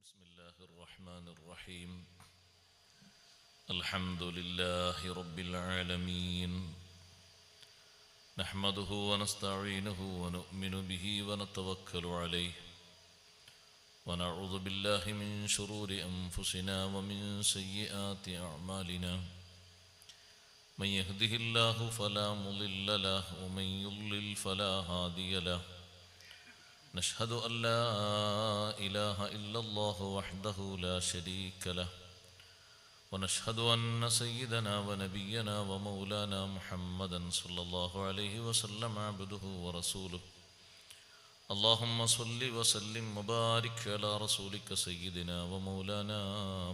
بسم الله الرحمن الرحيم الحمد لله رب العالمين نحمده ونستعينه ونؤمن به ونتوكل عليه ونعوذ بالله من شرور أنفسنا ومن سيئات أعمالنا من يهده الله فلا مضل له ومن يضلل فلا هادي له نشهد أن لا إله إلا الله وحده لا شريك له ونشهد أن سيدنا ونبينا ومولانا محمدا صلى الله عليه وسلم عبده ورسوله اللهم صل وسلم وبارك على رسولك سيدنا ومولانا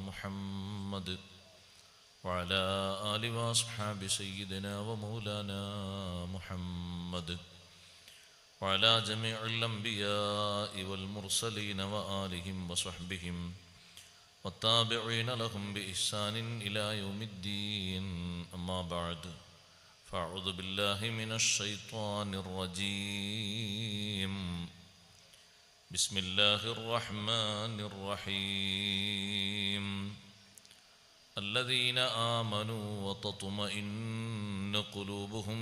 محمد وعلى آل وأصحاب سيدنا ومولانا محمد وعلى جميع الأنبياء والمرسلين وآلهم وصحبهم والتابعين لهم بإحسان إلى يوم الدين أما بعد فأعوذ بالله من الشيطان الرجيم بسم الله الرحمن الرحيم الذين آمنوا وتطمئن قلوبهم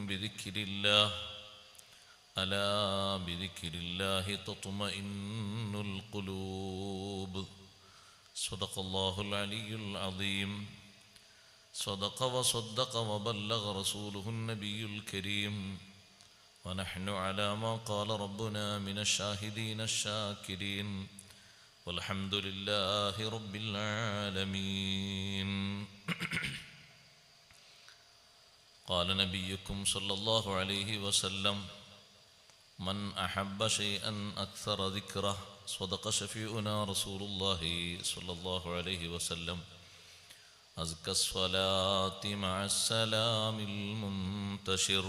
بذكر الله ألا بذكر الله تطمئن القلوب صدق الله العلي العظيم صدق وصدق وبلغ رسوله النبي الكريم ونحن على ما قال ربنا من الشاهدين الشاكرين والحمد لله رب العالمين قال نبيكم صلى الله عليه وسلم من أحب شيئا أكثر ذكره صدق شفيعنا رسول الله صلى الله عليه وسلم أزكى الصلاة مع السلام المنتشر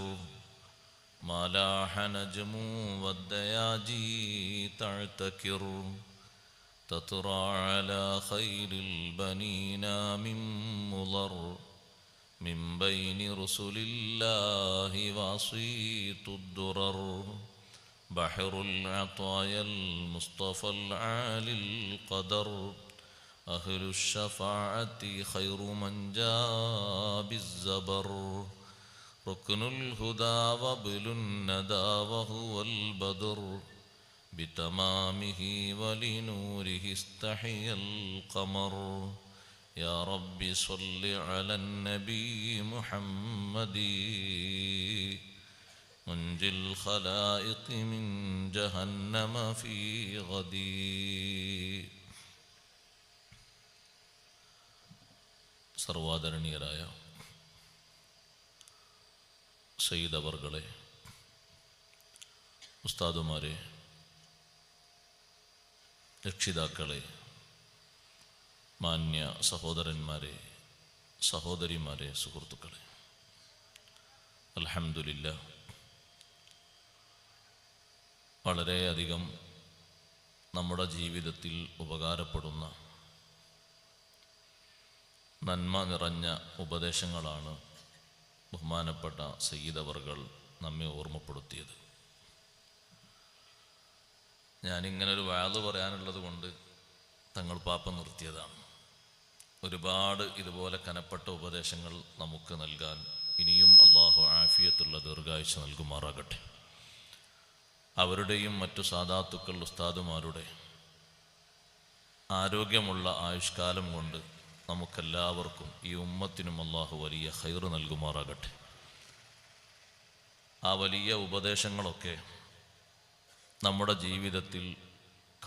ما لاح نجم والدياجي تعتكر تترى على خير البنين من مضر من بين رسل الله وصيت الدرر بحر العطايا المصطفى العالي القدر أهل الشفاعة خير من جاء بالزبر ركن الهدى وبل الندى وهو البدر بتمامه ولنوره استحيا القمر يا رب صل على النبي محمد منجي الخلائق من جهنم في غدي സർവാദരണീയരായ സയ്യിദ് അവർകളെ, ഉസ്താദുമാരെ, രക്ഷിതാക്കളെ, മാന്യ സഹോദരന്മാരെ, സഹോദരിമാരെ, സുഹൃത്തുക്കളെ, അൽഹംദുലില്ലാഹ് വളരെയധികം നമ്മുടെ ജീവിതത്തിൽ ഉപകാരപ്പെടുന്ന നന്മ നിറഞ്ഞ ഉപദേശങ്ങളാണ് ബഹുമാനപ്പെട്ട സയ്യിദ് അവർകൾ നമ്മെ ഓർമ്മപ്പെടുത്തിയത്. ഞാനിങ്ങനൊരു വഅദ് പറയാനുള്ളത് കൊണ്ട് തങ്ങൾ പാപ്പ നിർത്തിയതാണ്. ഒരുപാട് ഇതുപോലെ കനപ്പെട്ട ഉപദേശങ്ങൾ നമുക്ക് നൽകാൻ ഇനിയും അള്ളാഹു ആഫിയത്തുള്ള ദീർഘായുസ്സ് നൽകുമാറാകട്ടെ. അവരുടെയും മറ്റു സാദാത്തുക്കൾ ഉസ്താദുമാരുടെ ആരോഗ്യമുള്ള ആയുഷ്കാലം കൊണ്ട് നമുക്കെല്ലാവർക്കും ഈ ഉമ്മത്തിനും അള്ളാഹു വലിയ ഖൈർ നൽകുമാറാകട്ടെ. ആ വലിയ ഉപദേശങ്ങളൊക്കെ നമ്മുടെ ജീവിതത്തിൽ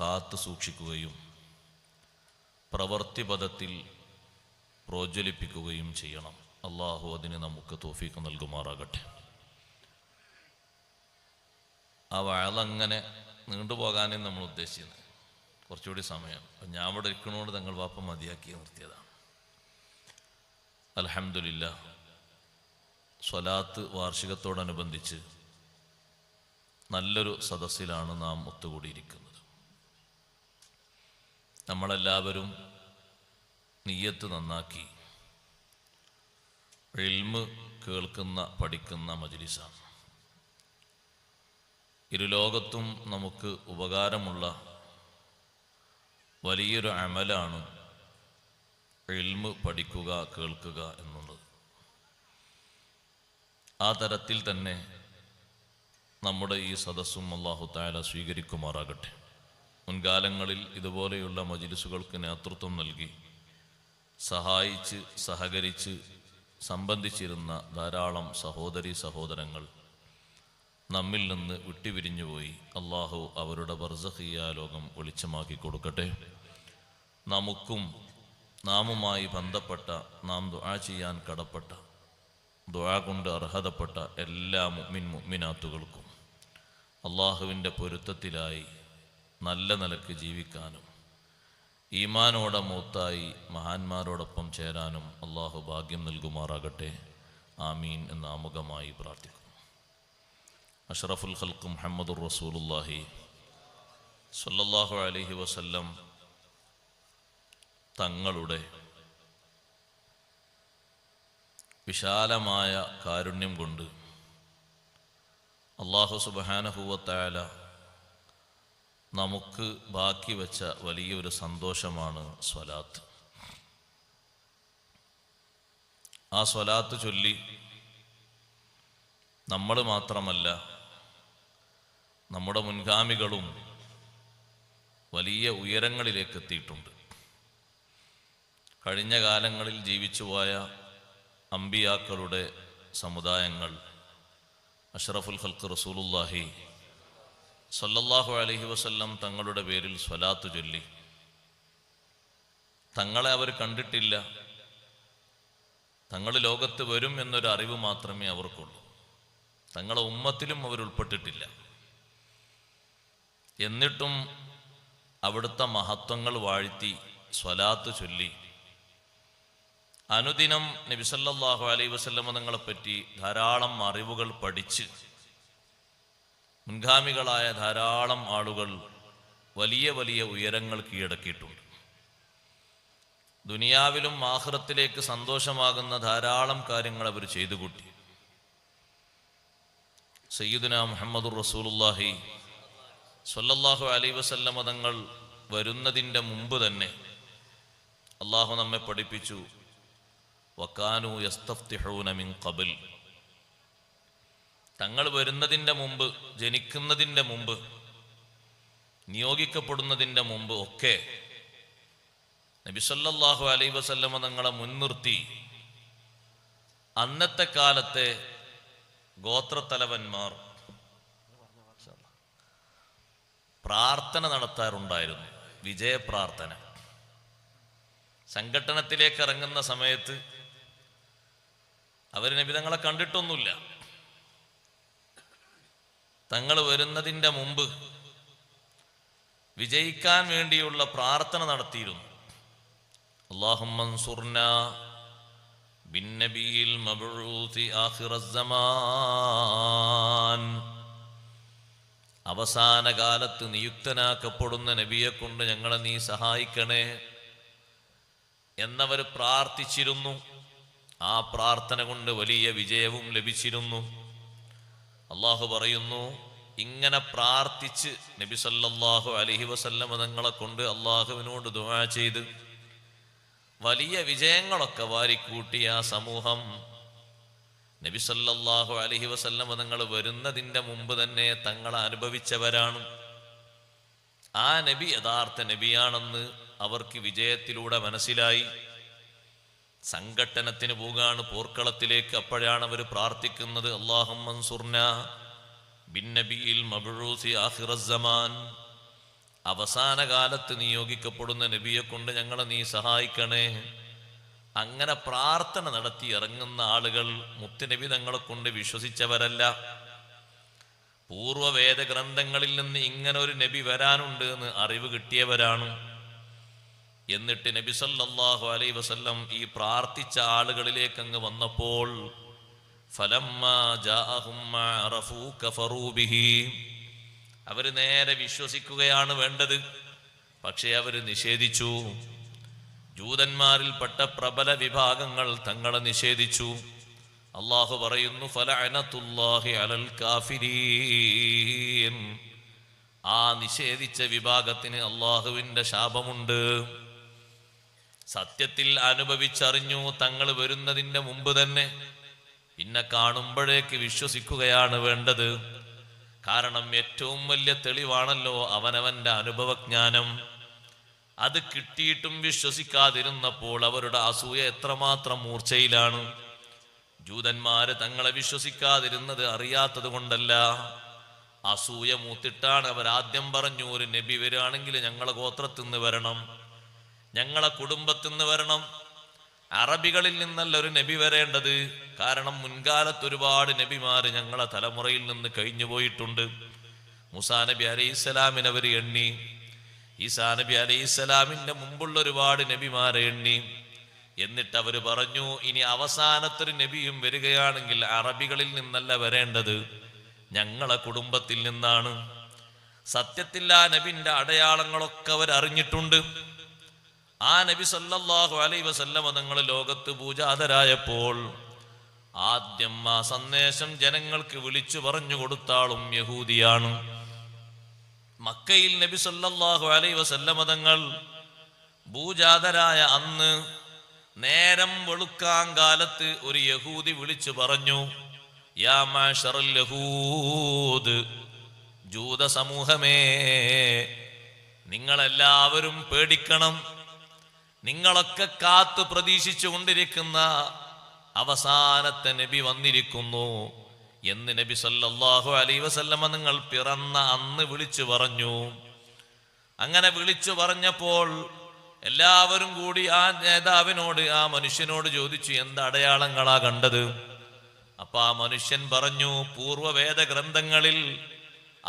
കാത്തു സൂക്ഷിക്കുകയും പ്രവൃത്തിപഥത്തിൽ പ്രോജ്വലിപ്പിക്കുകയും ചെയ്യണം. അള്ളാഹു അതിന് നമുക്ക് തൗഫീഖ് നൽകുമാറാകട്ടെ. ആ വഅദങ്ങനെ നീണ്ടുപോകാനേ നമ്മൾ ഉദ്ദേശിക്കുന്നത്. കുറച്ചുകൂടി സമയം അപ്പം ഞാൻ ഇവിടെ ഇരിക്കണോട് തങ്ങൾ വാപ്പ മതിയാക്കി നിർത്തിയതാണ്. അൽഹംദുലില്ലാഹ് സ്വലാത്ത് വാർഷികത്തോടനുബന്ധിച്ച് നല്ലൊരു സദസ്സിലാണ് നാം ഒത്തുകൂടിയിരിക്കുന്നത്. നമ്മളെല്ലാവരും നിയ്യത്ത് നന്നാക്കി ഇൽമ് കേൾക്കുന്ന പഠിക്കുന്ന മജ്ലിസാണ്. ഇരുലോകത്തും നമുക്ക് ഉപകാരമുള്ള വലിയൊരു അമലാണ് ഇൽമ് പഠിക്കുക, കേൾക്കുക എന്നുള്ളത്. ആ തരത്തിൽ തന്നെ നമ്മുടെ ഈ സദസ്സും അല്ലാഹു തആല സ്വീകരിക്കുമാറാകട്ടെ. മുൻകാലങ്ങളിൽ ഇതുപോലെയുള്ള മജ്ലിസുകൾക്ക് നേതൃത്വം നൽകി സഹായിച്ച് സഹകരിച്ച് സംബന്ധിച്ചിരുന്ന ധാരാളം സഹോദരീ സഹോദരങ്ങൾ നമ്മിൽ നിന്ന് വിട്ടുപിരിഞ്ഞുപോയി. അള്ളാഹു അവരുടെ ബർസഖിയ ലോകം വെളിച്ചമാക്കി കൊടുക്കട്ടെ. നമുക്കും നാമുമായി ബന്ധപ്പെട്ട, നാം ദുആ ചെയ്യാൻ കടപ്പെട്ട, ദുആ കൊണ്ട് അർഹതപ്പെട്ട എല്ലാ മുഅ്മിനാത്തുകൾക്കും അള്ളാഹുവിൻ്റെ പൊരുത്തത്തിലായി നല്ല നിലക്ക് ജീവിക്കാനും ഈമാനോടെ മൗത്തായി മഹാന്മാരോടൊപ്പം ചേരാനും അള്ളാഹു ഭാഗ്യം നൽകുമാറാകട്ടെ. ആമീൻ എന്ന് ആമുഖമായി പ്രാർത്ഥിക്കുന്നു. അഷ്റഫുൽ ഖൽഖ് മുഹമ്മദുർ റസൂലുള്ളാഹി സ്വല്ലല്ലാഹു അലൈഹി വസല്ലം തങ്ങളുടെ വിശാലമായ കാരുണ്യം കൊണ്ട് അല്ലാഹു സുബ്ഹാനഹു വ തആല നമുക്ക് ബാക്കി വെച്ച വലിയൊരു സന്തോഷമാണ് സ്വലാത്ത്. ആ സ്വലാത്ത് ചൊല്ലി നമ്മൾ മാത്രമല്ല, നമ്മുടെ മുൻഗാമികളും വലിയ ഉയരങ്ങളിലേക്ക് എത്തിയിട്ടുണ്ട്. കഴിഞ്ഞ കാലങ്ങളിൽ ജീവിച്ചുപോയ അമ്പിയാക്കളുടെ സമുദായങ്ങൾ അഷ്റഫുൽ ഖൽഖ് റസൂലുള്ളാഹി സ്വല്ലല്ലാഹു അലൈഹി വസല്ലം തങ്ങളുടെ പേരിൽ സ്വലാത്ത് ചൊല്ലി. തങ്ങളെ അവർ കണ്ടിട്ടില്ല, തങ്ങൾ ലോകത്ത് വരും എന്നൊരു അറിവ് മാത്രമേ അവർക്കുള്ളൂ. തങ്ങളെ ഉമ്മത്തിലും അവർ ഉൾപ്പെട്ടിട്ടില്ല. എന്നിട്ടും അവിടുത്തെ മഹത്വങ്ങൾ വാഴ്ത്തി സ്വലാത്ത് ചൊല്ലി അനുദിനം നബി സല്ലല്ലാഹു അലൈഹി വസല്ലം തങ്ങളെപ്പറ്റി ധാരാളം അറിവുകൾ പഠിച്ച് മുൻഗാമികളായ ധാരാളം ആളുകൾ വലിയ വലിയ ഉയരങ്ങൾ കീഴടക്കിയിട്ടുണ്ട്. ദുനിയാവിലും ആഖിറത്തിലേക്ക് സന്തോഷമാകുന്ന ധാരാളം കാര്യങ്ങൾ അവർ ചെയ്തു കൂട്ടി. സയ്യിദുനാ മുഹമ്മദുർ റസൂലുള്ളാഹി സ്വല്ലല്ലാഹു അലൈഹി വസല്ലം തങ്ങൾ വരുന്നതിൻ്റെ മുമ്പ് തന്നെ അള്ളാഹു നമ്മെ പഠിപ്പിച്ചു, വകാനൂ യസ്തഫ്തിഹൂന മിൻ ഖബൽ. തങ്ങൾ വരുന്നതിൻ്റെ മുമ്പ്, ജനിക്കുന്നതിൻ്റെ മുമ്പ്, നിയോഗിക്കപ്പെടുന്നതിൻ്റെ മുമ്പ് ഒക്കെ നബി സല്ലല്ലാഹു അലൈഹി വസല്ലം തങ്ങളെ മുൻനിർത്തി അന്നത്തെ കാലത്തെ ഗോത്രത്തലവന്മാർ പ്രാർത്ഥന നടത്താറുണ്ടായിരുന്നു. വിജയപ്രാർത്ഥന. സംഘട്ടനത്തിലേക്ക് ഇറങ്ങുന്ന സമയത്ത് അവർ നബി തങ്ങളെ കണ്ടിട്ടൊന്നുമില്ല. തങ്ങൾ വരുന്നതിൻ്റെ മുമ്പ് വിജയിക്കാൻ വേണ്ടിയുള്ള പ്രാർത്ഥന നടത്തിയിരുന്നു. അല്ലാഹുമ്മ അൻസുർനാ ബിന്നബിയിൽ മബ്ഊസി ആഖിറസ്സമാൻ. അവസാന കാലത്ത് നിയുക്തനാക്കപ്പെടുന്ന നബിയെ കൊണ്ട് ഞങ്ങളെ നീ സഹായിക്കണേ എന്നവർ പ്രാർത്ഥിച്ചിരുന്നു. ആ പ്രാർത്ഥന കൊണ്ട് വലിയ വിജയവും ലഭിച്ചിരുന്നു. അള്ളാഹു പറയുന്നു, ഇങ്ങനെ പ്രാർത്ഥിച്ച് നബി സല്ലല്ലാഹു അലൈഹി വസല്ലം തങ്ങളെ കൊണ്ട് അള്ളാഹുവിനോട് ദുആ ചെയ്ത് വലിയ വിജയങ്ങളൊക്കെ വാരിക്കൂട്ടിയ ആ സമൂഹം നബി സല്ലല്ലാഹു അലൈഹി വസല്ലം തങ്ങൾ വരുന്നതിൻ്റെ മുമ്പ് തന്നെ തങ്ങളെ അനുഭവിച്ചവരാണ്. ആ നബി യഥാർത്ഥ നബിയാണെന്ന് അവർക്ക് വിജയത്തിലൂടെ മനസ്സിലായി. സംഘട്ടനത്തിന് പോകാണ്, പോർക്കളത്തിലേക്ക്. അപ്പോഴാണ് അവർ പ്രാർത്ഥിക്കുന്നത്, അല്ലാഹുമ്മ അൻസുർനാ ബിന്നബിയിൽ മബ്ഊസി ആഖിറസ്സമാൻ. അവസാന കാലത്ത് നിയോഗിക്കപ്പെടുന്ന നബിയെ കൊണ്ട് ഞങ്ങളെ നീ സഹായിക്കണേ. അങ്ങനെ പ്രാർത്ഥന നടത്തി ഇറങ്ങുന്ന ആളുകൾ മുത്തുനബി തങ്ങളെ കൊണ്ട് വിശ്വസിച്ചവരല്ല. പൂർവ്വവേദ ഗ്രന്ഥങ്ങളിൽ നിന്ന് ഇങ്ങനെ ഒരു നബി വരാനുണ്ട് എന്ന് അറിവ് കിട്ടിയവരാണ്. എന്നിട്ട് നബി സല്ലല്ലാഹു അലൈഹി വസല്ലം ഈ പ്രാർത്ഥിച്ച ആളുകളിലേക്ക് അങ്ങ് വന്നപ്പോൾ ഫലമ്മാ ജാഅഹും മാ അറഫൂ കഫറൂ ബിഹി, അവർ നേരെ വിശ്വസിക്കുകയാണ് വേണ്ടത്. പക്ഷേ അവർ നിഷേധിച്ചു. ജൂതന്മാരിൽപ്പെട്ട പ്രബല വിഭാഗങ്ങൾ തങ്ങളെ നിഷേധിച്ചു. അള്ളാഹു പറയുന്നു, ഫലഅനതുല്ലാഹി അലൽ കാഫിരീൻ. ആ നിഷേധിച്ച വിഭാഗത്തിന് അള്ളാഹുവിന്റെ ശാപമുണ്ട്. സത്യത്തിൽ അനുഭവിച്ചറിഞ്ഞു തങ്ങൾ വരുന്നതിന്റെ മുമ്പ് തന്നെ, പിന്നെ കാണുമ്പോഴേക്ക് വിശ്വസിക്കുകയാണ് വേണ്ടത്. കാരണം ഏറ്റവും വലിയ തെളിവാണല്ലോ അവനവന്റെ അനുഭവജ്ഞാനം. അത് കിട്ടിയിട്ടും വിശ്വസിക്കാതിരുന്നപ്പോൾ അവരുടെ അസൂയ എത്രമാത്രം മൂർച്ചയിലാണ്. ജൂതന്മാര് തങ്ങളെ വിശ്വസിക്കാതിരുന്നത് അറിയാത്തത് കൊണ്ടല്ല, അസൂയ മൂത്തിട്ടാണ്. അവരാദ്യം പറഞ്ഞു, ഒരു നബി വരികയാണെങ്കിൽ ഞങ്ങളെ ഗോത്രത്തിൽ നിന്ന് വരണം, ഞങ്ങളെ കുടുംബത്തിൽ നിന്ന് വരണം. അറബികളിൽ നിന്നല്ല ഒരു നബി വരേണ്ടത്. കാരണം മുൻകാലത്ത് ഒരുപാട് നബിമാര് ഞങ്ങളെ തലമുറയിൽ നിന്ന് കഴിഞ്ഞു പോയിട്ടുണ്ട്. മൂസാ നബി അലൈഹിസ്സലാമിനെ അവർ എണ്ണി, ഈസാ നബി അലൈഹിസ്സലാമിന്റെ മുമ്പുള്ള ഒരുപാട് നബിമാരെ എണ്ണി. എന്നിട്ട് അവർ പറഞ്ഞു, ഇനി അവസാനത്തൊരു നബിയും വരികയാണെങ്കിൽ അറബികളിൽ നിന്നല്ല വരേണ്ടത്, ഞങ്ങളെ കുടുംബത്തിൽ നിന്നാണ്. സത്യത്തിൽ ആ നബിന്റെ അടയാളങ്ങളൊക്കെ അവർ അറിഞ്ഞിട്ടുണ്ട്. ആ നബി സല്ലല്ലാഹു അലൈഹി വസല്ലമ തങ്ങൾ ലോകത്ത് പൂജാതരായപ്പോൾ ആദ്യം ആ സന്ദേശം ജനങ്ങൾക്ക് വിളിച്ചു പറഞ്ഞു കൊടുത്താളും യഹൂദിയാണ്. മക്കയിൽ നബി സല്ലല്ലാഹു അലൈഹി വസല്ലമ തങ്ങൾ ഭൂജാതരായ അന്ന് നേരം വെളുക്കാൻ കാലത്ത് ഒരു യഹൂദി വിളിച്ചു പറഞ്ഞു, യാ മാശറൽ യഹൂദ്, ജൂത സമൂഹമേ, നിങ്ങളെല്ലാവരും പേടിക്കണം. നിങ്ങളൊക്കെ കാത്തു പ്രതീക്ഷിച്ചു കൊണ്ടിരിക്കുന്ന അവസാനത്തെ നബി വന്നിരിക്കുന്നു എന്ന് നബി സല്ലല്ലാഹു അലൈഹി വസല്ലമ നിങ്ങൾ പിറന്ന അന്ന് വിളിച്ചു പറഞ്ഞു. അങ്ങനെ വിളിച്ചു പറഞ്ഞപ്പോൾ എല്ലാവരും കൂടി ആ നേതാവിനോട്, ആ മനുഷ്യനോട് ചോദിച്ചു, എന്ത് അടയാളങ്ങളാ കണ്ടത്? അപ്പൊ ആ മനുഷ്യൻ പറഞ്ഞു, പൂർവവേദ ഗ്രന്ഥങ്ങളിൽ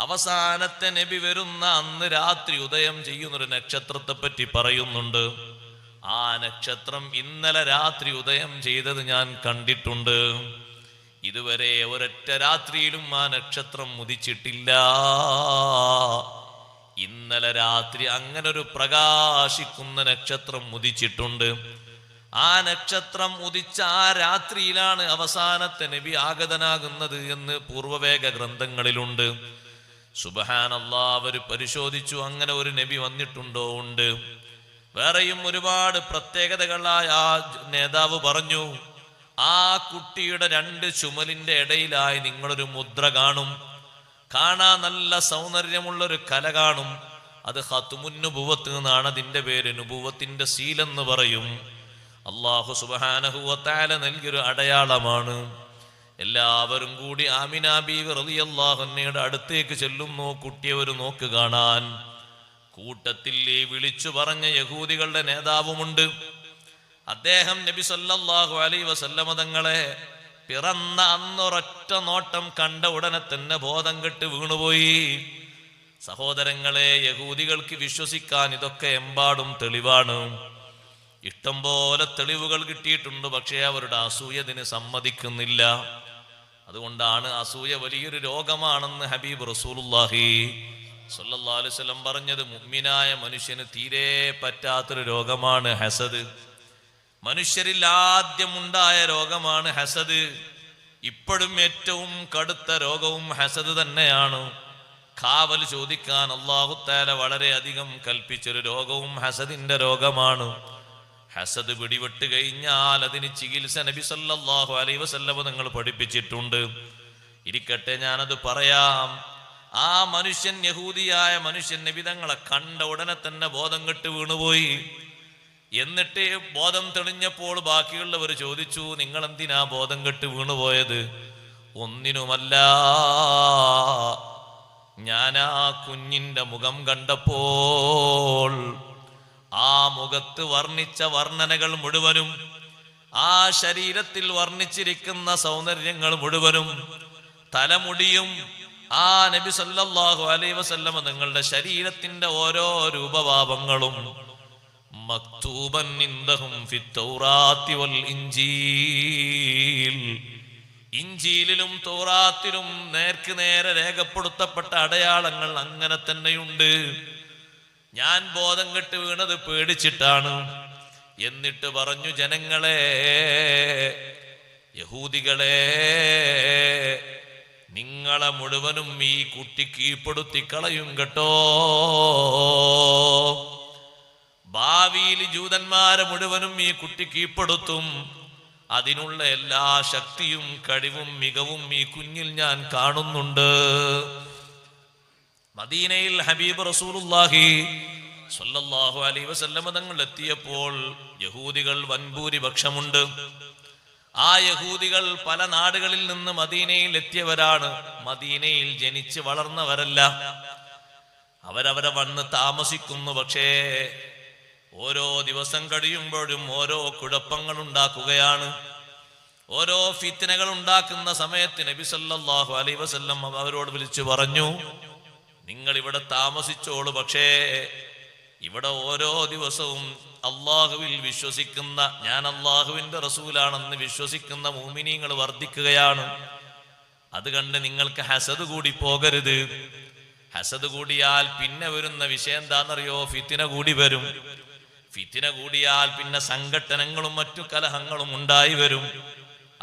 അവസാനത്തെ നബി വരുന്ന അന്ന് രാത്രി ഉദയം ചെയ്യുന്നൊരു നക്ഷത്രത്തെ പറ്റി പറയുന്നുണ്ട്. ആ നക്ഷത്രം ഇന്നലെ രാത്രി ഉദയം ചെയ്തത് ഞാൻ കണ്ടിട്ടുണ്ട്. ഇതുവരെ ഒരൊറ്റ രാത്രിയിലും ആ നക്ഷത്രം ഉദിച്ചിട്ടില്ല. ഇന്നലെ രാത്രി അങ്ങനൊരു പ്രകാശിക്കുന്ന നക്ഷത്രം ഉദിച്ചിട്ടുണ്ട്. ആ നക്ഷത്രം ഉദിച്ച ആ രാത്രിയിലാണ് അവസാനത്തെ നബി ആഗതനാകുന്നത് എന്ന് പൂർവവേഗ ഗ്രന്ഥങ്ങളിലുണ്ട്. സുബ്ഹാനല്ലാഹ്, അവർ പരിശോധിച്ചു, അങ്ങനെ ഒരു നബി വന്നിട്ടുണ്ടോ? ഉണ്ട്. വേറെയും ഒരുപാട് പ്രത്യേകതകളായ ആ നേതാവ് പറഞ്ഞു, ആ കുട്ടിയുടെ രണ്ട് ചുമലിന്റെ ഇടയിലായി നിങ്ങളൊരു മുദ്ര കാണും. കാണാൻ നല്ല സൗന്ദര്യമുള്ളൊരു കല കാണും. അത് ഖത്മുൻ നുബുവത്ത് എന്നാണ് അതിന്റെ പേര്. നുബുവത്തിന്റെ സീലെന്ന് പറയും. അല്ലാഹു സുബ്ഹാനഹു വ തആല നൽകിയൊരു അടയാളമാണ്. എല്ലാവരും കൂടി ആമിന ബീവി റളിയല്ലാഹു അൻഹയുടെ അടുത്തേക്ക് ചെല്ലുന്നു, കുട്ടിയെ ഒരു നോക്ക് കാണാൻ. കൂട്ടത്തിൽ ഈ വിളിച്ചു പറഞ്ഞ യഹൂദികളുടെ നേതാവുമുണ്ട്. അദ്ദേഹം നബി സല്ലല്ലാഹു അലൈഹി വസല്ലമ തങ്ങളെ പിറന്ന അന്നൊരൊറ്റ നോട്ടം കണ്ട ഉടനെ തന്നെ ബോധം കെട്ട് വീണുപോയി. സഹോദരങ്ങളെ, യഹൂദികൾക്ക് വിശ്വസിക്കാൻ ഇതൊക്കെ എമ്പാടും തെളിവാണ്. ഇഷ്ടം പോലെ തെളിവുകൾ കിട്ടിയിട്ടുണ്ട്. പക്ഷേ അവരുടെ അസൂയ ഇതിന് സമ്മതിക്കുന്നില്ല. അതുകൊണ്ടാണ് അസൂയ വലിയൊരു രോഗമാണെന്ന് ഹബീബ് റസൂലുള്ളാഹി സ്വല്ലല്ലാഹു അലൈഹി വസല്ലം പറഞ്ഞത്. മുഅ്മിനായ മനുഷ്യന് തീരെ പറ്റാത്തൊരു രോഗമാണ് ഹസദ്. മനുഷ്യരിൽ ആദ്യമുണ്ടായ രോഗമാണ് ഹസദ്. ഇപ്പോഴും ഏറ്റവും കടുത്ത രോഗവും ഹസദ് തന്നെയാണ്. കാവൽ ചോദിക്കാൻ അല്ലാഹു തആല വളരെ അധികം കൽപ്പിച്ചൊരു രോഗവും ഹസദിന്റെ രോഗമാണ്. ഹസദ് പിടിപെട്ട് കഴിഞ്ഞാൽ അതിന് ചികിത്സ നബി സല്ലല്ലാഹു അലൈഹി വസല്ലം നിങ്ങൾ പഠിപ്പിച്ചിട്ടുണ്ട്. ഇരിക്കട്ടെ, ഞാനത് പറയാം. ആ മനുഷ്യൻ, യഹൂദിയായ മനുഷ്യൻ, നബി തങ്ങളെ കണ്ട ഉടനെ തന്നെ ബോധം കെട്ട് വീണുപോയി. എന്നിട്ട് ബോധം തെളിഞ്ഞപ്പോൾ ബാക്കിയുള്ളവർ ചോദിച്ചു, നിങ്ങൾ എന്തിനാ ബോധം കെട്ട് വീണുപോയത്? ഒന്നിനുമല്ല, ഞാൻ ആ കുഞ്ഞിന്റെ മുഖം കണ്ടപ്പോൾ ആ മുഖത്ത് വർണ്ണിച്ച വർണ്ണനകൾ മുഴുവനും, ആ ശരീരത്തിൽ വർണ്ണിച്ചിരിക്കുന്ന സൗന്ദര്യങ്ങൾ മുഴുവനും, തലമുടിയും ആ നബി സല്ലല്ലാഹു അലൈഹി വസല്ലം നിങ്ങളുടെ ശരീരത്തിന്റെ ഓരോ രൂപഭാവങ്ങളും മക്തൂബൻ ഇൻദഹും ഫിത്തൗറാത്തി വൽ ഇൻജീൽ, ഇൻജീലിലും തൗറാത്തിലും നേർക്ക് നേരെ രേഖപ്പെടുത്തപ്പെട്ട അടയാളങ്ങൾ അങ്ങനെ തന്നെയുണ്ട്. ഞാൻ ബോധം കെട്ട് വീണത് പേടിച്ചിട്ടാണ്. എന്നിട്ട് പറഞ്ഞു, ജനങ്ങളെ, യഹൂദികളെ, നിങ്ങളെ മുഴുവനും ഈ കുട്ടി കീഴ്പ്പെടുത്തി കളയും കേട്ടോ. ഭാവിയിൽ ജൂതന്മാരെ മുഴുവനും ഈ കുട്ടി കീഴ്പ്പെടുത്തും. അതിനുള്ള എല്ലാ ശക്തിയും കഴിവും മികവും ഈ കുഞ്ഞിൽ ഞാൻ കാണുന്നുണ്ട്. മദീനയിൽ ഹബീബ് റസൂലുള്ളാഹി സ്വല്ലല്ലാഹു അലൈഹി വസല്ലം തങ്ങൾ എത്തിയപ്പോൾ യഹൂദികൾ വൻഭൂരിപക്ഷമുണ്ട്. ആ യഹൂദികൾ പല നാടുകളിൽ നിന്ന് മദീനയിൽ എത്തിയവരാണ്. മദീനയിൽ ജനിച്ച് വളർന്നവരല്ല. അവരവരെ വന്ന് താമസിക്കുന്നു. പക്ഷേ ഓരോ ദിവസം കഴിയുമ്പോഴും ഓരോ കുഴപ്പങ്ങൾ ഉണ്ടാക്കുകയാണ്. ഓരോ ഫിത്നകൾ ഉണ്ടാക്കുന്ന സമയത്ത് നബി സല്ലല്ലാഹു അലൈഹി വസല്ലം അവരോട് വിളിച്ചു പറഞ്ഞു, നിങ്ങൾ ഇവിടെ താമസിച്ചോളൂ. പക്ഷേ ഇവിടെ ഓരോ ദിവസവും അള്ളാഹുവിൽ വിശ്വസിക്കുന്ന, ഞാൻ അള്ളാഹുവിന്റെ റസൂലാണെന്ന് വിശ്വസിക്കുന്ന മുഅ്മിനീങ്ങൾ വർദ്ധിക്കുകയാണ്. അത് കണ്ട് നിങ്ങൾക്ക് ഹസദ് കൂടി പോകരുത്. ഹസദ് കൂടിയാൽ പിന്നെ വരുന്ന വിഷയം എന്താണെന്നറിയോ? ഫിത്ന കൂടി വരും. ഫിത്ന കൂടിയാൽ പിന്നെ സംഘട്ടനങ്ങളും മറ്റു കലഹങ്ങളും ഉണ്ടായി വരും.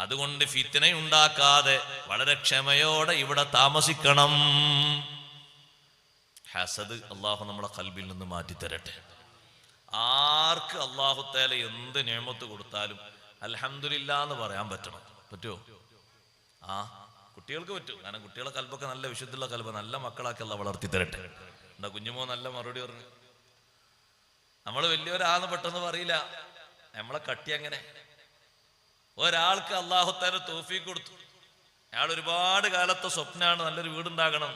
അതുകൊണ്ട് ഫിത്ന ഉണ്ടാക്കാതെ വളരെ ക്ഷമയോടെ ഇവിടെ താമസിക്കണം. ഹസദ് അള്ളാഹു നമ്മളെ ഖൽബിൽ നിന്ന് മാറ്റിത്തരട്ടെ. ആർക്ക് അള്ളാഹു തആല എന്ത് നിഅമത്ത് കൊടുത്താലും അൽഹംദുലില്ലാ എന്ന് പറയാൻ പറ്റണം. പറ്റുമോ? കുട്ടികൾക്ക് പറ്റും. കാരണം കുട്ടികളെ കൽബൊക്കെ നല്ല വിശുദ്ധുള്ള കൽബ്, നല്ല മക്കളാക്കി അള്ളാഹു വളർത്തി തരട്ടെ. എന്താ കുഞ്ഞുമോ നല്ല മറുപടി പറഞ്ഞു. നമ്മൾ വലിയൊരാന്ന് പെട്ടെന്ന് പറയില്ല. നമ്മളെ കട്ടി അങ്ങനെ. ഒരാൾക്ക് അള്ളാഹു തആല തൗഫീഖ് കൊടുത്തു. അയാൾ ഒരുപാട് കാലത്തെ സ്വപ്നമാണ് നല്ലൊരു വീടുണ്ടാകണം.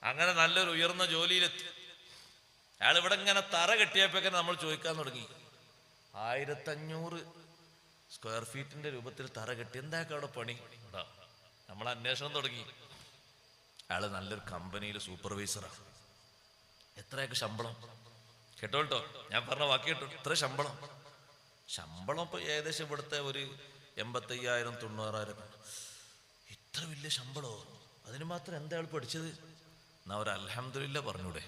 അങ്ങനെ നല്ലൊരു ഉയർന്ന ജോലിയിലെത്തി. അയാൾ ഇവിടെ ഇങ്ങനെ തറ കെട്ടിയപ്പോഴൊക്കെ നമ്മൾ ചോദിക്കാൻ തുടങ്ങി, 1500 സ്ക്വയർ ഫീറ്റിന്റെ രൂപത്തിൽ തറ കെട്ടി, എന്താക്കെ അവിടെ പണി? നമ്മൾ അന്വേഷണം തുടങ്ങി. അയാൾ നല്ലൊരു കമ്പനിയിൽ സൂപ്പർവൈസറാണ്. എത്രയൊക്കെ ശമ്പളം കേട്ടോ, ഞാൻ പറഞ്ഞ വാക്ക് കേട്ടോ, ഇത്ര ശമ്പളം. ഇപ്പൊ ഏകദേശം ഇവിടുത്തെ ഒരു 85,000-90,000. ഇത്ര വലിയ ശമ്പളോ? അതിന് മാത്രം എന്താ ആൾ പഠിച്ചത്? എന്നാ ഒരു അൽഹംദുലില്ലാ പറഞ്ഞൂടെ?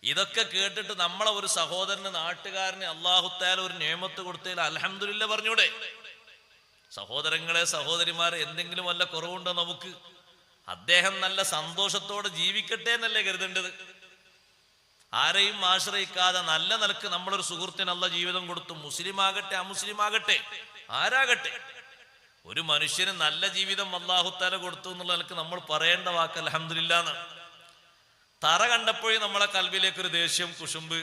ഇതൊക്കെ കേട്ടിട്ട് നമ്മളെ ഒരു സഹോദരന്, നാട്ടുകാരന് അല്ലാഹു തആല ഒരു നിഅമത്ത് കൊടുത്തതിൽ അൽഹംദുലില്ലാ പറഞ്ഞൂടെ? സഹോദരങ്ങളെ, സഹോദരിമാരെ, എന്തെങ്കിലും വല്ല കുറവുണ്ടോ നമുക്ക്? അദ്ദേഹം നല്ല സന്തോഷത്തോടെ ജീവിക്കട്ടെ എന്നല്ലേ കരുതേണ്ടത്. ആരെയും ആശ്രയിക്കാതെ നല്ല നിലക്ക് നമ്മളൊരു സുഹൃത്തിന് അല്ലാഹു ജീവിതം കൊടുത്തു. മുസ്ലിം ആകട്ടെ അമുസ്ലിം ആകട്ടെ ആരാകട്ടെ, ഒരു മനുഷ്യന് നല്ല ജീവിതം അല്ലാഹു തആല കൊടുത്തു എന്നുള്ള നിലക്ക് നമ്മൾ പറയേണ്ട വാക്ക് അൽഹംദുലില്ലാ എന്നാണ്. തറ കണ്ടപ്പോഴും നമ്മളെ കൽബിലേക്കൊരു ദേഷ്യം, കുശുമ്പ്.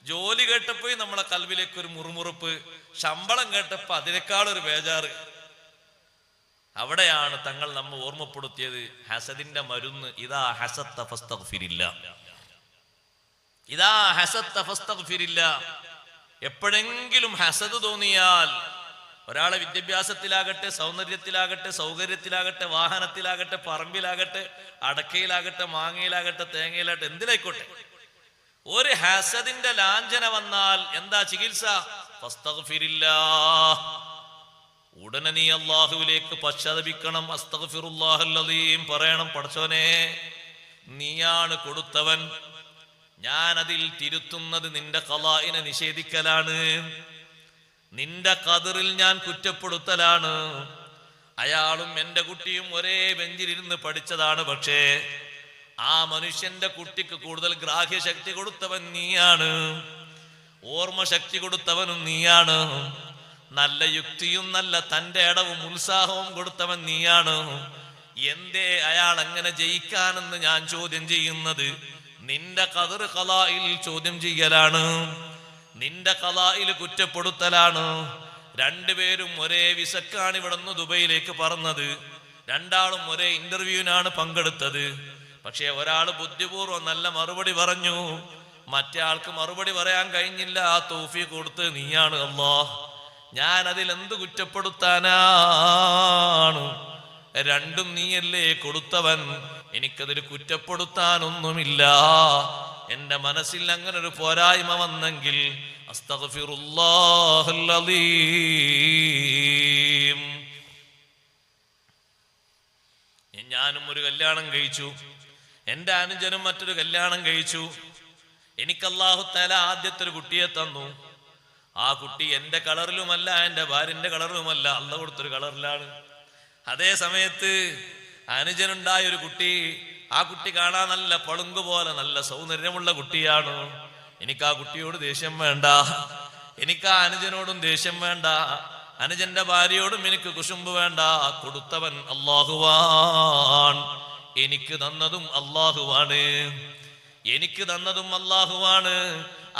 ജോലി കേട്ടപ്പോഴും നമ്മളെ കൽബിലേക്കൊരു മുറുമുറുപ്പ്. ശമ്പളം കേട്ടപ്പോ അതിനേക്കാളൊരു ബേജാറ്. അവിടെയാണ് തങ്ങൾ നമ്മെ ഓർമ്മപ്പെടുത്തിയത് ഹസദിന്റെ മരുന്ന്. ഇദാ ഹസദ്ത ഫസ്തഗ്ഫിരില്ലാ, ഇദാ ഹസദ്ത ഫസ്തഗ്ഫിരില്ലാ. എപ്പോഴെങ്കിലും ഹസദ് തോന്നിയാൽ, ഒരാളെ വിദ്യാഭ്യാസത്തിലാകട്ടെ, സൗന്ദര്യത്തിലാകട്ടെ, സൗകര്യത്തിലാകട്ടെ, വാഹനത്തിലാകട്ടെ, പറമ്പിലാകട്ടെ, അടക്കയിലാകട്ടെ, മാങ്ങയിലാകട്ടെ, തേങ്ങയിലാകട്ടെ, എന്തിലായിക്കോട്ടെ, ഒരു ഹസദിന്റെ ലാഞ്ചന വന്നാൽ എന്താ ചികിത്സ? ഫസ്തഗ്ഫിരില്ലാഹ്. ഉടനെ നീ അല്ലാഹുവിലേക്ക് പശ്ചാത്തപിക്കണം. അസ്തഗ്ഫിറുല്ലാഹൽ അലീം പറയണം. പടച്ചോനെ, നീയാണ് കൊടുത്തവൻ, ഞാൻ അതിൽ തിരുത്തുന്നത് നിന്റെ ഖളാഇനെ നിഷേധിക്കലാണ്, നിന്റെ ഖദറിൽ ഞാൻ കുറ്റപ്പെടുത്തലാണ്. അയാളും എന്റെ കുട്ടിയും ഒരേ ബെഞ്ചിലിരുന്ന് പഠിച്ചതാണ്. പക്ഷേ ആ മനുഷ്യന്റെ കുട്ടിക്ക് കൂടുതൽ ഗ്രാഹ്യശക്തി കൊടുത്തവൻ നീയാണ്, ഓർമ്മ ശക്തി കൊടുത്തവനും നീയാണ്, നല്ല യുക്തിയും നല്ല തന്റെ ഇടവും ഉത്സാഹവും കൊടുത്തവൻ നീയാണ്. എന്തേ അയാൾ അങ്ങനെ ജയിക്കാനെന്ന് ഞാൻ ചോദ്യം ചെയ്യുന്നത് നിന്റെ ഖദർ ഖളാഇൽ ചോദ്യം ചെയ്യലാണ്, നിന്റെ ഖളാഇൽ കുറ്റപ്പെടുത്തലാണ്. രണ്ടുപേരും ഒരേ വിസക്കാണ് ഇവിടുന്ന് ദുബൈയിലേക്ക് പറന്നത്. രണ്ടാളും ഒരേ ഇന്റർവ്യൂവിനാണ് പങ്കെടുത്തത്. പക്ഷെ ഒരാൾ ബുദ്ധിപൂർവ്വം നല്ല മറുപടി പറഞ്ഞു, മറ്റേ ആൾക്ക് മറുപടി പറയാൻ കഴിഞ്ഞില്ല. ആ തൗഫീഖ് കൊടുത്ത് നീയാണ് അല്ലാഹ്. ഞാൻ അതിൽ എന്ത് കുറ്റപ്പെടുത്താനാണ്? രണ്ടും നീയല്ലേ കൊടുത്തവൻ, എനിക്കതിൽ കുറ്റപ്പെടുത്താനൊന്നുമില്ല. എന്റെ മനസ്സിൽ അങ്ങനെ ഒരു പോരായ്മ വന്നെങ്കിൽ അസ്തഗ്ഫിറുല്ലാഹൽ അലീം. ഞാനും ഒരു കല്യാണം കഴിച്ചു, എന്റെ അനുജനും മറ്റൊരു കല്യാണം കഴിച്ചു. എനിക്ക് അല്ലാഹു തആല ആദ്യത്തെ ഒരു കുട്ടിയെ തന്നു. ആ കുട്ടി എന്റെ കളറിലുമല്ല, എന്റെ ഭാര്യന്റെ കളറിലുമല്ല, അല്ലാഹു കൊടുത്തൊരു കളറിലാണ്. അതേ സമയത്ത് അനുജനുണ്ടായ ഒരു കുട്ടി, ആ കുട്ടി കാണാൻ നല്ല പളുങ്ക് പോലെ നല്ല സൗന്ദര്യമുള്ള കുട്ടിയാണ്. എനിക്ക് ആ കുട്ടിയോട് ദേഷ്യം വേണ്ട, എനിക്ക് ആ അനുജനോടും ദേഷ്യം വേണ്ട, അനുജന്റെ ഭാര്യയോടും എനിക്ക് കുശുമ്പ് വേണ്ട. കൊടുത്തവൻ അല്ലാഹുവാൻ, എനിക്ക് തന്നതും അല്ലാഹുവാണ്, എനിക്ക് തന്നതും അല്ലാഹുവാണ്,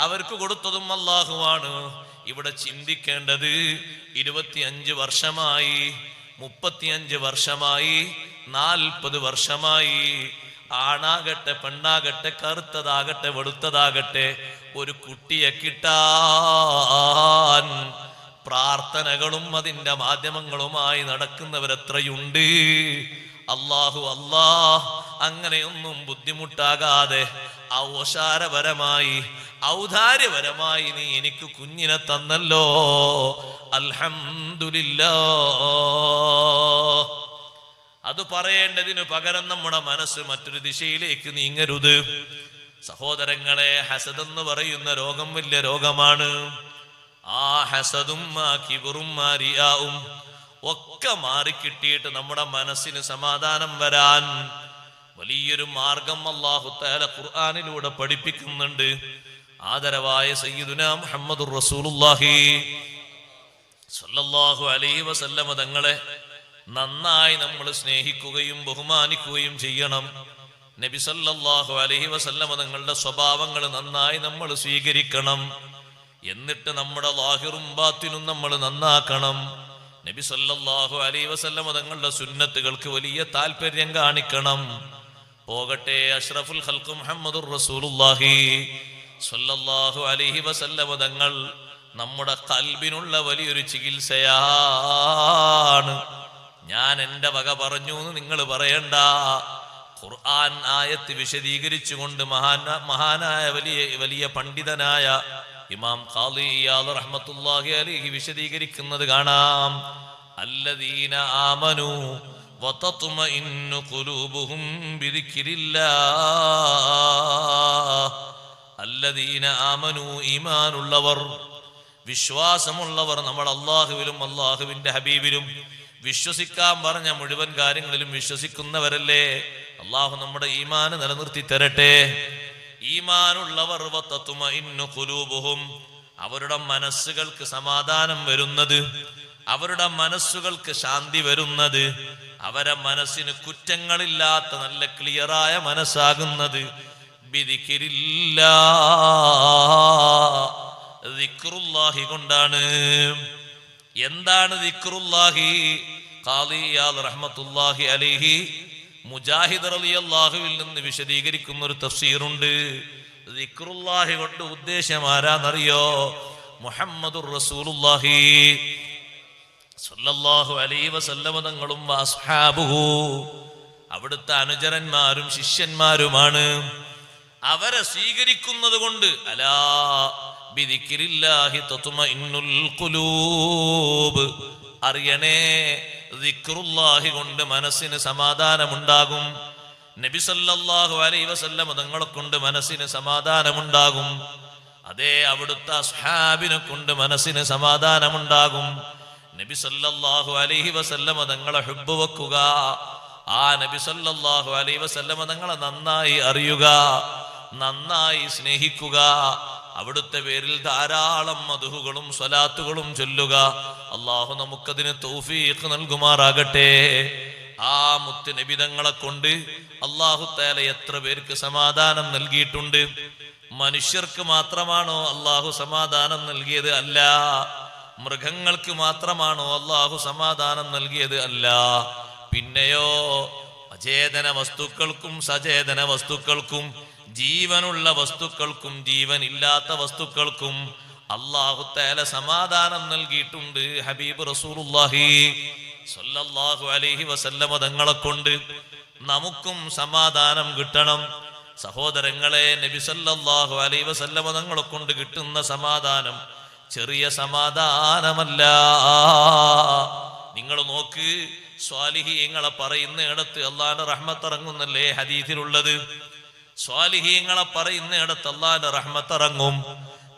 അവർക്ക് കൊടുത്തതും അല്ലാഹുവാണ്. ഇവിടെ ചിന്തിക്കേണ്ടത് 25 വർഷമായി, 35 വർഷമായി, 40 വർഷമായി, ആണാകട്ടെ പെണ്ണാകട്ടെ, കറുത്തതാകട്ടെ വെളുത്തതാകട്ടെ, ഒരു കുട്ടിയെ കിട്ടാൻ പ്രാർത്ഥനകളും അതിൻ്റെ മാധ്യമങ്ങളുമായി നടക്കുന്നവരെത്രയുണ്ട്. അല്ലാഹു അങ്ങനെയൊന്നും ബുദ്ധിമുട്ടാകാതെ ഔഷാരപരമായി ഔദാര്യപരമായി നീ എനിക്ക് കുഞ്ഞിനെ തന്നല്ലോ, അൽഹംദുലില്ലാഹ്. അത് പറയേണ്ടതിനു പകരം നമ്മുടെ മനസ്സ് മറ്റൊരു ദിശയിലേക്ക് നീങ്ങരുത്. സഹോദരങ്ങളെ, ഹസദ് എന്ന് പറയുന്ന രോഗം വലിയ രോഗമാണ്. ആ ഹസദും ആ കിബറും ആ റിയാഉം ഒക്കെ മാറിക്കിട്ടിയിട്ട് നമ്മുടെ മനസ്സിന് സമാധാനം വരാൻ വലിയൊരു മാർഗം അല്ലാഹു തആല ഖുർആനിലൂടെ പഠിപ്പിക്കുന്നുണ്ട്. ആദരവായ സയ്യിദുനാ മുഹമ്മദുർ റസൂലുള്ളാഹി സ്വല്ലല്ലാഹു അലൈഹി വസല്ലമ തങ്ങളെ നന്നായി നമ്മൾ സ്നേഹിക്കുകയും ബഹുമാനിക്കുകയും ചെയ്യണം. നബി സല്ലല്ലാഹു അലൈഹി വസല്ലമ തങ്ങളുടെ സ്വഭാവങ്ങൾ നന്നായി നമ്മൾ സ്വീകരിക്കണം. എന്നിട്ട് നമ്മുടെ ലാഹിറും ബാത്തിനും നമ്മൾ നന്നാക്കണം. നബി സല്ലല്ലാഹു അലൈഹി വസല്ലമ തങ്ങളുടെ സുന്നത്തുകൾക്ക് വലിയ താല്പര്യം കാണിക്കണം. പോകട്ടെ, അഷ്റഫുൽ ഖൽഖ് മുഹമ്മദുർ റസൂലുള്ളാഹി സ്വല്ലല്ലാഹു അലൈഹി വസല്ലമ തങ്ങൾ നമ്മുടെ ഖൽബിനുള്ള വലിയൊരു ചികിത്സയാണ്. ഞാൻ എൻ്റെ വക പറഞ്ഞു എന്ന് നിങ്ങൾ പറയണ്ട. ഖുർആൻ ആയത്ത് വിശദീകരിച്ചുകൊണ്ട് മഹാനായ വലിയ പണ്ഡിതനായ ഇമാം ഖാദി ഇയാദ് റഹ്മത്തുള്ളാഹി അലൈഹി വിശദീകരിക്കുന്നത് കാണാം. അല്ലദീന ആമനു വതത്മഇന്നു ഖുലൂബുഹും ബിദിക്രില്ലാഹ്. അല്ലദീന ആമനു, ഈമാനുള്ളവർ, വിശ്വാസമുള്ളവർ, നമ്മൾ അല്ലാഹുവിലും അല്ലാഹുവിന്റെ ഹബീബിലും വിശ്വസിക്കാൻ പറഞ്ഞ മുഴുവൻ കാര്യങ്ങളിലും വിശ്വസിക്കുന്നവരല്ലേ. അല്ലാഹു നമ്മുടെ ഈമാൻ നിലനിർത്തി തരട്ടെ. ഈമാനുള്ളവർ വതത്മഇന്നു ഖുലൂബുഹും, അവരുടെ മനസ്സുകൾക്ക് സമാധാനം വരുന്നത്, അവരുടെ മനസ്സുകൾക്ക് ശാന്തി വരുന്നത്, അവരെ മനസ്സിന് കുറ്റങ്ങളില്ലാത്ത നല്ല ക്ലിയറായ മനസ്സാകുന്നത് ബിദിക്രില്ലാഹ്, ദിക്റുല്ലാഹി കൊണ്ടാണ്. എന്താണ് ദിക്റുല്ലാഹി? ഖാദി ഇയാദ് റഹ്മത്തുള്ളാഹി അലൈഹി മുജാഹിദ് റളിയല്ലാഹുവിൽ നിന്ന് വിശദീകരിക്കുന്ന ഒരു തഫ്സീറുണ്ട്. ദിക്റുല്ലാഹി കൊണ്ട് ഉദ്ദേശം ആരാന്നറിയോ? മുഹമ്മദുർ റസൂലുള്ളാഹി സ്വല്ലല്ലാഹു അലൈഹി വസല്ലമ തങ്ങളും അസ്ഹാബുഹു, അവിടുത്തെ അനുചരന്മാരും ശിഷ്യന്മാരുമാണ്. അവരെ സ്വീകരിക്കുന്നത് കൊണ്ട് അലാ ബിദിക്രില്ലാഹി തത്മഇന്നുൽ ഖുലൂബ്, അറിയണേ, ദിക്റുല്ലാഹി കൊണ്ട് മനസ്സിന് സമാധാനമുണ്ടാകും. നബി സല്ലല്ലാഹു അലൈഹി വസല്ലം തങ്ങളെ കൊണ്ട് മനസ്സിന് സമാധാനമുണ്ടാകും. അതേ, അവിടുത്തെ അസ്ഹാബിനെ കൊണ്ട് മനസ്സിന് സമാധാനമുണ്ടാകും. നബി സല്ലല്ലാഹു അലൈഹി വസല്ലം തങ്ങളെ ഹുബ്ബ് വെക്കുക, ആ നബി സല്ലല്ലാഹു അലൈഹി വസല്ലം തങ്ങളെ നന്നായി അറിയുക, നന്നായി സ്നേഹിക്കുക, അവിടുത്തെ പേരിൽ ധാരാളം മദ്ഹുകളും സ്വലാത്തുകളും ചൊല്ലുക. അള്ളാഹു നമുക്കതിന് തൗഫീഖ് നൽകുമാറാകട്ടെ. ആ മുത്ത് നബി തങ്ങളെ കൊണ്ട് അല്ലാഹു തആല എത്ര പേർക്ക് സമാധാനം നൽകിയിട്ടുണ്ട്. മനുഷ്യർക്ക് മാത്രമാണോ അല്ലാഹു സമാധാനം നൽകിയത്? അല്ല. മൃഗങ്ങൾക്ക് മാത്രമാണോ അല്ലാഹു സമാധാനം നൽകിയത്? അല്ല. പിന്നെയോ അചേതന വസ്തുക്കൾക്കും സചേതന വസ്തുക്കൾക്കും ജീവനുള്ള വസ്തുക്കൾക്കും ജീവനില്ലാത്ത വസ്തുക്കൾക്കും അല്ലാഹു തആല സമാധാനം നൽകിയിട്ടുണ്ട്. ഹബീബ് റസൂലുള്ളാഹി സ്വല്ലല്ലാഹു അലൈഹി വസല്ലമ തങ്ങളെ കൊണ്ട് നമുക്കും സമാധാനം കിട്ടണം. സഹോദരങ്ങളെ, നബി സല്ലല്ലാഹു അലൈഹി വസല്ലമ തങ്ങളെ കൊണ്ട് കിട്ടുന്ന സമാധാനം ചെറിയ സമാധാനമല്ല. നിങ്ങൾ നോക്ക്, സ്വാലിഹീങ്ങളെ പറയുന്ന ഇടത്ത് അല്ലാഹുവിന്റെ റഹ്മത്ത് ഇറങ്ങുന്നല്ലേ ഹദീസിലുള്ളത്. സ്വാലിഹീങ്ങളെ പറയുന്ന ഇടത്ത് അല്ലാഹുവിന്റെ റഹ്മത്ത് ഇറങ്ങും.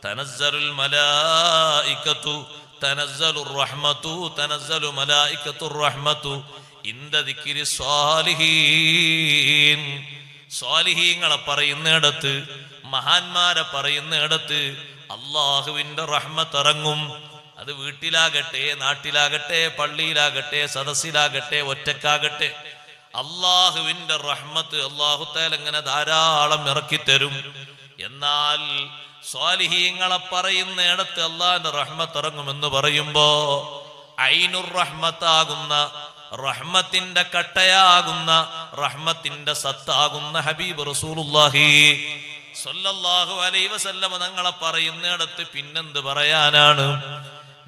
തനസ്സലുൽ മലായികതു തനസ്സലുർ റഹ്മതു തനസ്സലു മലായികത്തുർ റഹ്മതു ഇന്ദ ദിക്രി സ്വാലിഹീൻ, സ്വാലിഹീങ്ങളെ പറയുന്നിടത്ത്, മഹാന്മാരെ പറയുന്നിടത്ത് അള്ളാഹുവിന്റെ റഹ്മത്ത് ഇറങ്ങും. അത് വീട്ടിലാകട്ടെ, നാട്ടിലാകട്ടെ, പള്ളിയിലാകട്ടെ, സദസ്സിലാകട്ടെ, ഒറ്റക്കാകട്ടെ, അള്ളാഹുവിന്റെ റഹ്മത്ത് അള്ളാഹു തആല ഇങ്ങനെ ധാരാളം ഇറക്കിത്തരും. എന്നാൽ സ്വാലിഹീങ്ങളെ പറയുന്നിടത്ത് അള്ളാഹിന്റെ റഹ്മത്ത് ഇറങ്ങുമെന്ന് പറയുമ്പോ ഐനുർ റഹ്മത്താകുന്ന, റഹ്മത്തിന്റെ കട്ടയാകുന്ന, റഹ്മത്തിന്റെ സത്താകുന്ന ഹബീബ് റസൂലുള്ളാഹി സ്വല്ലല്ലാഹു അലൈഹി വസല്ലം തങ്ങളെ പറയുന്നിടത്ത് പിന്നെന്ത് പറയാനാണ്?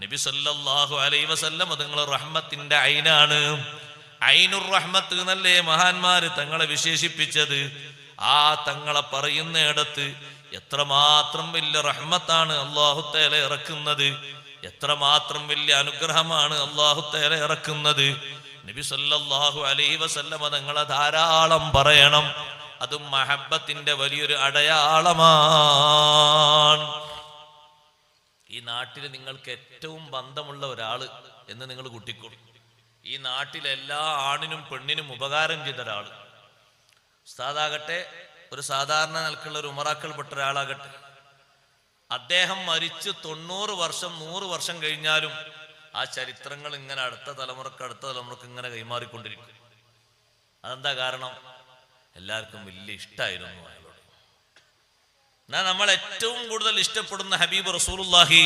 നബി സല്ലല്ലാഹു അലൈഹി വസല്ലം തങ്ങൾ റഹ്മത്തിന്റെ ഐനാണ്. ഐനുർ റഹ്മത്ത് എന്നല്ലേ മഹാന്മാര് തങ്ങളെ വിശേഷിപ്പിച്ചത്. ആ തങ്ങളെ പറയുന്നിടത്ത് എത്രമാത്രം വലിയ റഹ്മത്താണ് അല്ലാഹു തആല ഇറക്കുന്നത്, എത്രമാത്രം വലിയ അനുഗ്രഹമാണ് അല്ലാഹു തആല ഇറക്കുന്നത്. നബി സല്ലല്ലാഹു അലൈഹി വസല്ലം തങ്ങളെ ധാരാളം പറയണം. അതും മഹബ്ബത്തിന്റെ വലിയൊരു അടയാളമാണ്. ഈ നാട്ടിൽ നിങ്ങൾക്ക് ഏറ്റവും ബന്ധമുള്ള ഒരാള് എന്ന് നിങ്ങൾ കൂട്ടിക്കോളൂ. ഈ നാട്ടിലെ എല്ലാ ആണിനും പെണ്ണിനും ഉപകാരം ചെയ്ത ഒരാള്, ഉസ്താദാകട്ടെ, ഒരു സാധാരണ നിലക്കുള്ള ഒരു ഉമറാക്കൾപ്പെട്ട ഒരാളാകട്ടെ, അദ്ദേഹം മരിച്ച് 90 വർഷം 100 വർഷം കഴിഞ്ഞാലും ആ ചരിത്രങ്ങൾ ഇങ്ങനെ അടുത്ത തലമുറക്ക് ഇങ്ങനെ കൈമാറിക്കൊണ്ടിരിക്കും. അതെന്താ കാരണം? എല്ലാവർക്കും വലിയ ഇഷ്ടമായിരുന്നു അയാളോട്. എന്നാൽ നമ്മൾ ഏറ്റവും കൂടുതൽ ഇഷ്ടപ്പെടുന്ന ഹബീബ് റസൂലുള്ളാഹി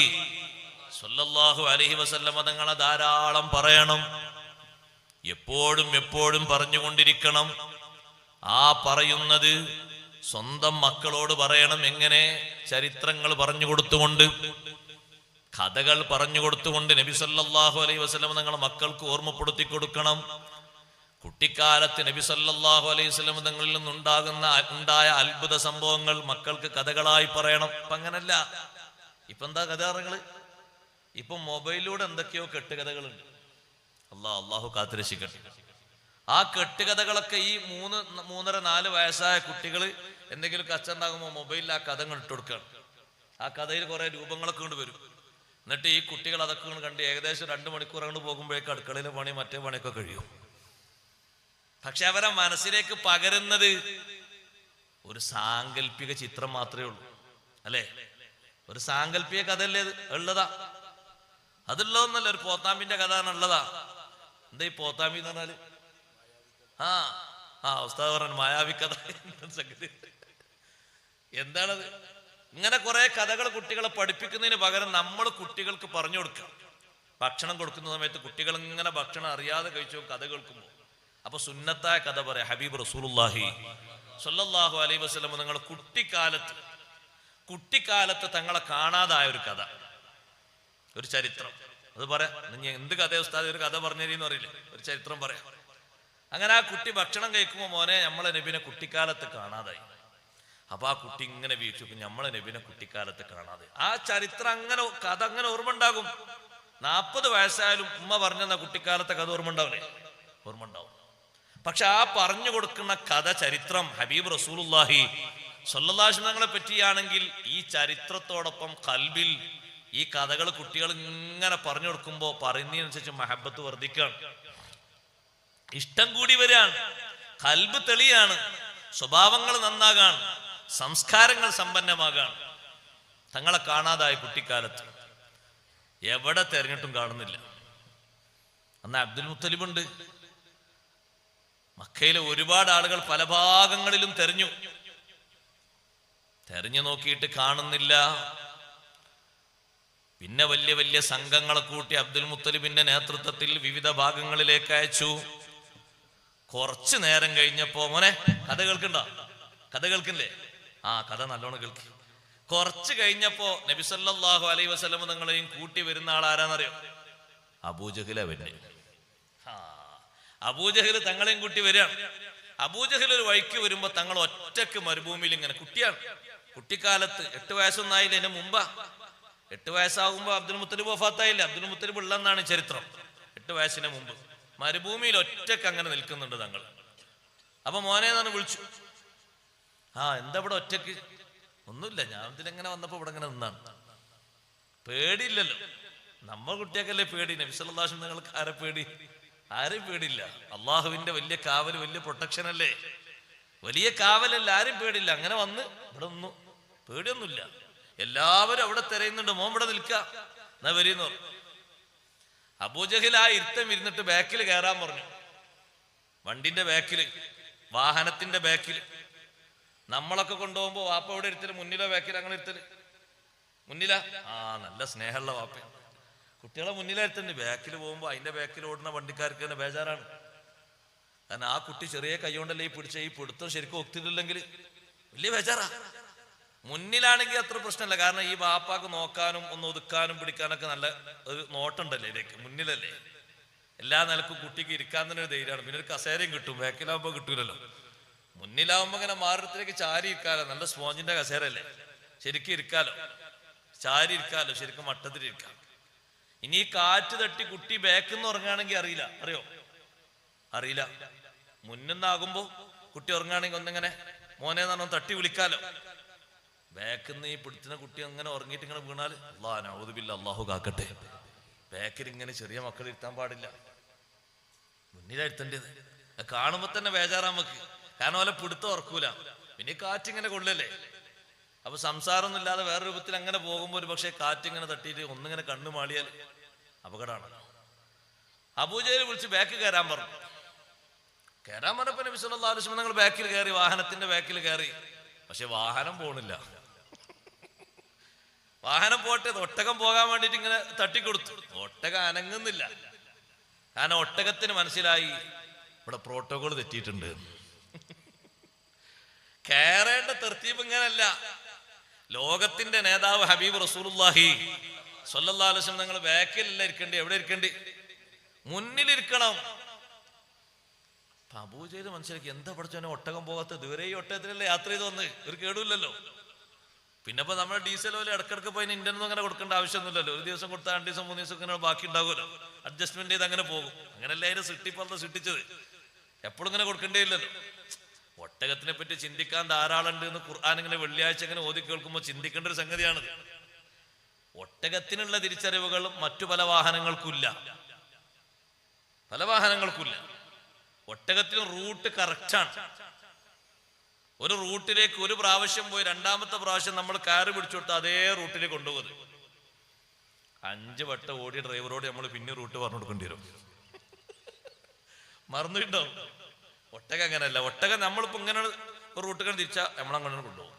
സ്വല്ലല്ലാഹു അലൈഹി വസല്ലം തങ്ങളെ ധാരാളം പറയണം, എപ്പോഴും എപ്പോഴും പറഞ്ഞുകൊണ്ടിരിക്കണം. ആ പറയുന്നത് സ്വന്തം മക്കളോട് പറയണം. എങ്ങനെ? ചരിത്രങ്ങൾ പറഞ്ഞു കൊടുത്തുകൊണ്ട്, കഥകൾ പറഞ്ഞു കൊടുത്തുകൊണ്ട് നബി സല്ലല്ലാഹു അലൈഹി വസല്ലം തങ്ങളെ മക്കൾക്ക് ഓർമ്മപ്പെടുത്തി കൊടുക്കണം. കുട്ടിക്കാലത്ത് നബി സല്ലല്ലാഹു അലൈഹി വസല്ലം തങ്ങളിൽ നിന്നുണ്ടായ അത്ഭുത സംഭവങ്ങൾ മക്കൾക്ക് കഥകളായി പറയണം. ഇപ്പൊ അങ്ങനല്ല. ഇപ്പൊ എന്താ കഥാറങ്ങള്? ഇപ്പൊ മൊബൈലിലൂടെ എന്തൊക്കെയോ കെട്ടുകഥകളുണ്ട്. അള്ളാഹു കാത്തുരക്ഷിക്കട്ടെ. ആ കെട്ടുകഥകളൊക്കെ ഈ 3, 3.5, 4 വയസ്സായ കുട്ടികൾ എന്തെങ്കിലും കച്ചുണ്ടാകുമ്പോൾ മൊബൈലിൽ ആ കഥ ഇട്ട് കൊടുക്കുകയാണ്. ആ കഥയിൽ കുറെ രൂപങ്ങളൊക്കെ കൊണ്ട് വരും. എന്നിട്ട് ഈ കുട്ടികൾ അതൊക്കെ കണ്ട് ഏകദേശം 2 മണിക്കൂർ കൊണ്ട് പോകുമ്പോഴേക്ക് അടുക്കളയിലെ പണി മറ്റേ പണിയൊക്കെ കഴിയും. പക്ഷെ അവരെ മനസ്സിലേക്ക് പകരുന്നത് ഒരു സാങ്കല്പിക ചിത്രം മാത്രമേ ഉള്ളൂ, അല്ലേ? ഒരു സാങ്കല്പിക കഥയല്ലേ ഉള്ളതാ? അതുള്ളതൊന്നല്ല. ഒരു പോത്താമ്പിന്റെ കഥ ഉള്ളതാ. എന്താ ഈ പോത്താമ്പി എന്ന് പറഞ്ഞാല്? ഉസ്താദ് പറഞ്ഞു മായാവി കഥ. എന്താണത്? ഇങ്ങനെ കുറെ കഥകൾ കുട്ടികളെ പഠിപ്പിക്കുന്നതിന് പകരം നമ്മൾ കുട്ടികൾക്ക് പറഞ്ഞു കൊടുക്കാം. ഭക്ഷണം കൊടുക്കുന്ന സമയത്ത് കുട്ടികൾ ഇങ്ങനെ ഭക്ഷണം അറിയാതെ കഴിച്ചു കഥ കേൾക്കുമ്പോൾ അപ്പൊ സുന്നത്തായ കഥ പറയാം. ഹബീബ് റസൂലുള്ളാഹി സ്വല്ലല്ലാഹു അലൈഹി വസല്ലം നിങ്ങൾ കുട്ടിക്കാലത്ത് തങ്ങളെ കാണാതായ ഒരു കഥ, ഒരു ചരിത്രം, അത് പറയാം. നീ എന്ത് കഥ ഉസ്താദ് ഒരു കഥ പറഞ്ഞേരിന്ന് അറിയില്ലേ? ഒരു ചരിത്രം പറയാം. അങ്ങനെ ആ കുട്ടി ഭക്ഷണം കഴിക്കുമ്പോൾ മോനെ നമ്മളെ നബിനെ കുട്ടിക്കാലത്ത് കാണാതായി. അപ്പൊ ആ കുട്ടി ഇങ്ങനെ വീക്ഷിക്കും, നമ്മളെ നബിനെ കുട്ടിക്കാലത്ത് കാണാതെ. ആ ചരിത്രം അങ്ങനെ കഥ അങ്ങനെ ഓർമ്മ ഉണ്ടാകും. 40 വയസ്സായാലും ഉമ്മ പറഞ്ഞ കുട്ടിക്കാലത്തെ കഥ ഓർമ്മ ഉണ്ടാവില്ലേ? ഓർമ്മ ഉണ്ടാവും. പക്ഷെ ആ പറഞ്ഞു കൊടുക്കുന്ന കഥ, ചരിത്രം ഹബീബ് റസൂലുള്ളാഹി സ്വല്ലല്ലാഹു അലൈഹി വസല്ലമയെ പറ്റിയാണെങ്കിൽ ഈ ചരിത്രത്തോടൊപ്പം ഖൽബിൽ ഈ കഥകൾ കുട്ടികൾ ഇങ്ങനെ പറഞ്ഞു കൊടുക്കുമ്പോൾ പറയുന്നതിനനുസരിച്ച് മഹബത്ത് വർദ്ധിക്കുകയാണ്, ഇഷ്ടം കൂടി വരികയാണ്, ഖൽബ് തെളിയാണ്, സ്വഭാവങ്ങൾ നന്നാകാൻ, സംസ്കാരങ്ങൾ സമ്പന്നമാകാൻ. തങ്ങളെ കാണാതായ കുട്ടിക്കാലത്ത് എവിടെ തെരഞ്ഞിട്ടും കാണുന്നില്ല. അന്ന് അബ്ദുൽ മുത്തലിബ് ഉണ്ട്. മക്കയിലെ ഒരുപാട് ആളുകൾ പല ഭാഗങ്ങളിലും തെരഞ്ഞു നോക്കിയിട്ട് കാണുന്നില്ല. പിന്നെ വലിയ വലിയ സംഘങ്ങളെ കൂട്ടി അബ്ദുൽ മുത്തലിബിന്റെ നേതൃത്വത്തിൽ വിവിധ ഭാഗങ്ങളിലേക്ക് അയച്ചു. കുറച്ചു നേരം കഴിഞ്ഞപ്പോ മോനെ കഥ കേൾക്കണ്ട, കഥ കേൾക്കില്ലേ? കഥ നല്ലോണം കേൾക്കി. കുറച്ച് കഴിഞ്ഞപ്പോ നബി സല്ലല്ലാഹു അലൈഹി വസല്ലം തങ്ങളെയും കൂട്ടി വരുന്ന ആൾ ആരാന്നറിയോ? അബൂജഹല വരുന്നത്. അബൂജഹൽ തങ്ങളെയും കൂട്ടി വരികയാണ്. അബൂജഹൽ ഒരു വഴിക്ക് വരുമ്പോ തങ്ങൾ ഒറ്റക്ക് മരുഭൂമിയിൽ ഇങ്ങനെ, കുട്ടിയാണ്, കുട്ടിക്കാലത്ത് 8 വയസ്സൊന്നും ആയില്ല. എന്നെ മുമ്പാ 8 വയസ്സാകുമ്പോ അബ്ദുൽ മുത്തലിബ് വഫാത്തായില്ല. അബ്ദുൽ മുത്തലിബ് ഉള്ളെന്നാണ് ചരിത്രം. 8 വയസ്സിന് മുമ്പ് മരുഭൂമിയിൽ ഒറ്റക്ക് അങ്ങനെ നിൽക്കുന്നുണ്ട് തങ്ങൾ. അപ്പൊ മോനെ എന്നാണ് വിളിച്ചു. എന്താ ഇവിടെ ഒറ്റക്ക്? ഒന്നുമില്ല, ഞാൻ ഇതിലെങ്ങനെ വന്നപ്പോ ഇവിടെ ഇങ്ങനെ നിന്നാണ്. പേടിയില്ലല്ലോ, നമ്മ കുട്ടിയൊക്കെയല്ലേ പേടി. നബി സല്ലല്ലാഹു അലൈഹി വസല്ലം നിങ്ങൾക്ക് ആരെ പേടി? ആരും പേടില്ല. അള്ളാഹുവിന്റെ വലിയ കാവൽ, വലിയ പ്രൊട്ടക്ഷൻ അല്ലേ, വലിയ കാവലല്ല, ആരും പേടില്ല. അങ്ങനെ വന്ന് ഇവിടെ ഒന്നും പേടിയൊന്നുമില്ല. എല്ലാവരും അവിടെ തിരയുന്നുണ്ട്, മോൻ ഇവിടെ നിൽക്കുക എന്നാ വരീന്ന് പറഞ്ഞു. അബൂജഹിൽ ആ ഇരുത്തം ഇരുന്നിട്ട് ബാക്കിൽ കയറാൻ പറഞ്ഞു. വണ്ടിന്റെ ബാക്കില്, വാഹനത്തിന്റെ ബാക്കില്. നമ്മളൊക്കെ കൊണ്ടുപോകുമ്പോ വാപ്പ ഇവിടെ ഇരുത്തല്, മുന്നിലോ ബാക്കിൽ അങ്ങനെ ഇരുത്തല്? മുന്നിലാ. നല്ല സ്നേഹമുള്ള വാപ്പ. കുട്ടികളെ മുന്നിലായിരുത്തണ്ട്. ബാക്കിൽ പോകുമ്പോ അതിന്റെ ബാക്കിൽ ഓടുന്ന വണ്ടിക്കാർക്ക് തന്നെ ബേജാറാണ്. കാരണം ആ കുട്ടി ചെറിയ കൈ കൊണ്ടല്ലേ ഈ പിടിച്ച, ഈ പിടുത്തം ശരിക്കും ഒത്തിട്ടില്ലെങ്കിൽ വലിയ ബേജാറാ. മുന്നിലാണെങ്കിൽ അത്ര പ്രശ്നമല്ല, കാരണം ഈ വാപ്പാക്ക് നോക്കാനും ഒന്ന് ഒതുക്കാനും പിടിക്കാനൊക്കെ നല്ല ഒരു നോട്ടുണ്ടല്ലേ ഇതിലേക്ക്. മുന്നിലല്ലേ, എല്ലാ നിലക്കും കുട്ടിക്ക് ഇരിക്കാൻ തന്നെ ഒരു ധൈര്യമാണ്. പിന്നെ ഒരു കസേരയും കിട്ടും. ബാക്കിലാവുമ്പോ കിട്ടൂലല്ലോ. മുന്നിലാവുമ്പോ ഇങ്ങനെ മാറിടത്തിലേക്ക് ചാരി ഇരിക്കാലോ. നല്ല സ്പോഞ്ചിന്റെ കസേരല്ലേ, ശരിക്കും ഇരിക്കാലോ, ചാരി ഇരിക്കാലോ, ശരിക്കും മട്ടത്തിലിരിക്കാം. ഇനി ഈ കാറ്റ് തട്ടി കുട്ടി ബാക്കിന്ന് ഉറങ്ങുകയാണെങ്കിൽ അറിയില്ല. അറിയില്ല. മുന്നിന്നാകുമ്പോ കുട്ടി ഉറങ്ങുകയാണെങ്കിൽ ഒന്നിങ്ങനെ മോനെ എന്നാണോ തട്ടി വിളിക്കാലോ. ബാക്കിന്ന് ഈ പിടിച്ചുന്ന കുട്ടി അങ്ങനെ ഉറങ്ങിയിട്ട് ഇങ്ങനെ വീണാല് അല്ലാഹു കാക്കട്ടെ. ബാക്കിൽ ഇങ്ങനെ ചെറിയ മക്കൾ ഇരുത്താൻ പാടില്ല, മുന്നിലെടുത്തേണ്ടത്. കാണുമ്പോ തന്നെ ബേജാറാ നമുക്ക്, കാരണം പോലെ പിടുത്തം ഉറക്കൂല. പിന്നെ കാറ്റിങ്ങനെ കൊള്ളല്ലേ. അപ്പൊ സംസാരമൊന്നും ഇല്ലാതെ വേറെ രൂപത്തിൽ അങ്ങനെ പോകുമ്പോ ഒരു പക്ഷേ കാറ്റിങ്ങനെ തട്ടിയിട്ട് ഒന്നിങ്ങനെ കണ്ണു മാളിയാൽ അപകടമാണല്ലോ. അബൂജഹൽ വിളിച്ച് ബാക്ക് കയറാൻ പറഞ്ഞു. കയറാൻ പറഞ്ഞപ്പോ നബി സല്ലല്ലാഹു അലൈഹി വസല്ലം നിങ്ങൾ ബാക്കിൽ കയറി, വാഹനത്തിന്റെ ബാക്കിൽ കയറി. പക്ഷെ വാഹനം പോണില്ല. വാഹനം പോട്ടെ, ഒട്ടകം പോകാൻ വേണ്ടിട്ട് ഇങ്ങനെ തട്ടിക്കൊടുത്തു. ഒട്ടകം അനങ്ങുന്നില്ല. കാരണം ഒട്ടകത്തിന് മനസ്സിലായി ഇവിടെ പ്രോട്ടോകോൾ തെറ്റിയിട്ടുണ്ട്. കയറേണ്ട തർത്തീബ് ഇങ്ങനല്ല. ലോകത്തിന്റെ നേതാവ് ഹബീബ് റസൂലുള്ളാഹി സ്വല്ലല്ലാഹു അലൈഹി വസല്ലം നിങ്ങൾ ബാക്കിലല്ല ഇരിക്കണ്ടേ, എവിടെ ഇരിക്കണ്ടേ? മുന്നിലിരിക്കണം. അബൂജഹൽ മനസ്സിലാക്കി, എന്താ പഠിച്ചോനെ ഒട്ടകം പോകാത്ത? ഇതുവരെ ഈ ഒട്ടകത്തിലല്ലേ യാത്ര ചെയ്ത് വന്ന്, ഒരു കേടുമില്ലല്ലോ. പിന്നെ ഇപ്പൊ നമ്മുടെ ഡീസൽ പോലെ ഇടക്കിടക്ക് പോയി ഇന്ത്യനൊന്നും അങ്ങനെ കൊടുക്കേണ്ട ആവശ്യമൊന്നുമില്ലല്ലോ. ഒരു ദിവസം കൊടുത്താൽ 2 ദിവസം 3 ദിവസം ഇങ്ങനെ ബാക്കി ഉണ്ടാകുമല്ലോ. അഡ്ജസ്റ്റ്മെന്റ് ചെയ്ത് അങ്ങനെ പോകും. അങ്ങനെയല്ലേ അതിന് സൃഷ്ടിപ്പറന്ന് സൃഷ്ടിച്ചത്. എപ്പോഴും ഇങ്ങനെ കൊടുക്കേണ്ടേ ഇല്ലല്ലോ. ഒട്ടകത്തിനെ പറ്റി ചിന്തിക്കാൻ ധാരാളം ഉണ്ട് എന്ന് ഖുർആൻ ഇങ്ങനെ വെള്ളിയാഴ്ച ഇങ്ങനെ ഓതി കേൾക്കുമ്പോൾ ചിന്തിക്കേണ്ട ഒരു സംഗതിയാണത്. ഒട്ടകത്തിനുള്ള തിരിച്ചറിവുകൾ മറ്റു പല വാഹനങ്ങൾക്കില്ല. ഒട്ടകത്തിന് റൂട്ട് കറക്റ്റാണ്. ഒരു റൂട്ടിലേക്ക് ഒരു പ്രാവശ്യം പോയി രണ്ടാമത്തെ പ്രാവശ്യം നമ്മൾ കാറ് പിടിച്ചു കൊടുത്താൽ അതേ റൂട്ടിലേക്ക് കൊണ്ടുപോകുന്നത്. 5 വട്ടം ഓടിയ ഡ്രൈവറോട് നമ്മൾ പിന്നെ റൂട്ട് പറഞ്ഞു കൊടുക്കേണ്ടി വരും. മറന്നിട്ടോ? ഒട്ടകം അങ്ങനെയല്ല. ഒട്ടകം നമ്മളിപ്പോ ഇങ്ങനെ ഒരു റൂട്ട് കണ്ട് തിരിച്ചാൽ നമ്മളങ്ങനെ കൊണ്ടുപോകും.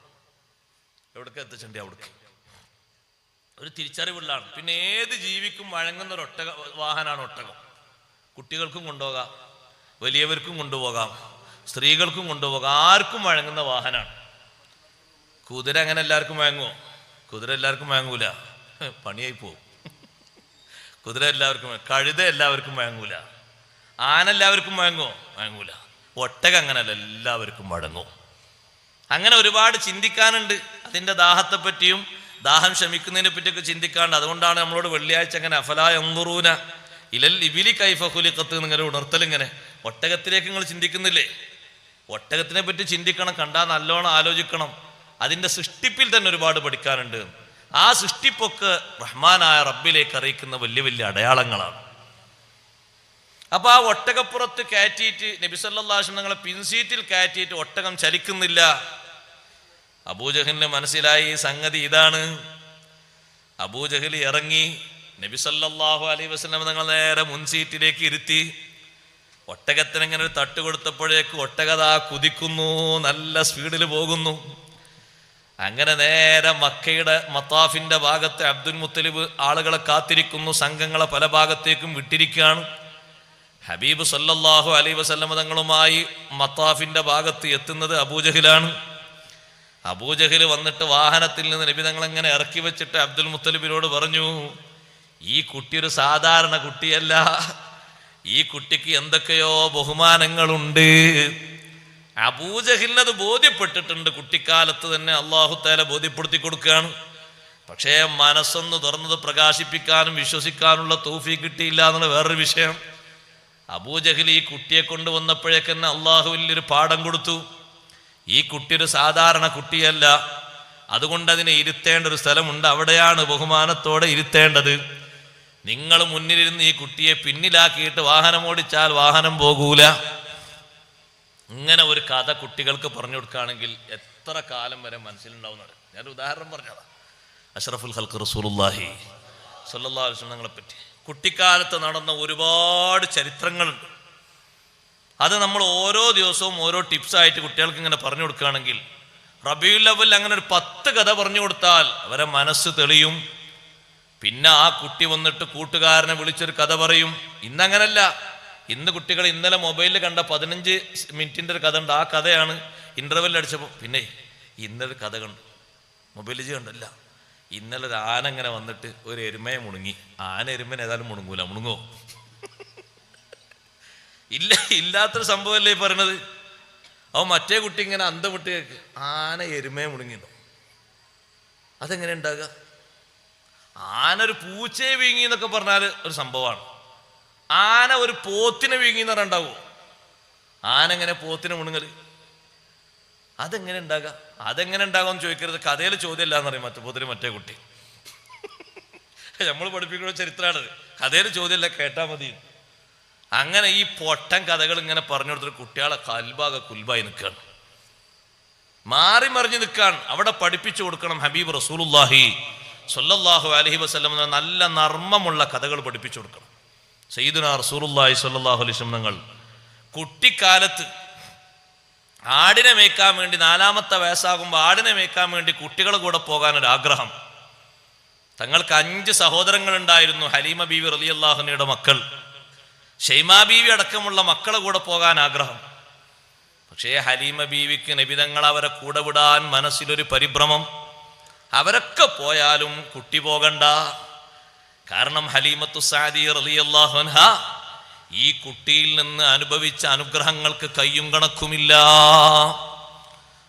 എവിടേക്ക് എത്തിച്ചിട്ടുണ്ട് അവിടേക്ക്. ഒരു തിരിച്ചറിവുള്ളതാണ്. പിന്നെ ഏത് ജീവിക്കും വഴങ്ങുന്ന ഒരു വാഹനമാണ് ഒട്ടകം. കുട്ടികൾക്കും കൊണ്ടുപോകാം, വലിയവർക്കും കൊണ്ടുപോകാം, സ്ത്രീകൾക്കും കൊണ്ടുപോകാം, ആർക്കും വഴങ്ങുന്ന വാഹനമാണ്. കുതിര അങ്ങനെ എല്ലാവർക്കും വഴങ്ങുമോ? കുതിര എല്ലാവർക്കും വഴങ്ങൂല, പണിയായി പോവും. കുതിര എല്ലാവർക്കും, കഴുത എല്ലാവർക്കും വഴങ്ങൂല, ആന എല്ലാവർക്കും വഴങ്ങൂല. ഒട്ടകം അങ്ങനല്ല, എല്ലാവർക്കും വഴങ്ങും. അങ്ങനെ ഒരുപാട് ചിന്തിക്കാനുണ്ട്. അതിൻ്റെ ദാഹത്തെ പറ്റിയും ദാഹം ശമിക്കുന്നതിനെ പറ്റിയൊക്കെ ചിന്തിക്കാണ്ട്. അതുകൊണ്ടാണ് നമ്മളോട് വെള്ളിയാഴ്ച അങ്ങനെ അഫലാ യൻദുറൂന ഇലൽ ഇബിലി കൈഫ ഖുലിഖത്ത് ഇങ്ങനെ ഉണർത്തലിങ്ങനെ. ഒട്ടകത്തിലേക്ക് നിങ്ങൾ ചിന്തിക്കുന്നില്ലേ? ഒട്ടകത്തിനെ പറ്റി ചിന്തിക്കണം, കണ്ടാൽ നല്ലോണം ആലോചിക്കണം. അതിൻ്റെ സൃഷ്ടിപ്പിൽ തന്നെ ഒരുപാട് പഠിക്കാനുണ്ട്. ആ സൃഷ്ടിപ്പൊക്കെ റഹ്മാനായ റബ്ബിലേക്ക് അറിയിക്കുന്ന വലിയ വലിയ അടയാളങ്ങളാണ്. അപ്പൊ ആ ഒട്ടകപ്പുറത്ത് കയറ്റിയിട്ട് നബി സല്ലല്ലാഹു അലൈഹി വസല്ലം നിങ്ങളെ പിൻസീറ്റിൽ കയറ്റിയിട്ട് ഒട്ടകം ചലിക്കുന്നില്ല. അബൂജഹലിന് മനസ്സിലായി സംഗതി ഇതാണ്. അബൂജഹൽ ഇറങ്ങി നബി സല്ലല്ലാഹു അലൈഹി വസല്ലം നിങ്ങൾ നേരെ മുൻസീറ്റിലേക്ക് ഇരുത്തി. ഒട്ടകത്തിനെങ്ങനെ ഒരു തട്ട് കൊടുത്തപ്പോഴേക്ക് ഒട്ടകതാ കുതിക്കുന്നു, നല്ല സ്പീഡിൽ പോകുന്നു. അങ്ങനെ നേരെ മക്കയുടെ മത്താഫിന്റെ ഭാഗത്ത് അബ്ദുൽ മുത്തലിബ് ആളുകളെ കാത്തിരിക്കുന്നു. സംഘങ്ങളെ പല ഭാഗത്തേക്കും വിട്ടിരിക്കുകയാണ്. ഹബീബ് സല്ലല്ലാഹു അലൈഹി വസല്ലം തങ്ങളുമായി മത്താഫിന്റെ ഭാഗത്ത് എത്തുന്നത് അബൂജഹലാണ്. അബൂജഹൽ വന്നിട്ട് വാഹനത്തിൽ നിന്ന് നബി തങ്ങൾ അങ്ങനെ ഇറക്കി വെച്ചിട്ട് അബ്ദുൽ മുത്തലിബിനോട് പറഞ്ഞു, ഈ കുട്ടി ഒരു സാധാരണ കുട്ടിയല്ല, ഈ കുട്ടിക്ക് എന്തൊക്കെയോ ബഹുമാനങ്ങളുണ്ട്. അബൂജഹലിനത് ബോധ്യപ്പെട്ടിട്ടുണ്ട്. കുട്ടിക്കാലത്ത് തന്നെ അല്ലാഹു തആല ബോധ്യപ്പെടുത്തി കൊടുക്കുകയാണ്. പക്ഷേ മനസ്സൊന്ന് തുറന്നത് പ്രകാശിപ്പിക്കാനും വിശ്വസിക്കാനുള്ള തൗഫീഖ് കിട്ടിയില്ല എന്നുള്ള വേറൊരു വിഷയം. അബൂജഹൽ ഈ കുട്ടിയെ കൊണ്ടുവന്നപ്പോഴേക്കെന്നെ അള്ളാഹു വലിയൊരു പാഠം കൊടുത്തു. ഈ കുട്ടി ഒരു സാധാരണ കുട്ടിയല്ല, അതുകൊണ്ട് അതിനെ ഇരുത്തേണ്ട ഒരു സ്ഥലമുണ്ട്, അവിടെയാണ് ബഹുമാനത്തോടെ ഇരുത്തേണ്ടത്. നിങ്ങൾ മുന്നിലിരുന്ന് ഈ കുട്ടിയെ പിന്നിലാക്കിയിട്ട് വാഹനം ഓടിച്ചാൽ വാഹനം പോകൂല. ഇങ്ങനെ ഒരു കഥ കുട്ടികൾക്ക് പറഞ്ഞു കൊടുക്കുകയാണെങ്കിൽ എത്ര കാലം വരെ മനസ്സിലുണ്ടാവുന്നത്. ഞാൻ ഉദാഹരണം പറഞ്ഞതാ. അഷ്റഫുൽ ഖൽഖ് റസൂലുള്ളാഹി സ്വല്ലല്ലാഹു അലൈഹി വസല്ലം പറ്റി കുട്ടിക്കാലത്ത് നടന്ന ഒരുപാട് ചരിത്രങ്ങളുണ്ട്. അത് നമ്മൾ ഓരോ ദിവസവും ഓരോ ടിപ്സായിട്ട് കുട്ടികൾക്ക് ഇങ്ങനെ പറഞ്ഞു കൊടുക്കുകയാണെങ്കിൽ റബീഉൽ അവ്വൽ അങ്ങനെ ഒരു 10 കഥ പറഞ്ഞു കൊടുത്താൽ അവരെ മനസ്സ് തെളിയും. പിന്നെ ആ കുട്ടി വന്നിട്ട് കൂട്ടുകാരനെ വിളിച്ചൊരു കഥ പറയും. ഇന്നങ്ങനല്ല. ഇന്ന് കുട്ടികൾ ഇന്നലെ മൊബൈലിൽ കണ്ട 15 മിനിറ്റിൻ്റെ ഒരു കഥ ഉണ്ട്. ആ കഥയാണ് ഇൻ്റർവെൽ അടിച്ചപ്പോൾ പിന്നെ ഇന്നൊരു കഥ കണ്ടു മൊബൈലിൽ കണ്ടല്ല. ഇന്നലെ ഒരു ആന ഇങ്ങനെ വന്നിട്ട് ഒരു എരുമയെ മുണുങ്ങി. ആന എരുമനെ ഏതായാലും മുണുങ്ങൂല. മുണുങ്ങോ? ഇല്ല, ഇല്ലാത്തൊരു സംഭവമല്ലേ ഈ പറയണത്. അവൻ മറ്റേ കുട്ടി ഇങ്ങനെ അന്തം വിട്ട് കേൾക്ക് ആന എരുമയെ മുണുങ്ങിന്നോ. അതെങ്ങനെ ഉണ്ടാകുക? ആന ഒരു പൂച്ചയെ വീങ്ങി എന്നൊക്കെ പറഞ്ഞാൽ ഒരു സംഭവമാണ്. ആന ഒരു പോത്തിനെ വീങ്ങി എന്ന് പറഞ്ഞാണ്ടാവോ? ആന എങ്ങനെ പോത്തിനെ മുണുങ്ങല്? അതെങ്ങനെ ഉണ്ടാകുക? അതെങ്ങനെ ഉണ്ടാകുമെന്ന് ചോദിക്കരുത്. കഥയിൽ ചോദ്യമല്ല എന്നറിയാം. പോത്തിന് മറ്റേ കുട്ടി നമ്മൾ പഠിപ്പിക്കുന്ന ചരിത്രമാണത്. കഥയിൽ ചോദ്യമല്ല, കേട്ടാൽ മതി. അങ്ങനെ ഈ പൊട്ടൻ കഥകൾ ഇങ്ങനെ പറഞ്ഞു കൊടുത്തിട്ട് കുട്ടികളെ കൽബാകെ കുൽബായി നിൽക്കുകയാണ്, മാറി മറിഞ്ഞ് നിൽക്കുകയാണ്. അവിടെ പഠിപ്പിച്ചു കൊടുക്കണം. ഹബീബ് റസൂലുള്ളാഹി സ്വല്ലല്ലാഹു അലൈഹി വസല്ലം നല്ല നർമ്മമുള്ള കഥകൾ പഠിപ്പിച്ചു കൊടുക്കണം. സയ്യിദുനാ റസൂലുള്ളാഹി സ്വല്ലല്ലാഹു അലൈഹി വസല്ലം തങ്ങൾ കുട്ടിക്കാലത്ത് ആടിനെ മേയ്ക്കാൻ വേണ്ടി 4-ാമത്തെ വയസ്സാകുമ്പോൾ ആടിനെ മേയ്ക്കാൻ വേണ്ടി കുട്ടികളുടെ കൂടെ പോകാനൊരാഗ്രഹം. തങ്ങൾക്ക് 5 സഹോദരങ്ങളുണ്ടായിരുന്നു. ഹലീമ ബീവി റളിയല്ലാഹു അൻഹയുടെ മക്കൾ, ഷൈമാ ബീവി അടക്കമുള്ള മക്കളെ കൂടെ പോകാൻ ആഗ്രഹം. പക്ഷേ ഹലീമ ബീവിക്ക് നബി തങ്ങൾ അവരെ കൂടെ വിടാൻ മനസ്സിലൊരു പരിഭ്രമം. അവരൊക്കെ പോയാലും കുട്ടി പോകണ്ട. കാരണം ഹലീമത്തു സഅദിയ റളിയല്ലാഹു അൻഹ ഈ കുട്ടിയിൽ നിന്ന് അനുഭവിച്ച അനുഗ്രഹങ്ങൾക്ക് കയ്യും കണക്കുമില്ല.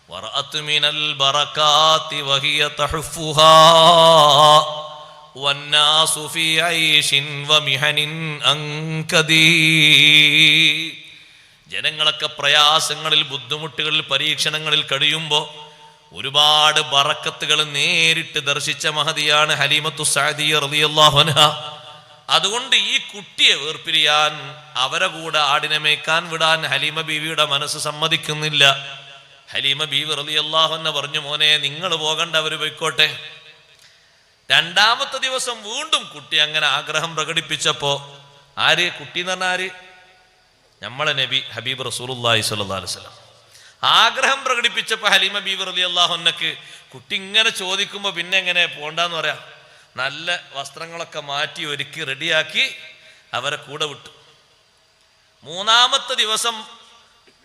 വറഅത് മിനൽ ബറകാതി വഹിയ തഹഫുഹാ വന്നാസു ഫീ ഐശിൻ വമിഹനിൻ അൻകദീ. ജനങ്ങളൊക്കെ പ്രയാസങ്ങളിൽ, ബുദ്ധിമുട്ടുകളിൽ, പരീക്ഷണങ്ങളിൽ കഴിയുമ്പോൾ ഒരുപാട് ബറക്കത്തുകൾ നേരിട്ട് ദർശിച്ച മഹതിയാണ് ഹലീമത്തു സഅദിയ റളിയല്ലാഹു അൻഹ. അതുകൊണ്ട് ഈ കുട്ടിയെ വേർപിരിയാൻ, അവരെ കൂടെ ആടിനെ മേയ്ക്കാൻ വിടാൻ ഹലീമ ബീവിയുടെ മനസ്സ് സമ്മതിക്കുന്നില്ല. ഹലീമ ബീവി റളിയല്ലാഹു അൻഹ പറഞ്ഞു, മോനെ നിങ്ങൾ പോകണ്ട, അവര് പോയിക്കോട്ടെ. 2-ാമത്തെ ദിവസം വീണ്ടും കുട്ടി അങ്ങനെ ആഗ്രഹം പ്രകടിപ്പിച്ചപ്പോ, ആര് കുട്ടി എന്ന് പറഞ്ഞാൽ ആര്? നമ്മളെ നബി ഹബീബ് റസൂലുള്ളാഹി സ്വല്ലല്ലാഹു അലൈഹി വസല്ലം ആഗ്രഹം പ്രകടിപ്പിച്ചപ്പോൾ ഹലീമ ബീവി റളിയല്ലാഹു അൻഹക്ക് കുട്ടി ഇങ്ങനെ ചോദിക്കുമ്പോൾ പിന്നെ എങ്ങനെ പോണ്ടെന്ന് പറയാം. നല്ല വസ്ത്രങ്ങളൊക്കെ മാറ്റി ഒരുക്കി റെഡിയാക്കി അവരെ കൂടെ വിട്ടു. 3-ാമത്തെ ദിവസം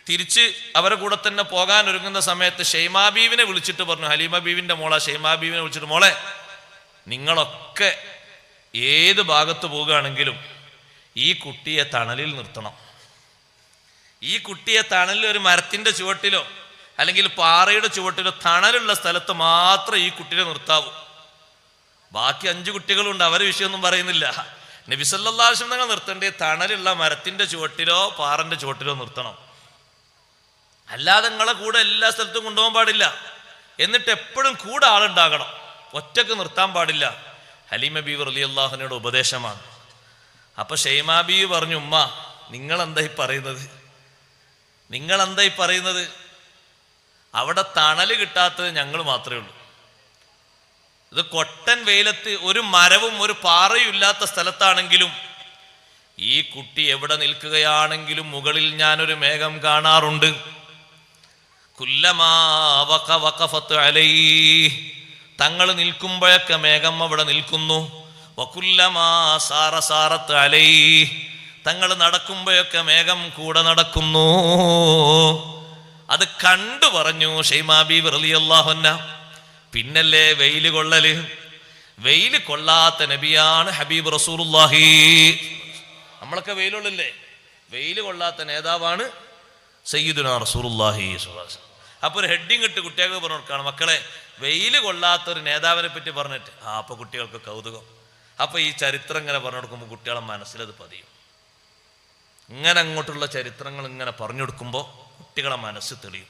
തിരിച്ച് അവരെ കൂടെ തന്നെ പോകാൻ ഒരുങ്ങുന്ന സമയത്ത് ഷൈമാ ബീവിനെ വിളിച്ചിട്ട് പറഞ്ഞു, ഹലീമ ബീവിന്റെ മോളെ ഷൈമാ ബീവിനെ വിളിച്ചിട്ട്, മോളെ നിങ്ങളൊക്കെ ഏത് ഭാഗത്ത് പോകുകയാണെങ്കിലും ഈ കുട്ടിയെ തണലിൽ നിർത്തണം. ഈ കുട്ടിയെ തണലിൽ ഒരു മരത്തിന്റെ ചുവട്ടിലോ അല്ലെങ്കിൽ പാറയുടെ ചുവട്ടിലോ തണലുള്ള സ്ഥലത്ത് മാത്രം ഈ കുട്ടിയെ നിർത്താവൂ. ബാക്കി 5 കുട്ടികളുണ്ട്, അവരെ വിഷയമൊന്നും പറയുന്നില്ല. നബി സല്ലല്ലാഹു അലൈഹി വസല്ലം നിർത്തേണ്ടത് തണലുള്ള മരത്തിന്റെ ചുവട്ടിലോ പാറന്റെ ചുവട്ടിലോ നിർത്തണം. അല്ലാതെ നിങ്ങളെ കൂടെ എല്ലാ സ്ഥലത്തും കൊണ്ടുപോകാൻ പാടില്ല. എന്നിട്ട് എപ്പോഴും കൂടെ ആളുണ്ടാകണം, ഒറ്റക്ക് നിർത്താൻ പാടില്ല. ഹലീമ ബീവി റളിയല്ലാഹു അൻഹയുടെ ഉപദേശമാണ്. അപ്പൊ ഷൈമാ ബീവി പറഞ്ഞു, ഉമ്മ നിങ്ങളെന്തായി പറയുന്നത്? നിങ്ങളെന്തായി പറയുന്നത്? അവിടെ തണല് കിട്ടാത്തത് ഞങ്ങൾ മാത്രമേ ഉള്ളൂ. ഇത് കൊട്ടൻ വെയിലത്ത് ഒരു മരവും ഒരു പാറയും ഇല്ലാത്ത സ്ഥലത്താണെങ്കിലും ഈ കുട്ടി എവിടെ നിൽക്കുകയാണെങ്കിലും മുകളിൽ ഞാനൊരു മേഘം കാണാറുണ്ട്. കുല്ലമാ വഖഫത്ത് അലൈഹി, തങ്ങൾ നിൽക്കുമ്പോഴൊക്കെ മേഘം അവിടെ നിൽക്കുന്നു. വകുല്ലമാ സാറത്ത് അലൈഹി, തങ്ങൾ നടക്കുമ്പോഴൊക്കെ മേഘം കൂടെ നടക്കുന്നു. അത് കണ്ടു പറഞ്ഞു ഷൈമാ ബീവി റളിയല്ലാഹു അൻഹ. പിന്നല്ലേ വെയില് കൊള്ളല്? വെയില് കൊള്ളാത്ത നബിയാണ് ഹബീബ് റസൂലുള്ളാഹി. നമ്മളൊക്കെ വെയിലുള്ളല്ലേ? വെയില് കൊള്ളാത്ത നേതാവാണ് സയ്യിദുനാ റസൂലുള്ളാഹി സ്വല്ലല്ലാഹു അലൈഹി വസല്ലം. അപ്പൊ ഒരു ഹെഡിങ് ഇട്ട് കുട്ടികൾക്ക് പറഞ്ഞു കൊടുക്കുകയാണ്, മക്കളെ വെയില് കൊള്ളാത്ത ഒരു നേതാവിനെ പറ്റി പറഞ്ഞിട്ട്. അപ്പൊ കുട്ടികൾക്ക് കൗതുകം. അപ്പൊ ഈ ചരിത്രം ഇങ്ങനെ പറഞ്ഞു കൊടുക്കുമ്പോൾ കുട്ടികളെ മനസ്സിലത് പതിയും. ഇങ്ങനെ അങ്ങോട്ടുള്ള ചരിത്രങ്ങൾ ഇങ്ങനെ പറഞ്ഞു കൊടുക്കുമ്പോൾ കുട്ടികളെ മനസ്സ് തെളിയും.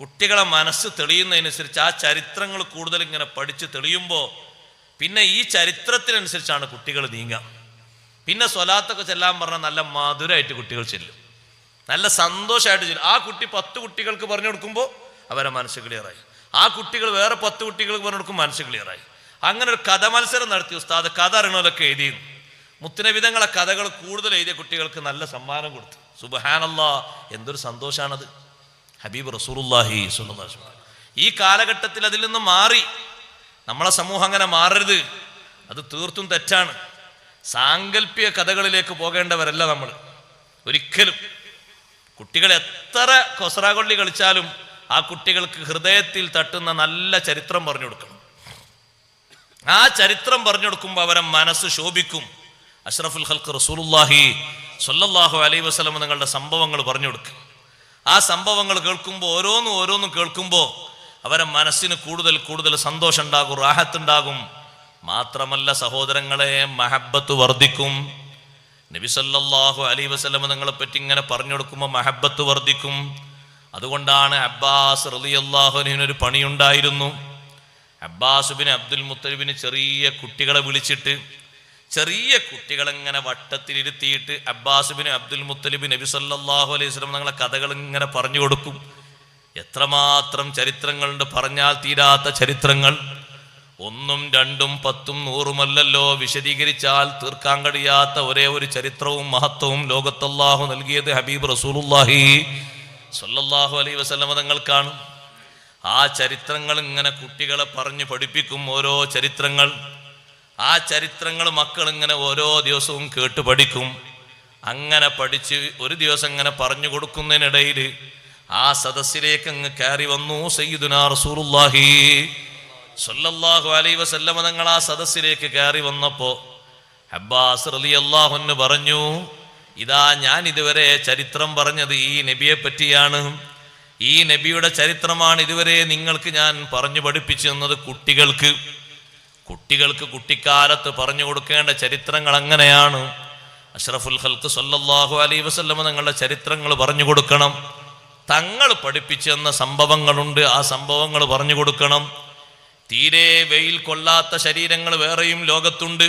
കുട്ടികളെ മനസ്സ് തെളിയുന്നതനുസരിച്ച് ആ ചരിത്രങ്ങൾ കൂടുതൽ ഇങ്ങനെ പഠിച്ച് തെളിയുമ്പോൾ പിന്നെ ഈ ചരിത്രത്തിനനുസരിച്ചാണ് കുട്ടികൾ നീങ്ങുക. പിന്നെ സ്വലാത്തൊക്കെ ചെല്ലാൻ പറഞ്ഞാൽ നല്ല മധുരമായിട്ട് കുട്ടികൾ ചെല്ലും, നല്ല സന്തോഷമായിട്ട് ചെല്ലും. ആ കുട്ടി 10 കുട്ടികൾക്ക് പറഞ്ഞു കൊടുക്കുമ്പോൾ അവരെ മനസ്സ് ക്ലിയറായി, ആ കുട്ടികൾ വേറെ 10 കുട്ടികൾക്ക് പറഞ്ഞു കൊടുക്കും, മനസ്സ് ക്ലിയറായി. അങ്ങനെ ഒരു കഥ മത്സരം നടത്തി ഉസ്താദ്. കഥ അറിയണമല്ലൊക്കെ എഴുതിയിരുന്നു. മുത്തുനബിതങ്ങളെ കഥകൾ കൂടുതൽ എഴുതിയ കുട്ടികൾക്ക് നല്ല സമ്മാനം കൊടുത്തു. സുബ്ഹാനല്ലാഹ്, എന്തൊരു സന്തോഷാണത്. ഹബീബ് റസൂലുള്ളാഹി സ്വല്ലല്ലാഹു അലൈഹി വസല്ലം ഈ കാലഘട്ടത്തിൽ അതിൽ നിന്ന് മാറി. നമ്മളെ സമൂഹം അങ്ങനെ മാറരുത്, അത് തീർത്തും തെറ്റാണ്. സാങ്കല്പിക കഥകളിലേക്ക് പോകേണ്ടവരല്ല നമ്മൾ ഒരിക്കലും. കുട്ടികൾ എത്ര കൊസറാകൊള്ളി കളിച്ചാലും ആ കുട്ടികൾക്ക് ഹൃദയത്തിൽ തട്ടുന്ന നല്ല ചരിത്രം പറഞ്ഞു കൊടുക്കണം. ആ ചരിത്രം പറഞ്ഞു കൊടുക്കുമ്പോൾ അവരെ മനസ്സ് ശോഭിക്കും. അഷ്റഫുൽ ഖൽഖ് റസൂലുള്ളാഹി സ്വല്ലല്ലാഹു അലൈഹി വസല്ലം നിങ്ങളുടെ സംഭവങ്ങൾ പറഞ്ഞു കൊടുക്കും. ആ സംഭവങ്ങൾ കേൾക്കുമ്പോൾ ഓരോന്നും കേൾക്കുമ്പോൾ അവരെ മനസ്സിന് കൂടുതൽ സന്തോഷം ഉണ്ടാകും, റാഹത്തുണ്ടാകും. മാത്രമല്ല സഹോദരങ്ങളെ, മഹബ്ബത്ത് വർദ്ധിക്കും. നബി സല്ലല്ലാഹു അലൈഹി വസല്ലം നിങ്ങളെ പറ്റി ഇങ്ങനെ പറഞ്ഞു കൊടുക്കുമ്പോൾ മഹബ്ബത്ത് വർദ്ധിക്കും. അതുകൊണ്ടാണ് അബ്ബാസ് റളിയല്ലാഹു അൻഹുവിന് ഒരു പണിയുണ്ടായിരുന്നു. അബ്ബാസ് ബിൻ അബ്ദുൽ മുത്തലിബിന് ചെറിയ കുട്ടികളെ വിളിച്ചിട്ട്, ചെറിയ കുട്ടികളെങ്ങനെ വട്ടത്തിലിരുത്തിയിട്ട് അബ്ബാസ് ബിൻ അബ്ദുൽ മുത്തലിബ് നബി സല്ലല്ലാഹു അലൈഹി വസല്ലം നിങ്ങളെ കഥകൾ ഇങ്ങനെ പറഞ്ഞു കൊടുക്കും. എത്രമാത്രം ചരിത്രങ്ങളുണ്ട്, പറഞ്ഞാൽ തീരാത്ത ചരിത്രങ്ങൾ. 1ഉം 2ഉം 10ഉം 100ഉമല്ലല്ലോ, വിശദീകരിച്ചാൽ തീർക്കാൻ കഴിയാത്ത ഒരേ ഒരു ചരിത്രവും മഹത്വവും ലോകത്തല്ലാഹു നൽകിയത് ഹബീബ് റസൂലുള്ളാഹി സ്വല്ലല്ലാഹു അലൈഹി വസല്ലം തങ്ങൾക്കാണ്. ആ ചരിത്രങ്ങൾ ഇങ്ങനെ കുട്ടികളെ പറഞ്ഞു പഠിപ്പിക്കും. ഓരോ ചരിത്രങ്ങൾ, ആ ചരിത്രങ്ങൾ മക്കൾ ഇങ്ങനെ ഓരോ ദിവസവും കേട്ട് പഠിക്കും. അങ്ങനെ പഠിച്ച് ഒരു ദിവസം ഇങ്ങനെ പറഞ്ഞു കൊടുക്കുന്നതിനിടയിൽ ആ സദസ്സിലേക്ക് അങ്ങ് കയറി വന്നു സയ്യിദുനാ റസൂലുള്ളാഹി സ്വല്ലല്ലാഹു അലൈഹി വസല്ലം തങ്ങൾ. ആ സദസ്സിലേക്ക് കയറി വന്നപ്പോ അബ്ബാസ് റളിയല്ലാഹു അൻഹു പറഞ്ഞു, ഇതാ ഞാൻ ഇതുവരെ ചരിത്രം പറഞ്ഞത് ഈ നബിയെ പറ്റിയാണ്. ഈ നബിയുടെ ചരിത്രമാണ് ഇതുവരെ നിങ്ങൾക്ക് ഞാൻ പറഞ്ഞു പഠിപ്പിച്ചു തന്നത്. കുട്ടികൾക്ക് കുട്ടിക്കാലത്ത് പറഞ്ഞു കൊടുക്കേണ്ട ചരിത്രങ്ങൾ അങ്ങനെയാണ്. അഷ്റഫുൽ ഖൽഖ് സ്വല്ലല്ലാഹു അലൈഹി വസല്ലം തങ്ങളുടെ ചരിത്രങ്ങൾ പറഞ്ഞു കൊടുക്കണം. തങ്ങൾ പഠിപ്പിച്ചു തന്ന സംഭവങ്ങളുണ്ട്, ആ സംഭവങ്ങൾ പറഞ്ഞു കൊടുക്കണം. തീരെ വെയിൽ കൊള്ളാത്ത ശരീരങ്ങൾ വേറെയും ലോകത്തുണ്ട്.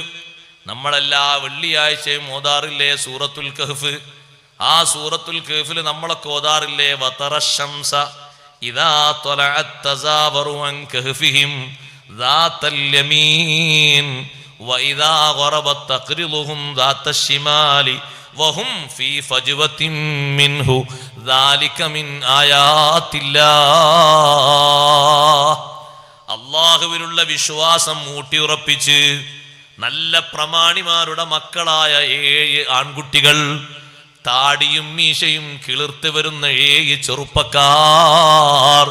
നമ്മളെല്ലാ വെള്ളിയാഴ്ചയും ഓതാറില്ലേ സൂറത്തുൽ കഹ്ഫ്? ആ സൂറത്തുൽ കഹ്ഫിൽ നമ്മളൊക്കെ ഓതാറില്ലേ, വതറശംസ ഇദാ ത്വലഅത് തസാവറു അൻ കഹ്ഫിഹിം ദാത്തൽ യമീൻ വഇദാ ഗറബത് തഖ്രിളുഹും ദാത്തശ് ശിമാലി വഹും ഫീ ഫജ്വതിൻ മിൻഹു ദാലിക മിൻ ആയാത്തില്ലാഹ്. അല്ലാഹുവിലുള്ള വിശ്വാസം ഊട്ടിയുറപ്പിച്ച് നല്ല പ്രമാണിമാരുടെ മക്കളായ 7 ആൺകുട്ടികൾ, താടിയും മീശയും കിളിർത്ത് വരുന്ന 7 ചെറുപ്പക്കാർ,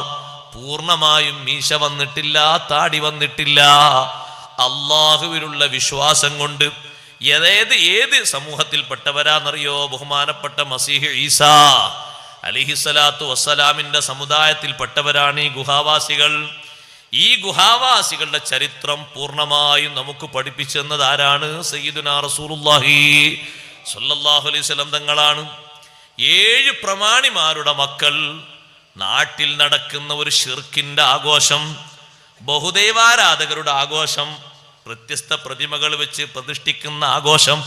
പൂർണ്ണമായും മീശ വന്നിട്ടില്ല, താടി വന്നിട്ടില്ല. അല്ലാഹുവിലുള്ള വിശ്വാസം കൊണ്ട് ഏത് സമൂഹത്തിൽപ്പെട്ടവരാന്നറിയോ? ബഹുമാനപ്പെട്ട മസീഹ് ഈസാ അലൈഹിസ്സലാത്തു വസ്സലാമിന്റെ സമുദായത്തിൽപ്പെട്ടവരാണ് ഈ ഗുഹാവാസികൾ. ഈ ഗുഹാവാസികളുടെ ചരിത്രം പൂർണ്ണമായും നമുക്ക് പഠിപ്പിച്ചു തന്നത് ആരാണ്? സയ്യിദുനാ റസൂലുള്ളാഹി സ്വല്ലല്ലാഹു അലൈഹി വസല്ലം തങ്ങളാണ്. 7 പ്രമാണിമാരുടെ മക്കൾ, നാട്ടിൽ നടക്കുന്ന ഒരു ശിർക്കിന്റെ ആഘോഷം, ബഹുദൈവാരാധകരുടെ ആഘോഷം, വ്യത്യസ്ത പ്രതിമകൾ വെച്ച് പ്രതിഷ്ഠിക്കുന്ന ആഘോഷം.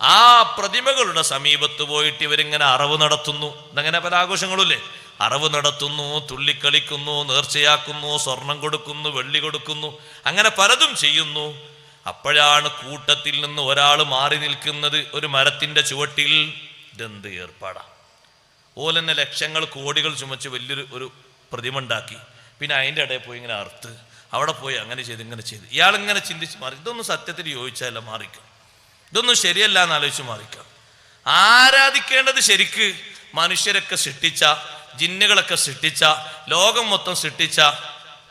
ആ പ്രതിമകളുടെ സമീപത്ത് പോയിട്ട് ഇവരിങ്ങനെ അറവ് നടത്തുന്നു. ഇതങ്ങനെ പല ആഘോഷങ്ങളുമില്ലേ? അറവ് നടത്തുന്നു, തുള്ളിക്കളിക്കുന്നു, നേർച്ചയാക്കുന്നു, സ്വർണം കൊടുക്കുന്നു, വെള്ളി കൊടുക്കുന്നു, അങ്ങനെ പലതും ചെയ്യുന്നു. അപ്പോഴാണ് കൂട്ടത്തിൽ നിന്ന് ഒരാൾ മാറി നിൽക്കുന്നത് ഒരു മരത്തിന്റെ ചുവട്ടിൽ. ഇതെന്ത് ഏർപ്പാടാ! ഓലെന്നെ ലക്ഷങ്ങൾ കോടികൾ ചുമച്ച് വലിയൊരു പ്രതിമ ഉണ്ടാക്കി. പിന്നെ അതിൻ്റെ ഇടയിൽ പോയി ഇങ്ങനെ അറുത്ത് അവിടെ പോയി അങ്ങനെ ചെയ്ത് ഇങ്ങനെ ചെയ്ത് ഇയാളിങ്ങനെ ചിന്തിച്ച് മാറി. ഇതൊന്നും സത്യത്തിൽ യോജിച്ചല്ല, മാറിക്കാം. ഇതൊന്നും ശരിയല്ല എന്നാലോചിച്ച് മാറിക്കാം. ആരാധിക്കേണ്ടത് ശരിക്ക് മനുഷ്യരൊക്കെ സൃഷ്ടിച്ച, ജിന്നുകളൊക്കെ സൃഷ്ടിച്ച, ലോകം മൊത്തം സൃഷ്ടിച്ച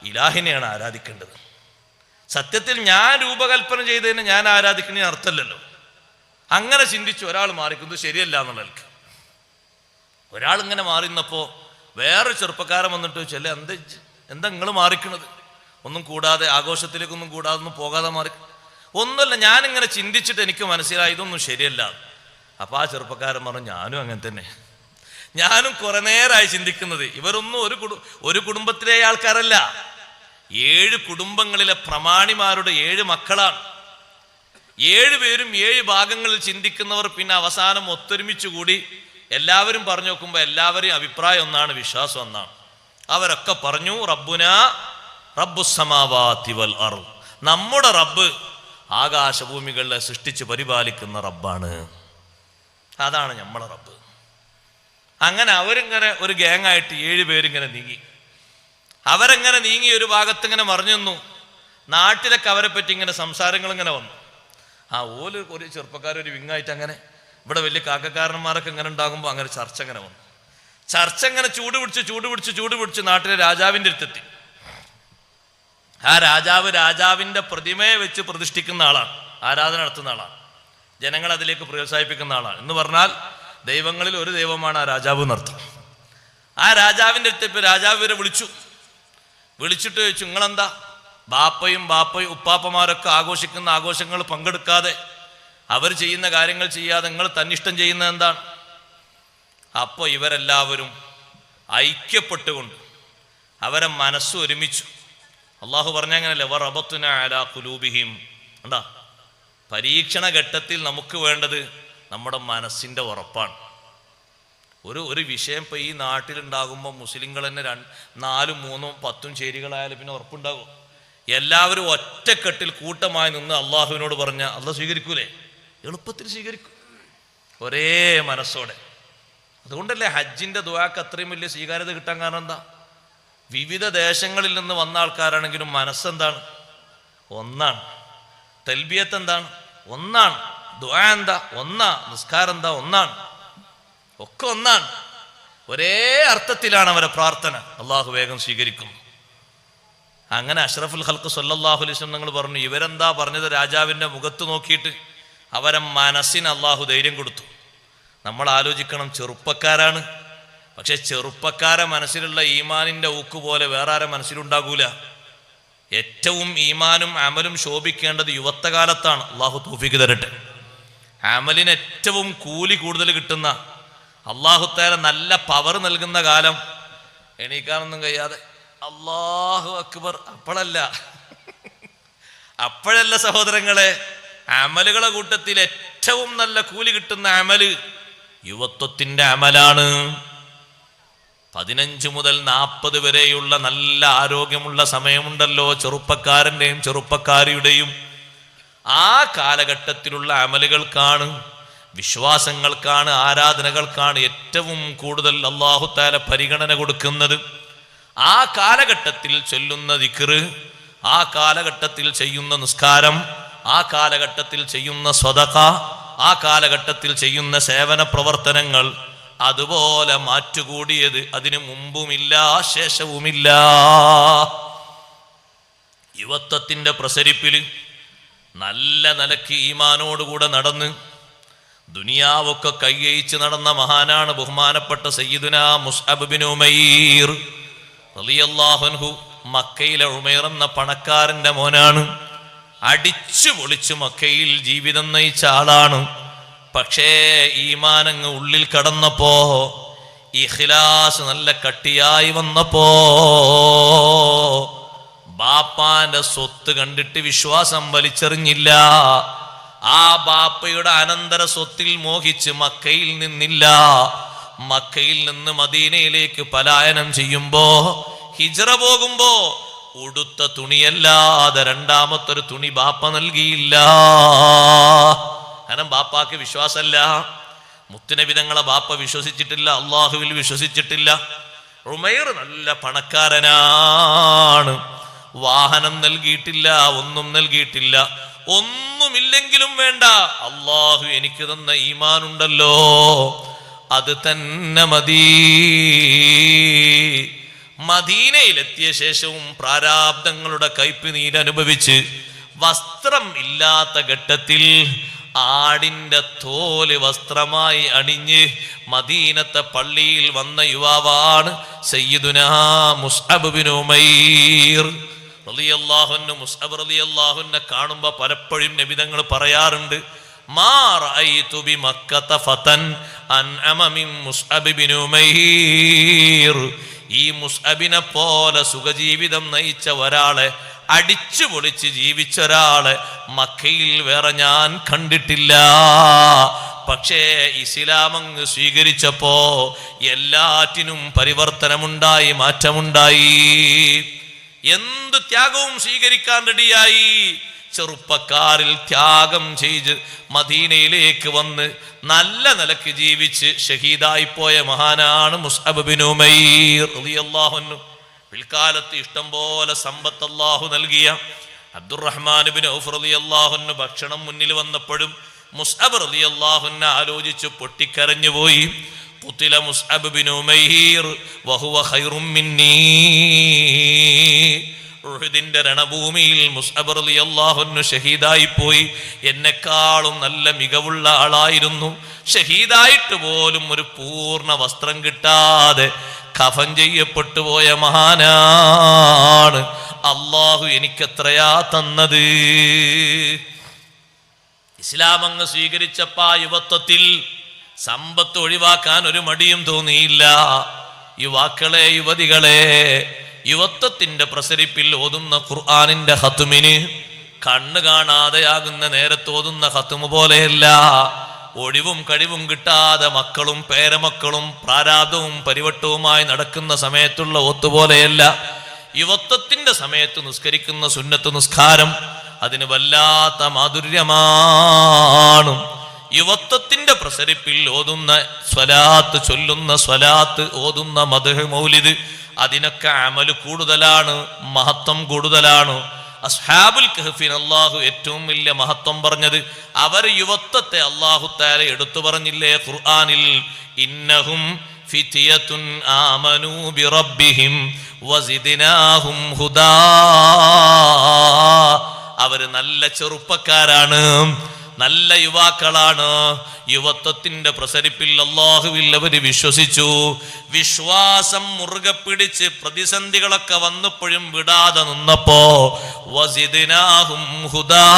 ഇലാഹിനെയാണ് ആരാധിക്കേണ്ടത്. സത്യത്തിൽ ഞാൻ രൂപകൽപ്പന ചെയ്തതിന് ഞാൻ ആരാധിക്കുന്നതിന് അർത്ഥമല്ലല്ലോ. അങ്ങനെ ചിന്തിച്ച് ഒരാൾ മാറിക്കുന്നത് ശരിയല്ല എന്നുള്ളവർക്ക്. ഒരാൾ ഇങ്ങനെ മാറിന്നപ്പോൾ വേറെ ചെറുപ്പക്കാരൻ വന്നിട്ട് ചോദിച്ചാൽ എന്താ നിങ്ങൾ മാറിക്കണത്? ഒന്നും കൂടാതെ, ആഘോഷത്തിലേക്കൊന്നും കൂടാതെ ഒന്നും പോകാതെ മാറി. ഒന്നുമല്ല, ഞാനിങ്ങനെ ചിന്തിച്ചിട്ട് എനിക്ക് മനസ്സിലായി ഇതൊന്നും ശരിയല്ല. അപ്പൊ ആ ചെറുപ്പക്കാരൻ പറഞ്ഞു, ഞാനും അങ്ങനെ തന്നെ, ഞാനും കുറെ നേരമായി ചിന്തിക്കുന്നത്. ഇവരൊന്നും ഒരു കുടുംബത്തിലെ ആൾക്കാരല്ല, 7 കുടുംബങ്ങളിലെ പ്രമാണിമാരുടെ 7 മക്കളാണ്. 7 പേരും 7 ഭാഗങ്ങളിൽ ചിന്തിക്കുന്നവർ. പിന്നെ അവസാനം ഒത്തൊരുമിച്ച് കൂടി എല്ലാവരും പറഞ്ഞു നോക്കുമ്പോൾ എല്ലാവരെയും അഭിപ്രായം ഒന്നാണ്, വിശ്വാസം ഒന്നാണ്. അവരൊക്കെ പറഞ്ഞു റബ്ബുനാ റബ്ബുസ് സമാവാതി വൽ അർദ്, നമ്മുടെ റബ്ബ് ആകാശഭൂമികളെ സൃഷ്ടിച്ച് പരിപാലിക്കുന്ന റബ്ബാണ്, അതാണ് നമ്മളെ റബ്ബ്. അങ്ങനെ അവരിങ്ങനെ ഒരു ഗ്യാങ്ങായിട്ട് 7 പേരിങ്ങനെ നീങ്ങി. അവരെങ്ങനെ നീങ്ങി ഒരു ഭാഗത്ത് ഇങ്ങനെ മറിഞ്ഞു നിന്നു. നാട്ടിലൊക്കെ അവരെ പറ്റി ഇങ്ങനെ സംസാരങ്ങൾ ഇങ്ങനെ വന്നു. ഓല് ഒരു ചെറുപ്പക്കാരൊരു വിങ്ങായിട്ട് അങ്ങനെ ഇവിടെ വലിയ കാക്കക്കാരന്മാരൊക്കെ ഇങ്ങനെ ഉണ്ടാകുമ്പോൾ അങ്ങനെ ചർച്ച ഇങ്ങനെ വന്നു. ചർച്ച ഇങ്ങനെ ചൂട് പിടിച്ച് നാട്ടിലെ രാജാവിൻ്റെ അടുത്തെത്തി. ആ രാജാവ് രാജാവിൻ്റെ പ്രതിമയെ വെച്ച് പ്രതിഷ്ഠിക്കുന്ന ആളാണ്, ആരാധന നടത്തുന്ന ആളാണ്, ജനങ്ങൾ അതിലേക്ക് പ്രോത്സാഹിപ്പിക്കുന്ന ആളാണ്. എന്ന് പറഞ്ഞാൽ ദൈവങ്ങളിൽ ഒരു ദൈവമാണ് ആ രാജാവ് എന്നർത്ഥം. ആ രാജാവിൻ്റെ അടുത്ത് ഇപ്പൊ രാജാവ് ഇവരെ വിളിച്ചിട്ട് ചോദിച്ചു, നിങ്ങളെന്താ ബാപ്പയും ഉപ്പാപ്പമാരൊക്കെ ആഘോഷിക്കുന്ന ആഘോഷങ്ങൾ പങ്കെടുക്കാതെ, അവർ ചെയ്യുന്ന കാര്യങ്ങൾ ചെയ്യാതെ നിങ്ങൾ തന്നിഷ്ടം ചെയ്യുന്നത് എന്താണ്? അപ്പോൾ ഇവരെല്ലാവരും ഐക്യപ്പെട്ടുകൊണ്ട് അവരെ മനസ്സ് ഒരുമിച്ചു. അള്ളാഹു പറഞ്ഞങ്ങനല്ലേ, വറബത്നാ അലാ ഖുലൂബിഹിം. എന്താ പരീക്ഷണ ഘട്ടത്തിൽ നമുക്ക് വേണ്ടത് നമ്മുടെ മനസ്സിൻ്റെ ഉറപ്പാണ്. ഒരു വിഷയം ഇപ്പോൾ ഈ നാട്ടിലുണ്ടാകുമ്പോൾ മുസ്ലിങ്ങൾ തന്നെ 4, 3, 10 ചേരികളായാലും പിന്നെ ഉറപ്പുണ്ടാകും. എല്ലാവരും ഒറ്റക്കെട്ടിൽ കൂട്ടമായി നിന്ന് അള്ളാഹുവിനോട് പറഞ്ഞ അള്ളാഹ് സ്വീകരിക്കൂലേ? എളുപ്പത്തിൽ സ്വീകരിക്കും, ഒരേ മനസ്സോടെ. അതുകൊണ്ടല്ലേ ഹജ്ജിൻ്റെ ദുആക്ക് അത്രയും വലിയ സ്വീകാര്യത കിട്ടാൻ കാരണം എന്താ? വിവിധ ദേശങ്ങളിൽ നിന്ന് വന്ന ആൾക്കാരാണെങ്കിലും മനസ്സെന്താണ്? ഒന്നാണ്. തൽബിയത്ത് എന്താണ്? ഒന്നാണ്. ദുആ എന്താ? ഒന്നാ. നിസ്കാരം എന്താ? ഒന്നാണ്. ഒക്കെ ഒന്നാണ്. ഒരേ അർത്ഥത്തിലാണ് അവരെ പ്രാർത്ഥന. അള്ളാഹു വേഗം സ്വീകരിക്കും. അങ്ങനെ അഷ്റഫുൽ ഖൽഖ് സല്ലല്ലാഹു അലൈഹി വസല്ലം നിങ്ങൾ പറഞ്ഞു, ഇവരെന്താ പറഞ്ഞത്? രാജാവിൻ്റെ മുഖത്ത് നോക്കിയിട്ട് അവരെ മനസ്സിന് അള്ളാഹു ധൈര്യം കൊടുത്തു. നമ്മൾ ആലോചിക്കണം, ചെറുപ്പക്കാരാണ്. പക്ഷെ ചെറുപ്പക്കാരെ മനസ്സിലുള്ള ഈമാനിൻ്റെ ഊക്ക് പോലെ വേറെ ആരെ മനസ്സിലുണ്ടാകൂല. ഏറ്റവും ഈമാനും അമലും ശോഭിക്കേണ്ടത് യുവത്വകാലത്താണ്. അള്ളാഹു തൗഫീഖ് തരട്ടെ. അമലിന് ഏറ്റവും കൂലി കൂടുതൽ കിട്ടുന്ന, അള്ളാഹു തആല നല്ല പവർ നൽകുന്ന കാലം. എണീക്കാനൊന്നും കഴിയാതെ അല്ലാഹു അക്ബർ അപ്പോഴല്ല സഹോദരങ്ങളെ. അമലുകളെ കൂട്ടത്തിൽ ഏറ്റവും നല്ല കൂലി കിട്ടുന്ന അമല് യുവത്വത്തിന്റെ അമലാണ്. 15 മുതൽ 40 വരെയുള്ള നല്ല ആരോഗ്യമുള്ള സമയമുണ്ടല്ലോ ചെറുപ്പക്കാരൻ്റെയും ചെറുപ്പക്കാരിയുടെയും. ആ കാലഘട്ടത്തിലുള്ള അമലുകൾക്കാണ്, വിശ്വാസങ്ങൾക്കാണ്, ആരാധനകൾക്കാണ് ഏറ്റവും കൂടുതൽ അല്ലാഹു തആല പരിഗണന കൊടുക്കുന്നത്. ആ കാലഘട്ടത്തിൽ ചൊല്ലുന്ന ദിക്ർ, ആ കാലഘട്ടത്തിൽ ചെയ്യുന്ന നിസ്കാരം, ആ കാലഘട്ടത്തിൽ ചെയ്യുന്ന സ്വദഖ, ആ കാലഘട്ടത്തിൽ ചെയ്യുന്ന സേവന പ്രവർത്തനങ്ങൾ, അതുപോലെ മാറ്റുകൂടിയത് അതിനു മുമ്പുമില്ല ശേഷവുമില്ല. യുവത്വത്തിന്റെ പ്രസരിപ്പിൽ നല്ല നിലയ്ക്ക് ഈമാനോടുകൂടെ നടന്ന് ദുനിയാവൊക്കെ കൈയയിച്ച് നടന്ന മഹാനാണ് ബഹുമാനപ്പെട്ട സയ്യിദുനാ മുസ്അബ് ബിൻ ഉമൈർ റളിയല്ലാഹു അൻഹു. മക്കയിലെ ഉമൈർ എന്ന പണക്കാരന്റെ മോനാണ്. അടിച്ചു പൊളിച്ചു മക്കയിൽ ജീവിതം നയിച്ച ആളാണ്. പക്ഷേ ഈമാനങ്ങ് ഉള്ളിൽ കടന്നപ്പോ, ഇഖ്ലാസ് നല്ല കട്ടിയായി വന്നപ്പോ, ബാപ്പാന്റെ സ്വത്ത് കണ്ടിട്ട് വിശ്വാസം വലിച്ചെറിഞ്ഞില്ല. ആ ബാപ്പയുടെ അനന്തര സ്വത്തിൽ മോഹിച്ച് മക്കയിൽ നിന്നില്ല. മക്കയിൽ നിന്ന് മദീനയിലേക്ക് പലായനം ചെയ്യുമ്പോ, ഹിജ്റ പോകുമ്പോ ഉടുത്ത തുണിയല്ലാതെ രണ്ടാമത്തൊരു തുണി ബാപ്പ നൽകിയില്ല. കാരണം ബാപ്പാക്ക് വിശ്വാസമല്ല. മുത്തുനബി തങ്ങളെ ബാപ്പ വിശ്വസിച്ചിട്ടില്ല, അള്ളാഹുവിൽ വിശ്വസിച്ചിട്ടില്ല. ഉമൈർ നല്ല പണക്കാരനാണ്. വാഹനം നൽകിയിട്ടില്ല, ഒന്നും നൽകിയിട്ടില്ല. ഒന്നുമില്ലെങ്കിലും വേണ്ട, അള്ളാഹു എനിക്ക് തന്ന ഈമാനുണ്ടല്ലോ, അത് തന്നെ മതി. മദീനയിലെത്തിയ ശേഷവും പ്രാരാബ്ദങ്ങളുടെ കയ്പ് നീരനുഭവിച്ച് വസ്ത്രം ഇല്ലാത്ത ഘട്ടത്തിൽ ആടിന്റെ തോല് വസ്ത്രമായി അണിഞ്ഞ് മദീനത്തെ പള്ളിയിൽ വന്ന യുവാവാണ് സയ്യിദുനാ മുസ്അബ് ബിൻ ഉമൈർ റളിയല്ലാഹു അൻഹു. മുസ്അബ് റളിയല്ലാഹു അൻഹു കാണുമ്പോൾ പലപ്പോഴും നബി തങ്ങൾ പറയാറുണ്ട്, മാ റഅയ്തു ബി മക്കത ഫതൻ അൻഅമ മിൻ മുസ്അബ് ബിൻ ഉമൈർ. ഈ മുസ്അബിനെ പോലെ സുഖജീവിതം നയിച്ച ഒരാളെ, അടിച്ചു പൊളിച്ച് ജീവിച്ച ഒരാളെ മക്കയിൽ വേറെ ഞാൻ കണ്ടിട്ടില്ല. പക്ഷേ ഇസ്ലാം അങ്ങ് സ്വീകരിച്ചപ്പോ എല്ലാറ്റിനും പരിവർത്തനമുണ്ടായി, മാറ്റമുണ്ടായി. എന്ത് ത്യാഗവും സ്വീകരിക്കാൻ റെഡിയായി. ചെറുപ്പക്കാരിൽ ത്യാഗം ചെയ്ത് മദീനയിലേക്ക് വന്ന് നല്ല നിലക്ക് ജീവിച്ച് ഷഹീദായി പോയ മഹാനാണ് മുസ്അബ് ബിൻ ഉമൈർ റളിയല്ലാഹു അൻഹു. പിൽക്കാലത്ത് ഇഷ്ടം പോലെ സമ്പത്ത് അല്ലാഹു നൽകിയ അബ്ദുറഹ്മാൻ ബിൻ ഔഫ് റളിയല്ലാഹു അൻഹു ഭക്ഷണം മുന്നിൽ വന്നപ്പോഴും മുസ്അബ് റളിയല്ലാഹു അൻഹു ആലോചിച്ചു പൊട്ടിക്കരഞ്ഞുപോയി. ഖുതില മുസ്അബ് ബിൻ ഉമൈർ വഹുവ ഖൈറും മിന്നീ. ഉഹുദിന്റെ രണഭൂമിയിൽ മുസ്അബ് റളിയല്ലാഹു അൻഹു ഷഹീദായി പോയി. എന്നെക്കാളും നല്ല മികവുള്ള ആളായിരുന്നു. ഷഹീദായിട്ട് പോലും ഒരു പൂർണ്ണ വസ്ത്രം കിട്ടാതെ കഫൻ ചെയ്യപ്പെട്ടു പോയ മഹാനാണ്. അല്ലാഹു എനിക്കെത്രയാ തന്നത്. ഇസ്ലാം അങ്ങ് സ്വീകരിച്ചപ്പോ യുവത്വത്തിൽ സമ്പത്ത് ഒഴിവാക്കാൻ ഒരു മടിയും തോന്നിയില്ല. യുവാക്കളെ, യുവതികളെ, യുവത്വത്തിന്റെ പ്രസരിപ്പിൽ ഓതുന്ന ഖുർആനിന്റെ ഖത്മിന് കണ്ണ് കാണാതെയാകുന്ന നേരത്ത് ഓതുന്ന ഖത്മ് പോലെയല്ല. ഒഴിവും കഴിവും കിട്ടാതെ മക്കളും പേരമക്കളും പ്രാരാബ്ധവും പരിവട്ടവുമായി നടക്കുന്ന സമയത്തുള്ള ഒത്തുപോലെയല്ല. യുവത്വത്തിന്റെ സമയത്ത് നിസ്കരിക്കുന്ന സുന്നത്ത് നിസ്കാരം അതിന് വല്ലാത്ത മാധുര്യമാണ്. യുവത്വത്തിന്റെ പ്രസരിപ്പിൽ ഓതുന്ന സ്വലാത്ത്, ചൊല്ലുന്ന സ്വലാത്ത്, ഓതുന്ന മദ്ഹ്, മൗലിദ്, അതിനൊക്കെ അമല് കൂടുതലാണ്, മഹത്വം കൂടുതലാണ്. അസ്ഹാബുൽ കഹ്ഫിന് അല്ലാഹു ഏറ്റവും വലിയ മഹത്വം പറഞ്ഞത് അവർ യുവത്വത്തെ അല്ലാഹു തആല എടുത്തു പറഞ്ഞില്ലേ ഖുർആനിൽ? ഇന്നഹും ഫിത്യത്തുൻ ആമനൂ ബിറബ്ബിഹിം വസിദ്നാഹും ഹുദാ. അവര് നല്ല ചെറുപ്പക്കാരാണ്, നല്ല യുവാക്കളാണ്. യുവത്വത്തിന്റെ പ്രസരിപ്പിൽ അല്ലാഹുവിൽ അവര് വിശ്വസിച്ചു. വിശ്വാസം മുറുകെ പിടിച്ച് പ്രതിസന്ധികളൊക്കെ വന്നപ്പോഴും വിടാതെ നിന്നപ്പോ വസിദ്നാഹും ഹുദാ,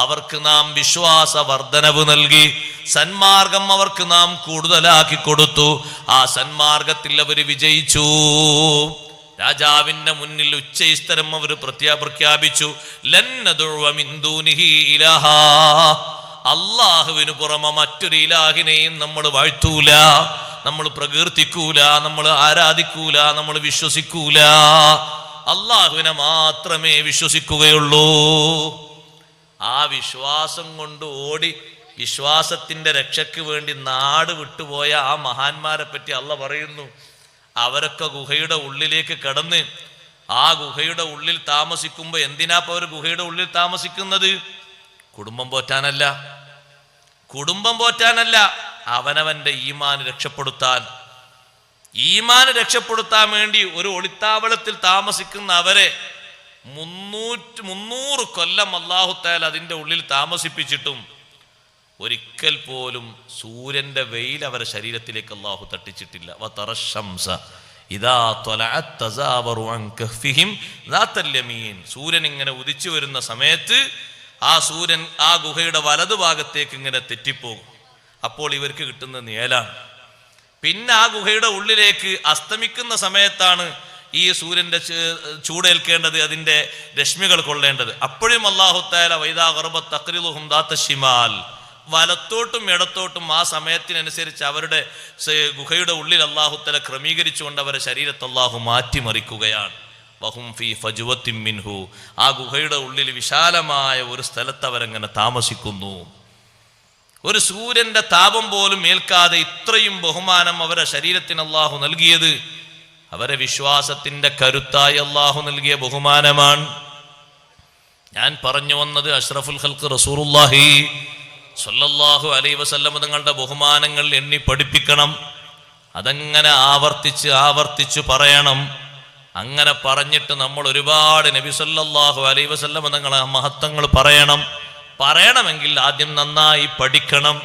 അവർക്ക് നാം വിശ്വാസ വർധനവ് നൽകി. സന്മാർഗം അവർക്ക് നാം കൂടുതലാക്കി കൊടുത്തു. ആ സന്മാർഗത്തിൽ അവര് വിജയിച്ചു. രാജാവിന്റെ മുന്നിൽ ഉച്ചയിസ്തരം അവർ പ്രഖ്യാപിച്ചു, ലൻ നദഉ മിൻ ദൂനിഹി ഇലാഹാ. അല്ലാഹുവിന് പുറമെ മറ്റൊരു ഇലാഹിനെയും നമ്മൾ വാഴ്ത്തൂല, നമ്മൾ പ്രകീർത്തിക്കൂല, നമ്മൾ ആരാധിക്കൂല, നമ്മൾ വിശ്വസിക്കൂല. അല്ലാഹുവിനെ മാത്രമേ വിശ്വസിക്കുകയുള്ളൂ. ആ വിശ്വാസം കൊണ്ട് ഓടി വിശ്വാസത്തിന്റെ രക്ഷയ്ക്ക് വേണ്ടി നാട് വിട്ടുപോയ ആ മഹാന്മാരെ പറ്റി അല്ലാഹ് പറയുന്നു. അവരൊക്കെ ഗുഹയുടെ ഉള്ളിലേക്ക് കടന്ന് ആ ഗുഹയുടെ ഉള്ളിൽ താമസിക്കുമ്പോൾ എന്തിനാപ്പോ അവർ ഗുഹയുടെ ഉള്ളിൽ താമസിക്കുന്നത്? കുടുംബം പോറ്റാനല്ല, കുടുംബം പോറ്റാനല്ല, അവനവന്റെ ഈമാൻ രക്ഷപ്പെടുത്താൻ. ഈമാൻ രക്ഷപ്പെടുത്താൻ വേണ്ടി ഒരു ഒളിത്താവളത്തിൽ താമസിക്കുന്ന അവരെ 300 കൊല്ലം അല്ലാഹു തആല അതിന്റെ ഉള്ളിൽ താമസിപ്പിച്ചിട്ടും ഒരിക്കൽ പോലും സൂര്യന്റെ വെയിൽ അവരുടെ ശരീരത്തിലേക്ക് അല്ലാഹു തട്ടിച്ചിട്ടില്ല. സൂര്യൻ ഇങ്ങനെ ഉദിച്ചു വരുന്ന സമയത്ത് ആ സൂര്യൻ ആ ഗുഹയുടെ വലതുഭാഗത്തേക്ക് ഇങ്ങനെ തെറ്റിപ്പോകും. അപ്പോൾ ഇവർക്ക് കിട്ടുന്ന നിഴലാണ്. പിന്നെ ആ ഗുഹയുടെ ഉള്ളിലേക്ക് അസ്തമിക്കുന്ന സമയത്താണ് ഈ സൂര്യന്റെ ചൂടേൽക്കേണ്ടത്, അതിന്റെ രശ്മികൾ കൊള്ളേണ്ടത്. അപ്പോഴും അല്ലാഹു തആല വൈദാ ഖറബത് തഖ്രിദുഹും ദാത്ത ശിമാൽ, വലത്തോട്ടും ഇടത്തോട്ടും ആ സമയത്തിനനുസരിച്ച് അവരുടെ ഗുഹയുടെ ഉള്ളിൽ അല്ലാഹു തആല ക്രമീകരിച്ചുകൊണ്ട് അവരുടെ ശരീരത്തെ അല്ലാഹു മാറ്റിമറിക്കുകയാണ്. വഹും ഫീ ഫജ്വത്തിൻ മിൻഹു, ആ ഗുഹയുടെ ഉള്ളിൽ വിശാലമായ ഒരു സ്ഥലത്ത് അവരങ്ങനെ താമസിക്കുന്നു. ഒരു സൂര്യന്റെ താപം പോലും ഏൽക്കാതെ ഇത്രയും ബഹുമാനം അവരുടെ ശരീരത്തിന് അല്ലാഹു നൽകിയത് അവരെ വിശ്വാസത്തിന്റെ കരുത്തായി അല്ലാഹു നൽകിയ ബഹുമാനമാണ്. ഞാൻ പറഞ്ഞു വന്നത് അഷ്റഫുൽ ഖൽഖ് റസൂലുള്ളാഹി സ്വല്ലല്ലാഹു അലൈഹി വസല്ലം തങ്ങളുടെ ബഹുമാനങ്ങൾ എണ്ണി പഠിപ്പിക്കണം. അതങ്ങനെ ആവർത്തിച്ച് പറയണം. അങ്ങനെ പറഞ്ഞിട്ട് നമ്മൾ ഒരുപാട് നബി സല്ലല്ലാഹു അലൈഹി വസല്ലം തങ്ങളുടെ മഹത്വങ്ങൾ പറയണമെങ്കിൽ ആദ്യം നന്നായി പഠിക്കണം.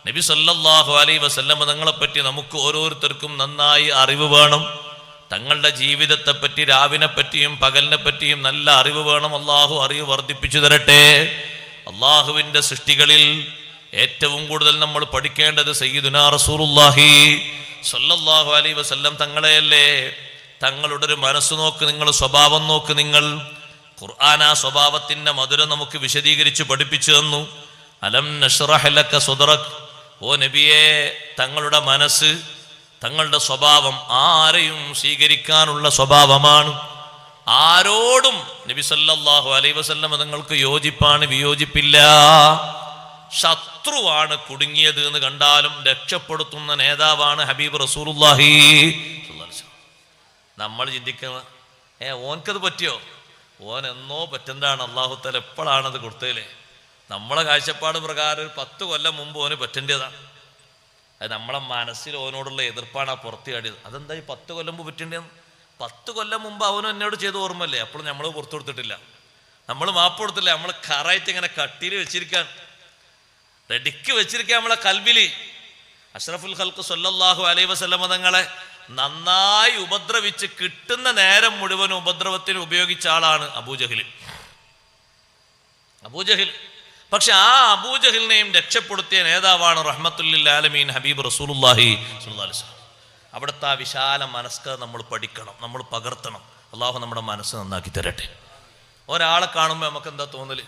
നബി സല്ലല്ലാഹു അലൈഹി വസല്ലം തങ്ങളെ പറ്റി നമുക്ക് ഓരോരുത്തർക്കും നന്നായി അറിവ് വേണം. തങ്ങളുടെ ജീവിതത്തെ പറ്റി, രാവിനെ പറ്റിയും പകലിനെ പറ്റിയും നല്ല അറിവ് വേണം. അല്ലാഹു അറിവ് വർദ്ധിപ്പിച്ചു തരട്ടെ. അള്ളാഹുവിന്റെ സൃഷ്ടികളിൽ ഏറ്റവും കൂടുതൽ നമ്മൾ പഠിക്കേണ്ടത് സയ്യിദുനാ റസൂലുള്ളാഹി സ്വല്ലല്ലാഹു അലൈഹി വസല്ലം തങ്ങളെയല്ലേ. തങ്ങളുടെ ഒരു മനസ്സ് നോക്ക് നിങ്ങൾ, സ്വഭാവം നോക്ക് നിങ്ങൾ. ഖുർആൻ ആ സ്വഭാവത്തിന്റെ മധുരം നമുക്ക് വിശദീകരിച്ച് പഠിപ്പിച്ചു തന്നു. അലം നശ്റഹ് ലക സദ്റക്, ഓ നബിയേ, തങ്ങളുടെ മനസ്സ്, തങ്ങളുടെ സ്വഭാവം ആരെയും സ്വീകരിക്കാനുള്ള സ്വഭാവമാണ്. ആരോടും നബി സല്ലല്ലാഹു അലൈഹി വസല്ലം തങ്ങൾക്ക് യോജിപ്പാണ്, വിയോജിപ്പില്ല. ശത്രുവാണ് കുടുങ്ങിയത് എന്ന് കണ്ടാലും രക്ഷപ്പെടുത്തുന്ന നേതാവാണ് ഹബീബ് റസൂലുള്ളാഹി. നമ്മൾ ചിന്തിക്കുന്ന ഓൻക്കത് പറ്റിയോ? ഓൻ എന്നോ പറ്റുന്നതാണ്. അല്ലാഹു തആല എപ്പോഴാണത് കൊടുത്തതില്ലേ? നമ്മളെ കാഴ്ചപ്പാട് പ്രകാരം ഒരു 10 കൊല്ലം മുമ്പ് ഓന് പറ്റേണ്ടതാണ്. അത് നമ്മളെ മനസ്സിൽ ഓനോടുള്ള എതിർപ്പാണ് ആ പുറത്ത് ചാടിയത്. അതെന്താ ഈ 10 കൊല്ലം മുമ്പ് പറ്റേണ്ടതെന്ന്? 10 കൊല്ലം മുമ്പ് അവനും എന്നോട് ചെയ്ത് ഓർമ്മല്ലേ? അപ്പോഴും നമ്മൾ പുറത്തു കൊടുത്തിട്ടില്ല, നമ്മൾ മാപ്പ് കൊടുത്തില്ല. നമ്മൾ കറായിട്ട് ഇങ്ങനെ കട്ടിയിൽ വെച്ചിരിക്കാൻ, റെഡിക്ക് വെച്ചിരിക്കുക നമ്മളെ കൽബില്. അഷ്റഫുൽ ഖൽഖ് സ്വല്ലല്ലാഹു അലൈഹി വസല്ലം തങ്ങളെ നന്നായി ഉപദ്രവിച്ച് കിട്ടുന്ന നേരം മുഴുവൻ ഉപദ്രവത്തിന് ഉപയോഗിച്ച ആളാണ് അബൂജഹിൽ. പക്ഷെ ആ അബൂജഹിലിനെയും രക്ഷപ്പെടുത്തിയ നേതാവാണ് റഹ്മത്തുല്ലിൽ ആലമീൻ ഹബീബ് റസൂലുള്ളാഹി സ്വല്ലല്ലാഹു അലൈഹി വസല്ലം. അവിടുത്തെ ആ വിശാല മനസ്കത നമ്മൾ പഠിക്കണം, നമ്മൾ പകർത്തണം. അള്ളാഹു നമ്മുടെ മനസ്സ് നന്നാക്കി തരട്ടെ. ഒരാളെ കാണുമ്പോൾ നമുക്ക് എന്താ തോന്നല്?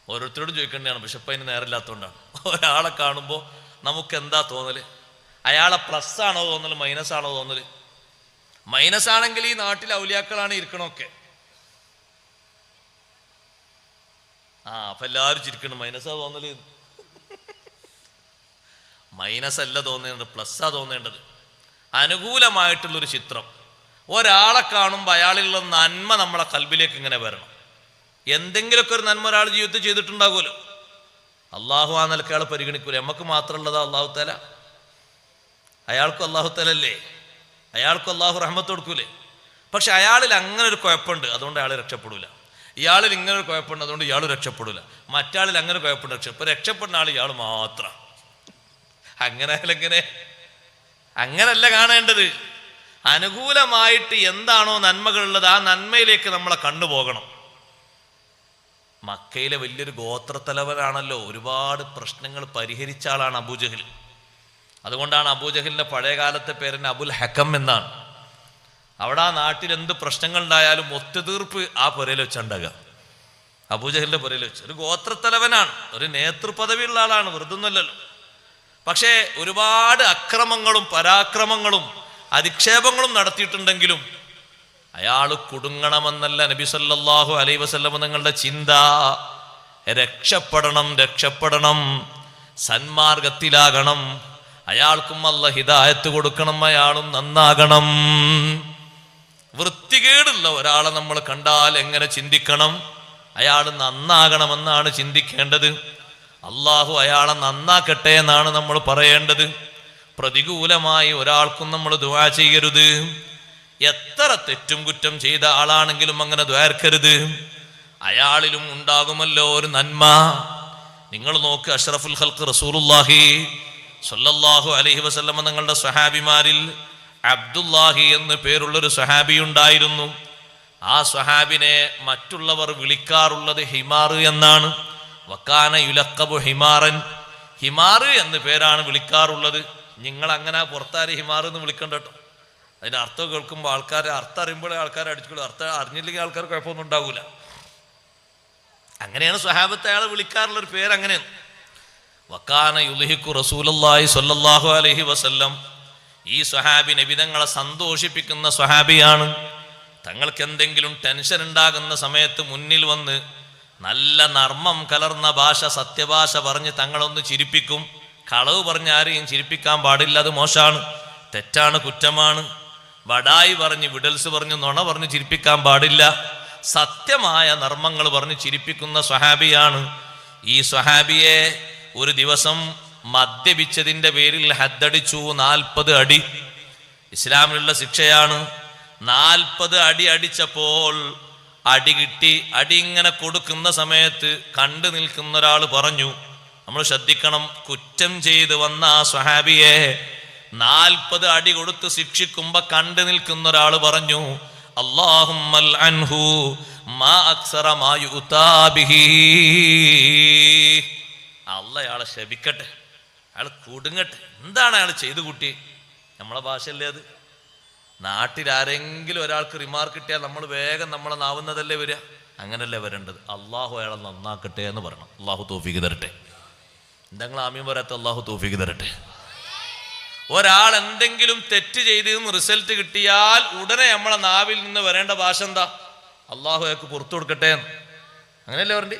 ഓരോരുത്തരോടും ചോദിക്കേണ്ടതാണ്, ബിഷപ്പ് അതിന് നേരമില്ലാത്തതുകൊണ്ടാണ്. ഒരാളെ കാണുമ്പോൾ നമുക്ക് എന്താ തോന്നല്? അയാളെ പ്ലസ് ആണോ തോന്നല്, മൈനസ് ആണോ തോന്നല്? മൈനസ് ആണെങ്കിൽ ഈ നാട്ടിൽ ഔലിയാക്കളാണ് ഇരിക്കണമൊക്കെ. അപ്പൊ എല്ലാവരും ചിരിക്കണം. മൈനസാ തോന്നല്? മൈനസ് അല്ല തോന്നേണ്ടത്, പ്ലസ്സാ തോന്നേണ്ടത്. അനുകൂലമായിട്ടുള്ളൊരു ചിത്രം. ഒരാളെ കാണുമ്പോൾ അയാളിലുള്ള നന്മ നമ്മളെ കൽബിലേക്ക് ഇങ്ങനെ വരണം. എന്തെങ്കിലുമൊക്കെ ഒരു നന്മ ഒരാൾ ജീവിതത്തിൽ ചെയ്തിട്ടുണ്ടാകുമല്ലോ. അള്ളാഹു ആ നിലക്ക് അയാൾ പരിഗണിക്കൂല. നമുക്ക് മാത്രമുള്ളതാ അള്ളാഹു തആല? അയാൾക്കും അള്ളാഹു തആലല്ലേ, അയാൾക്കും അള്ളാഹു റഹ്മത്ത് കൊടുക്കൂലേ? പക്ഷെ അയാളിൽ അങ്ങനെ ഒരു കുഴപ്പമുണ്ട്, അതുകൊണ്ട് അയാൾ രക്ഷപ്പെടൂല. ഇയാളിൽ ഇങ്ങനെ ഒരു കുഴപ്പമുണ്ട്, അതുകൊണ്ട് ഇയാൾ രക്ഷപ്പെടൂല. മറ്റാളിൽ അങ്ങനെ കുഴപ്പമുണ്ട്, രക്ഷപ്പെടുന്ന ആൾ ഇയാൾ മാത്രം. അങ്ങനല്ല കാണേണ്ടത്. അനുകൂലമായിട്ട് എന്താണോ നന്മകളുള്ളത് ആ നന്മയിലേക്ക് നമ്മളെ കണ്ണുപോകണം. മക്കയിലെ വലിയൊരു ഗോത്രത്തലവനാണല്ലോ, ഒരുപാട് പ്രശ്നങ്ങൾ പരിഹരിച്ച ആളാണ് അബൂജഹിൽ. അതുകൊണ്ടാണ് അബൂജഹിലിന്റെ പഴയ കാലത്തെ പേരിന് അബുൽ ഹക്കം എന്നാണ്. അവിടെ ആ നാട്ടിൽ എന്ത് പ്രശ്നങ്ങൾ ഉണ്ടായാലും ഒത്തുതീർപ്പ് ആ പുരയിൽ വെച്ചുണ്ടാകുക. അബൂജഹിലിന്റെ പുരയിൽ വെച്ച് ഒരു ഗോത്രത്തലവനാണ്, ഒരു നേതൃപദവിയുള്ള ആളാണ്, വെറുതൊന്നുമല്ലല്ലോ. പക്ഷേ ഒരുപാട് അക്രമങ്ങളും പരാക്രമങ്ങളും അധിക്ഷേപങ്ങളും നടത്തിയിട്ടുണ്ടെങ്കിലും അയാൾ കുടുങ്ങണമെന്നല്ല നബി സല്ലല്ലാഹു അലൈഹി വസല്ലം തങ്ങളുടെ ചിന്ത. രക്ഷപ്പെടണം, സന്മാർഗത്തിലാകണം, അയാൾക്കും അല്ലാഹ് ഹിദായത്ത് കൊടുക്കണം, അയാളും നന്നാകണം. വൃത്തികേടുള്ള ഒരാളെ നമ്മൾ കണ്ടാൽ എങ്ങനെ ചിന്തിക്കണം? അയാൾ നന്നാകണമെന്നാണ് ചിന്തിക്കേണ്ടത്. അള്ളാഹു അയാളെ നന്നാക്കട്ടെ എന്നാണ് നമ്മൾ പറയേണ്ടത്. പ്രതികൂലമായി ഒരാൾക്കും നമ്മൾ ദുആ ചെയ്യരുത്. എത്ര തെറ്റും കുറ്റം ചെയ്ത ആളാണെങ്കിലും അങ്ങനെ ദ്വാർക്കരുത്. അയാളിലും ഉണ്ടാകുമല്ലോ ഒരു നന്മ. നിങ്ങൾ നോക്ക്, അഷ്റഫുൽ ഖൽഖ് റസൂലുള്ളാഹി സ്വല്ലല്ലാഹു അലൈഹി വസല്ലം തങ്ങളുടെ സ്വഹാബിമാരിൽ അബ്ദുല്ലാഹി എന്ന് പേരുള്ളൊരു സ്വഹാബി ഉണ്ടായിരുന്നു. ആ സ്വഹാബിനെ മറ്റുള്ളവർ വിളിക്കാറുള്ളത് ഹിമാർ എന്നാണ്. വക്കാന യുലഖബു ഹിമാറൻ, ഹിമാർ എന്ന് പേരാണ് വിളിക്കാറുള്ളത്. നിങ്ങൾ അങ്ങനെ പുറത്താരെ ഹിമാർ എന്ന് വിളിക്കണ്ട കേട്ടോ. അതിന്റെ അർത്ഥം കേൾക്കുമ്പോൾ ആൾക്കാരെ അർത്ഥം അറിയുമ്പോഴേ ആൾക്കാരെ അടിച്ചുകൊള്ളു, അർത്ഥം അറിഞ്ഞില്ലെങ്കിൽ ആൾക്കാർ കുഴപ്പമൊന്നും ഉണ്ടാകൂല. അങ്ങനെയാണ് സ്വഹാബത്തെ അയാളെ വിളിക്കാറുള്ളൊരു പേര്. അങ്ങനെയാണ് വക്കാന യുൽഹിഖു റസൂലുള്ളാഹി സ്വല്ലല്ലാഹു അലൈഹി വസല്ലം. ഈ സ്വഹാബി നബി തങ്ങളെ സന്തോഷിപ്പിക്കുന്ന സ്വഹാബിയാണ്. തങ്ങൾക്ക് എന്തെങ്കിലും ടെൻഷൻ ഉണ്ടാകുന്ന സമയത്ത് മുന്നിൽ വന്ന് നല്ല നർമ്മം കലർന്ന ഭാഷ, സത്യഭാഷ പറഞ്ഞ് തങ്ങളൊന്ന് ചിരിപ്പിക്കും. കളവ് പറഞ്ഞ് ആരെയും ചിരിപ്പിക്കാൻ പാടില്ല, അത് മോശമാണ്, തെറ്റാണ്, കുറ്റമാണ്. വടായി പറഞ്ഞ്, വിടൽസ് പറഞ്ഞ്, നുണ പറഞ്ഞ് ചിരിപ്പിക്കാൻ പാടില്ല. സത്യമായ നർമ്മങ്ങൾ പറഞ്ഞ് ചിരിപ്പിക്കുന്ന സ്വഹാബിയാണ്. ഈ സ്വഹാബിയെ ഒരു ദിവസം മദ്യപിച്ചതിൻ്റെ പേരിൽ ഹദ്ദടിച്ചു. 40 അടി ഇസ്ലാമിലുള്ള ശിക്ഷയാണ്. 40 അടി അടിച്ചപ്പോൾ അടി കിട്ടി. അടി ഇങ്ങനെ കൊടുക്കുന്ന സമയത്ത് കണ്ടു നിൽക്കുന്ന ഒരാൾ പറഞ്ഞു, നമ്മൾ ശ്രദ്ധിക്കണം, കുറ്റം ചെയ്ത് വന്ന ആ സ്വഹാബിയെ 40 അടി കൊടുത്ത് ശിക്ഷിക്കുമ്പോ കണ്ടു നിൽക്കുന്ന ഒരാൾ പറഞ്ഞു, അല്ലാഹുമ്മൽ അൻഹു മാ അക്സറ മാ യുതാ ബിഹി. അള്ള അയാളെ ശപിക്കട്ടെ, അയാൾ കുടുങ്ങട്ടെ. എന്താണ് അയാൾ ചെയ്തു കൂട്ടി? നമ്മളെ ഭാഷയല്ലേ അത്. നാട്ടിൽ ആരെങ്കിലും ഒരാൾക്ക് റിമാർക്ക് കിട്ടിയാൽ നമ്മൾ വേഗം നമ്മളെ നാവുന്നതല്ലേ വരിക? അങ്ങനല്ലേ വരേണ്ടത്. അള്ളാഹു അയാളെ നന്നാക്കട്ടെ എന്ന് പറയണം. അള്ളാഹു തൗഫീഖ് തരട്ടെ. എന്തെങ്കിലും ആമീൻ പറയാത്ത അള്ളാഹു തൗഫീഖ് തരട്ടെ. ഒരാൾ എന്തെങ്കിലും തെറ്റ് ചെയ്തെന്ന് റിസൾട്ട് കിട്ടിയാൽ ഉടനെ നമ്മളെ നാവിൽ നിന്ന് വരേണ്ട ഭാഷ എന്താ? അള്ളാഹു അയാൾക്ക് പുറത്തു കൊടുക്കട്ടെ എന്ന്. അങ്ങനെയല്ലേ പറഞ്ഞേ?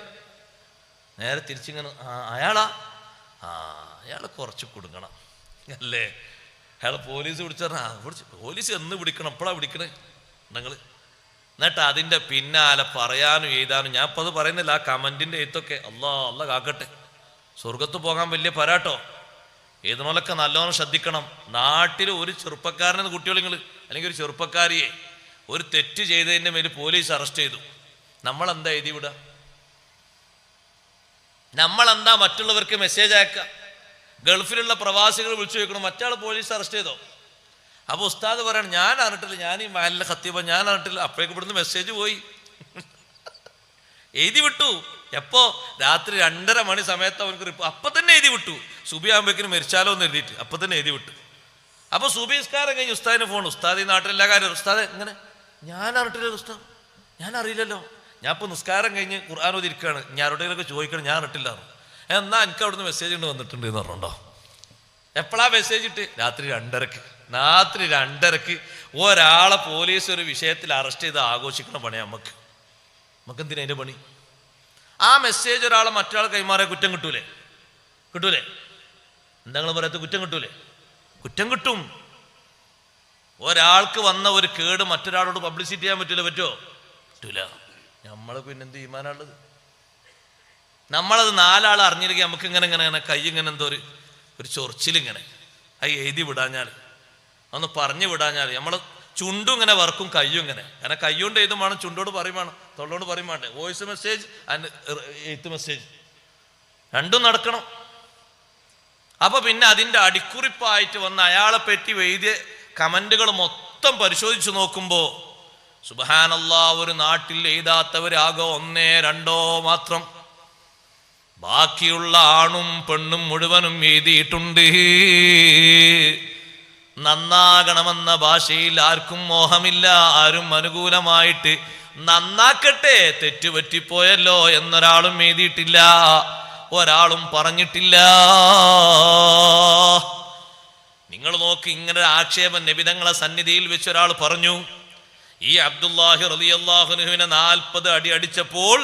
നേരെ തിരിച്ചിങ്ങനെ അയാൾ കുറച്ച് കൊടുക്കണം അല്ലേ? അയാൾ പോലീസ് പിടിച്ചു പോലീസ് എന്ന് പിടിക്കണം, എപ്പോഴാണ് പിടിക്കണേ നിങ്ങൾ? എന്നിട്ട് അതിൻ്റെ പിന്നാലെ പറയാനും എഴുതാനും. ഞാൻ ഇപ്പം അത് പറയുന്നില്ല, ആ കമൻറ്റിൻ്റെ എഴുത്തൊക്കെ അല്ല കാക്കട്ടെ. സ്വർഗത്ത് പോകാൻ വലിയ പരാട്ടോ. എഴുതണോലൊക്കെ നല്ലോണം ശ്രദ്ധിക്കണം. നാട്ടിൽ ഒരു ചെറുപ്പക്കാരനെ കുട്ടികൾ നിങ്ങൾ അല്ലെങ്കിൽ ഒരു ചെറുപ്പക്കാരിയെ ഒരു തെറ്റ് ചെയ്തതിൻ്റെ മേൽ പോലീസ് അറസ്റ്റ് ചെയ്തു. നമ്മളെന്താ എഴുതി വിടുക? നമ്മളെന്താ മറ്റുള്ളവർക്ക് മെസ്സേജ് അയക്കുക? ഗൾഫിലുള്ള പ്രവാസികൾ വിളിച്ചു ചോദിക്കണം, മറ്റാൾ പോലീസ് അറസ്റ്റ് ചെയ്തോ? അപ്പോൾ ഉസ്താദ് പറയണം, ഞാൻ അറിഞ്ഞിട്ടില്ല, ഞാൻ ഈ മഹലിലെ ഖത്തീബ, ഞാൻ അറിഞ്ഞിട്ടില്ല. അപ്പോഴേക്ക് ഇവിടുന്ന് മെസ്സേജ് പോയി, എഴുതി വിട്ടു. എപ്പോ? രാത്രി 2:30 മണി സമയത്ത് അവർക്ക് അപ്പൊ തന്നെ എഴുതി വിട്ടു. സുബി ആകുമ്പോഴേക്കിന് മരിച്ചാലോ എന്ന് എഴുതിയിട്ട് അപ്പൊ തന്നെ എഴുതി വിട്ടു. അപ്പൊ സുബിസ്കാരം കഴിഞ്ഞ് ഉസ്താദിന് ഫോൺ, ഉസ്താദ് ഈ നാട്ടിലെല്ലാ കാര്യം. ഉസ്താദ് ഇങ്ങനെ, ഞാൻ അറിഞ്ഞിട്ടില്ല ഉസ്താദ്, ഞാൻ അറിയില്ലല്ലോ, ഞാൻ ഇപ്പൊ നിസ്കാരം കഴിഞ്ഞ് ഖുർആൻ ഓതിരിക്കുകയാണ്, ഞാൻ ആരുടെയൊക്കെ ചോദിക്കണം, ഞാൻ അറിഞ്ഞിട്ടില്ല. എന്നാ എനിക്ക് അവിടുന്ന് മെസ്സേജ് ഉണ്ട് വന്നിട്ടുണ്ട് എന്ന് പറഞ്ഞോ. എപ്പോഴാ മെസ്സേജ് ഇട്ട്? രാത്രി 2:30 ഒരാളെ പോലീസ് ഒരു വിഷയത്തിൽ അറസ്റ്റ് ചെയ്ത് ആഘോഷിക്കണ പണിയാ നമുക്ക് എന്തിനാ അതിന്റെ പണി? ആ മെസ്സേജ് ഒരാളെ മറ്റൊരാൾ കൈമാറിയ കുറ്റം കിട്ടൂലേ? എന്താ നിങ്ങൾ പറയാത്ത? കുറ്റം കിട്ടൂലേ? കുറ്റം കിട്ടും. ഒരാൾക്ക് വന്ന ഒരു കേട് മറ്റൊരാളോട് പബ്ലിസിറ്റി ചെയ്യാൻ പറ്റൂല? പറ്റൂല. നമ്മൾ പിന്നെന്ത് ഈമാനുള്ളത്? നമ്മളത് 4 ആൾ അറിഞ്ഞിരിക്കുക നമുക്ക് ഇങ്ങനെ കൈ ഇങ്ങനെ എന്തോ ഒരു ചൊറിച്ചിലിങ്ങനെ അത് എഴുതി വിടാഞ്ഞാൽ, ഒന്ന് പറഞ്ഞു വിടാഞ്ഞാൽ നമ്മൾ ചുണ്ടും ഇങ്ങനെ വറക്കും, കയ്യും ഇങ്ങനെ. കാരണം കയ്യോണ്ട് എഴുതും വേണം, ചുണ്ടോട് പറയും വേണം, തൊള്ളോട് പറയും വേണ്ടേ? വോയിസ് മെസ്സേജ് ആൻഡ് എഴുത്ത് മെസ്സേജ് രണ്ടും നടക്കണം. അപ്പൊ പിന്നെ അതിൻ്റെ അടിക്കുറിപ്പായിട്ട് വന്ന അയാളെ പറ്റി എഴുതിയ കമന്റുകൾ മൊത്തം പരിശോധിച്ച് നോക്കുമ്പോൾ സുബ്ഹാനല്ലാഹ്, ഒരു നാട്ടിൽ എഴുതാത്തവരാകോ 1-2 മാത്രം. ബാക്കിയുള്ള ആണും പെണ്ണും മുഴുവനും എഴുതിയിട്ടുണ്ട്. നന്നാകണമെന്ന ഭാഷയിൽ ആർക്കും മോഹമില്ല. ആരും അനുകൂലമായിട്ട് നന്നാക്കട്ടെ, തെറ്റുപറ്റിപ്പോയല്ലോ എന്നൊരാളും എഴുതിയിട്ടില്ല, ഒരാളും പറഞ്ഞിട്ടില്ല. നിങ്ങൾ നോക്ക്, ഇങ്ങനെ ഒരു ആക്ഷേപം നബിതങ്ങളെ സന്നിധിയിൽ വെച്ച് ഒരാൾ പറഞ്ഞു. ഈ അബ്ദുല്ലാഹി റളിയല്ലാഹു അൻഹുവിനെ 40 അടി അടിച്ചപ്പോൾ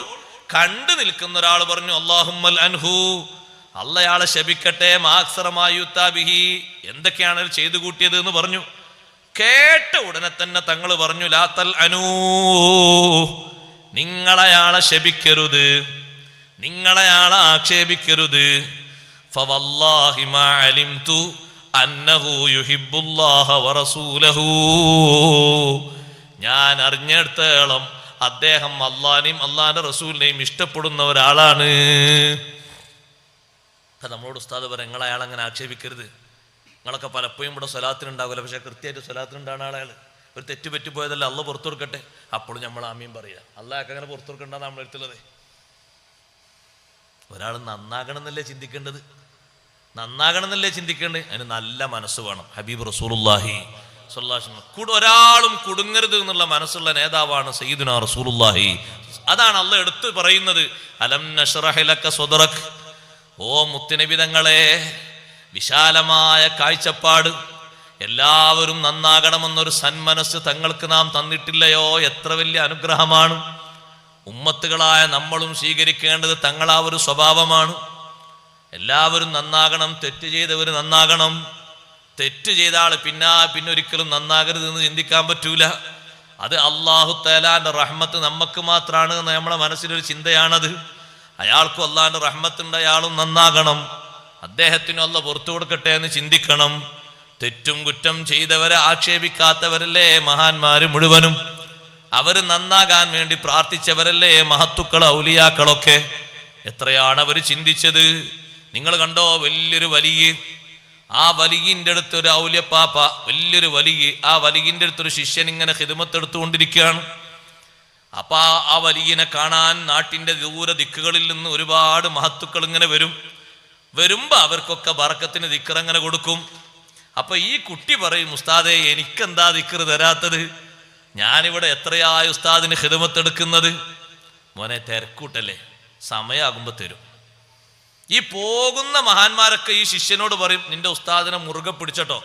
കണ്ടു നിൽക്കുന്ന ഒരാൾ പറഞ്ഞു, അല്ലാഹുമ്മൽ അൻഹു, അള്ളയാളെ ശപിക്കട്ടെ, മാക്സറമായുത്താബിഹി, എന്തൊക്കെയാണ് ചെയ്തു കൂട്ടിയത് എന്ന് പറഞ്ഞു. കേട്ട ഉടനെ തന്നെ തങ്ങൾ പറഞ്ഞു, ലാ തൽ അനൂ, നിങ്ങളയാളെ ശപിക്കരുത്, നിങ്ങളയാളെ ആക്ഷേപിക്കരുത്. ഫവല്ലാഹി മാ അലിംതു അന്നഹു യുഹിബ്ബുല്ലാഹ വറസൂലഹു, ഞാൻ അറിഞ്ഞിടത്തോളം അദ്ദേഹം അള്ളാനെയും അള്ളാന്റെ റസൂലിനെയും ഇഷ്ടപ്പെടുന്ന ഒരാളാണ്. നമ്മളോട് ഉസ്താദ് പറയാം, നിങ്ങൾ അയാൾ അങ്ങനെ ആക്ഷേപിക്കരുത്. നിങ്ങളൊക്കെ പലപ്പോഴും ഇവിടെ സ്വലാത്തിനുണ്ടാവില്ല, പക്ഷെ കൃത്യമായിട്ട് സ്വലാത്തിനുണ്ടാണ് അയാൾ. ഒരു തെറ്റ് പറ്റിപ്പോയതല്ല, അള്ള പുറത്തു കൊടുക്കട്ടെ. അപ്പോഴും നമ്മൾ ആമീൻ പറയുക. അള്ളാഹൊക്കെ അങ്ങനെ പുറത്തു കൊടുക്കണ്ടെന്ന് നമ്മൾ എടുത്തുള്ളത്. ഒരാൾ നന്നാകണം എന്നല്ലേ ചിന്തിക്കേണ്ടത്? അതിന് നല്ല മനസ്സ് വേണം. ഹബീബ് റസൂലുള്ളാഹി സ്വല്ലല്ലാഹു അലൈഹി വസല്ലം ഒരാളും കുടുങ്ങരുത് എന്നുള്ള മനസ്സുള്ള നേതാവാണ് സയ്യിദുനാ റസൂലുള്ളാഹി. അതാണ് അള്ളാഹ് എടുത്തു പറയുന്നത്, അലം നശ്റഹ് ലക സദ്റക്, ഓ മുത്തുനബി തങ്ങളെ, വിശാലമായ കാഴ്ചപ്പാട്, എല്ലാവരും നന്നാകണമെന്നൊരു സന്മനസ് തങ്ങൾക്ക് നാം തന്നിട്ടില്ലയോ? എത്ര വലിയ അനുഗ്രഹമാണ്. ഉമ്മത്തുകളായ നമ്മളും സ്വീകരിക്കേണ്ടത് തങ്ങളാ ഒരു സ്വഭാവമാണ്. എല്ലാവരും നന്നാകണം, തെറ്റ് ചെയ്തവർ നന്നാകണം. തെറ്റ് ചെയ്ത ആള് പിന്നൊരിക്കലും നന്നാകരുത് എന്ന് ചിന്തിക്കാൻ പറ്റൂല. അത് അല്ലാഹു തആലാന്റെ റഹ്മത്ത് നമുക്ക് മാത്രമാണ് എന്ന് നമ്മളെ മനസ്സിലൊരു ചിന്തയാണത്. അയാൾക്കും അള്ളാന്റെ റഹ്മത്തുണ്ട്, അയാളും നന്നാകണം, അദ്ദേഹത്തിനും അള്ളാഹ് പുറത്തു കൊടുക്കട്ടെ എന്ന് ചിന്തിക്കണം. തെറ്റും കുറ്റം ചെയ്തവരെ ആക്ഷേപിക്കാത്തവരല്ലേ മഹാന്മാര് മുഴുവനും? അവര് നന്നാകാൻ വേണ്ടി പ്രാർത്ഥിച്ചവരല്ലേ മഹത്തുക്കൾ, ഔലിയാക്കളൊക്കെ? എത്രയാണ് അവർ ചിന്തിച്ചത്? നിങ്ങൾ കണ്ടോ, വലിയൊരു വലിയ, ആ വലിയിൻ്റെ അടുത്ത് ഒരു ഔലിയപ്പാപ്പ, വലിയൊരു വലിയ, ആ വലിയിൻ്റെ അടുത്തൊരു ശിഷ്യൻ ഇങ്ങനെ ഖിദ്മത്ത് എടുത്തുകൊണ്ടിരിക്കുകയാണ്. അപ്പൊ ആ വലിയനെ കാണാൻ നാട്ടിന്റെ ദൂര ദിക്കുകളിൽ നിന്ന് ഒരുപാട് മഹത്തുക്കൾ ഇങ്ങനെ വരും. വരുമ്പോ അവർക്കൊക്കെ ബറക്കത്തിന് ദിക്റങ്ങനെ കൊടുക്കും. അപ്പൊ ഈ കുട്ടി പറയും, ഉസ്താദേ എനിക്കെന്താ ദിക്ർ തരാത്തത്? ഞാനിവിടെ എത്രയായി ഉസ്താദിന് ഖിദ്മത്തെടുക്കുന്നത്. മോനെ തിരക്കൂട്ടല്ലേ, സമയമാകുമ്പോ തരും. ഈ പോകുന്ന മഹാന്മാരൊക്കെ ഈ ശിഷ്യനോട് പറയും, നിന്റെ ഉസ്താദിനെ മുറുകെ പിടിച്ചട്ടോ,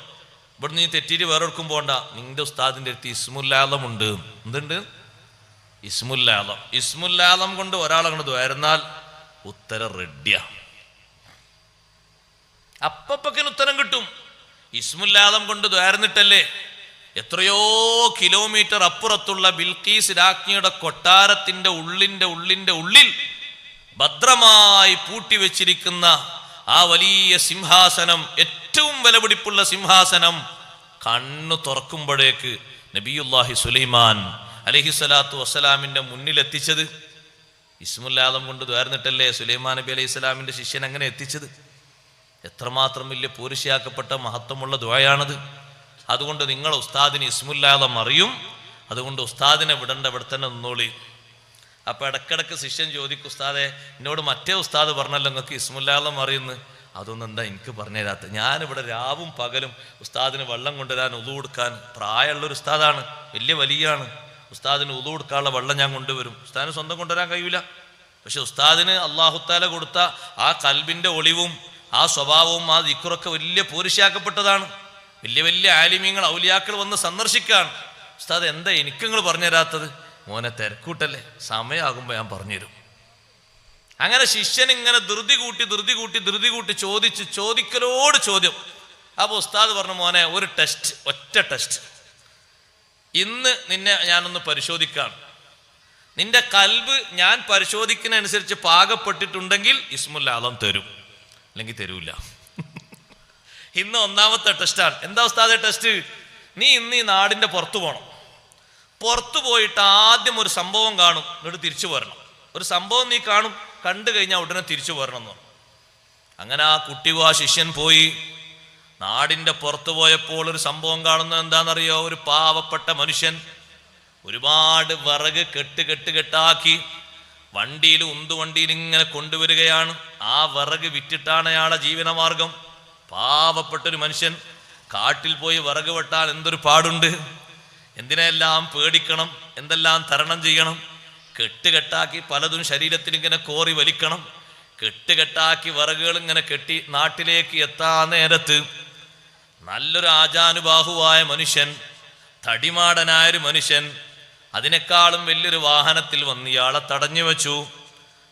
ഇവിടെ നീ തെറ്റിയിട്ട് വേറെ എടുക്കും പോണ്ട, നിന്റെ ഉസ്താദിന്റെ അടുത്ത് ഇസ്മുല്ലാലം ഉണ്ട്. എന്തുണ്ട്? ഇസ്മുല്ലാലം. ഇസ്മുല്ലാലം കൊണ്ട് ഒരാളങ്ങോട്ട് വരുന്നാൽ ഉത്തരം റെഡിയാ, അപ്പക്കിന് ഉത്തരം കിട്ടും. ഇസ്മുല്ലാലം കൊണ്ട് ദ്വാരന്നിട്ടല്ലേ എത്രയോ കിലോമീറ്റർ അപ്പുറത്തുള്ള ബിൽക്കീസ് രാജ്ഞിയുടെ കൊട്ടാരത്തിന്റെ ഉള്ളിൽ ഭദ്രമായി പൂട്ടിവെച്ചിരിക്കുന്ന ആ വലിയ സിംഹാസനം, ഏറ്റവും വിലപിടിപ്പുള്ള സിംഹാസനം, കണ്ണു തുറക്കുമ്പോഴേക്ക് നബിയുല്ലാഹി സുലൈമാൻ അലൈഹിസ്സലാത്തു വസ്സലാമിന്റെ മുന്നിലെത്തിച്ചത് ഇസ്മുല്ലാലം കൊണ്ട് ദ്വാരന്നിട്ടല്ലേ സുലൈമാൻ നബി അലൈഹി സ്വലാമിന്റെ ശിഷ്യൻ അങ്ങനെ എത്തിച്ചത്. എത്രമാത്രം വലിയ പൂരുഷയാക്കപ്പെട്ട മഹത്വമുള്ള ദുആയാണത്. അതുകൊണ്ട് നിങ്ങൾ ഉസ്താദിന് ഇസ്മുല്ലാലം അറിയും, അതുകൊണ്ട് ഉസ്താദിനെ വിടണ്ട, ഇവിടെ തന്നെ നിന്നോളി. അപ്പൊ ഇടക്കിടക്ക് ശിഷ്യൻ ചോദിക്കും, ഉസ്താദെ എന്നോട് മറ്റേ ഉസ്താദ് പറഞ്ഞല്ലോ നിങ്ങൾക്ക് ഇസ്മുല്ലാലം അറിയുന്നു, അതൊന്നും എന്താ എനിക്ക് പറഞ്ഞു തരാത്ത? ഞാനിവിടെ രാവും പകലും ഉസ്താദിന് വെള്ളം കൊണ്ടുവരാൻ ഉളു കൊടുക്കാൻ, പ്രായമുള്ളൊരു ഉസ്താദാണ്, വലിയാണ്. ഉസ്താദിന് ഉളു കൊടുക്കാനുള്ള വെള്ളം ഞാൻ കൊണ്ടുവരും. ഉസ്താദിന് സ്വന്തം കൊണ്ടുവരാൻ കഴിയൂല, പക്ഷെ ഉസ്താദിന് അള്ളാഹുത്താല കൊടുത്ത ആ കൽബിന്റെ ഒളിവും ആ സ്വഭാവവും ആ ദിക്റൊക്കെ വലിയ പൂരുഷയാക്കപ്പെട്ടതാണ്. വലിയ ആലിമീങ്ങൾ ഔലിയാക്കൾ വന്ന് സന്ദർശിക്കാണ്. ഉസ്താദ് എന്താ എനിക്ക് നിങ്ങൾ പറഞ്ഞു തരാത്തത്? മോനെ തിരക്കൂട്ടല്ലേ, സമയമാകുമ്പോൾ ഞാൻ പറഞ്ഞുതരും. അങ്ങനെ ശിഷ്യൻ ഇങ്ങനെ ധൃതി കൂട്ടി ചോദിക്കലോട് ചോദ്യം. അപ്പൊ ഉസ്താദ് പറഞ്ഞു, മോനെ ഒരു ടെസ്റ്റ്, ഒറ്റ ടെസ്റ്റ്, ഇന്ന് നിന്നെ ഞാനൊന്ന് പരിശോധിക്കാണ്. നിന്റെ കൽബ് ഞാൻ പരിശോധിക്കുന്നതനുസരിച്ച് പാകപ്പെട്ടിട്ടുണ്ടെങ്കിൽ ഇസ്മുല്ലാലം തരും, അല്ലെങ്കിൽ തരൂല. ഇന്ന് ഒന്നാമത്തെ ടെസ്റ്റാണ്. എന്താ ഉസ്താദെ ടെസ്റ്റ്? നീ ഇന്ന് ഈ നാടിന്റെ പുറത്തു പോകണം. പുറത്തു പോയിട്ട് ആദ്യം ഒരു സംഭവം കാണും, എന്നിട്ട് തിരിച്ചു പോരണം. ഒരു സംഭവം നീ കാണും, കണ്ടു കഴിഞ്ഞാൽ ഉടനെ തിരിച്ചു പോരണം എന്ന് പറഞ്ഞു. അങ്ങനെ ആ കുട്ടിയും ആ ശിഷ്യൻ പോയി. നാടിന്റെ പുറത്തു പോയപ്പോൾ ഒരു സംഭവം കാണുന്നത് എന്താണെന്നറിയോ? ഒരു പാവപ്പെട്ട മനുഷ്യൻ ഒരുപാട് വിറക് കെട്ടാക്കി വണ്ടിയിൽ ഉന്തുവണ്ടിയിൽ ഇങ്ങനെ കൊണ്ടുവരികയാണ്. ആ വിറക് വിറ്റിട്ടാണ് അയാളെ ജീവനമാർഗം. പാവപ്പെട്ടൊരു മനുഷ്യൻ കാട്ടിൽ പോയി വിറക് വെട്ടാൻ എന്തൊരു പാടുണ്ട്, എന്തിനെല്ലാം പേടിക്കണം, എന്തെല്ലാം തരണം ചെയ്യണം. കെട്ടാക്കി പലതും ശരീരത്തിൽ ഇങ്ങനെ കോറി വലിക്കണം. കെട്ടാക്കി വിറകുകൾ ഇങ്ങനെ കെട്ടി നാട്ടിലേക്ക് എത്താൻ നേരത്ത് നല്ലൊരു ആജാനുബാഹുവായ മനുഷ്യൻ, തടിമാടനായൊരു മനുഷ്യൻ, അതിനേക്കാളും വലിയൊരു വാഹനത്തിൽ വന്ന് ഇയാളെ തടഞ്ഞു വെച്ചു.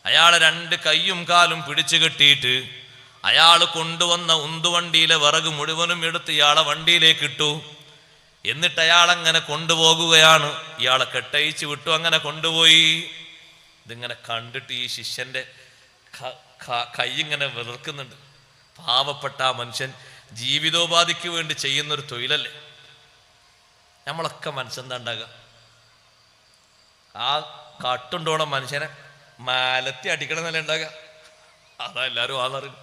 അയാളെ രണ്ട് കൈയും കാലും പിടിച്ചു കെട്ടിയിട്ട് അയാൾ കൊണ്ടുവന്ന ഉന്തുവണ്ടിയിലെ വിറക് മുഴുവനും എടുത്ത് ഇയാളെ വണ്ടിയിലേക്ക് ഇട്ടു. എന്നിട്ട് അയാളങ്ങനെ കൊണ്ടുപോകുകയാണ്. ഇയാളെ കെട്ടയിച്ച് വിട്ടു, അങ്ങനെ കൊണ്ടുപോയി. ഇതിങ്ങനെ കണ്ടിട്ട് ഈ ശിഷ്യന്റെ കൈ ഇങ്ങനെ വിറക്കുന്നുണ്ട്. പാവപ്പെട്ട ആ മനുഷ്യൻ ജീവിതോപാധിക്ക് വേണ്ടി ചെയ്യുന്നൊരു തൊഴിലല്ലേ. നമ്മളൊക്കെ മനസ്സെന്താ ഉണ്ടാകുക? ആ കട്ടുണ്ടോണം മനുഷ്യനെ മാലത്തി അടിക്കണമെന്നല്ലേ ഉണ്ടാകുക? അതാ എല്ലാവരും ആളറിയും.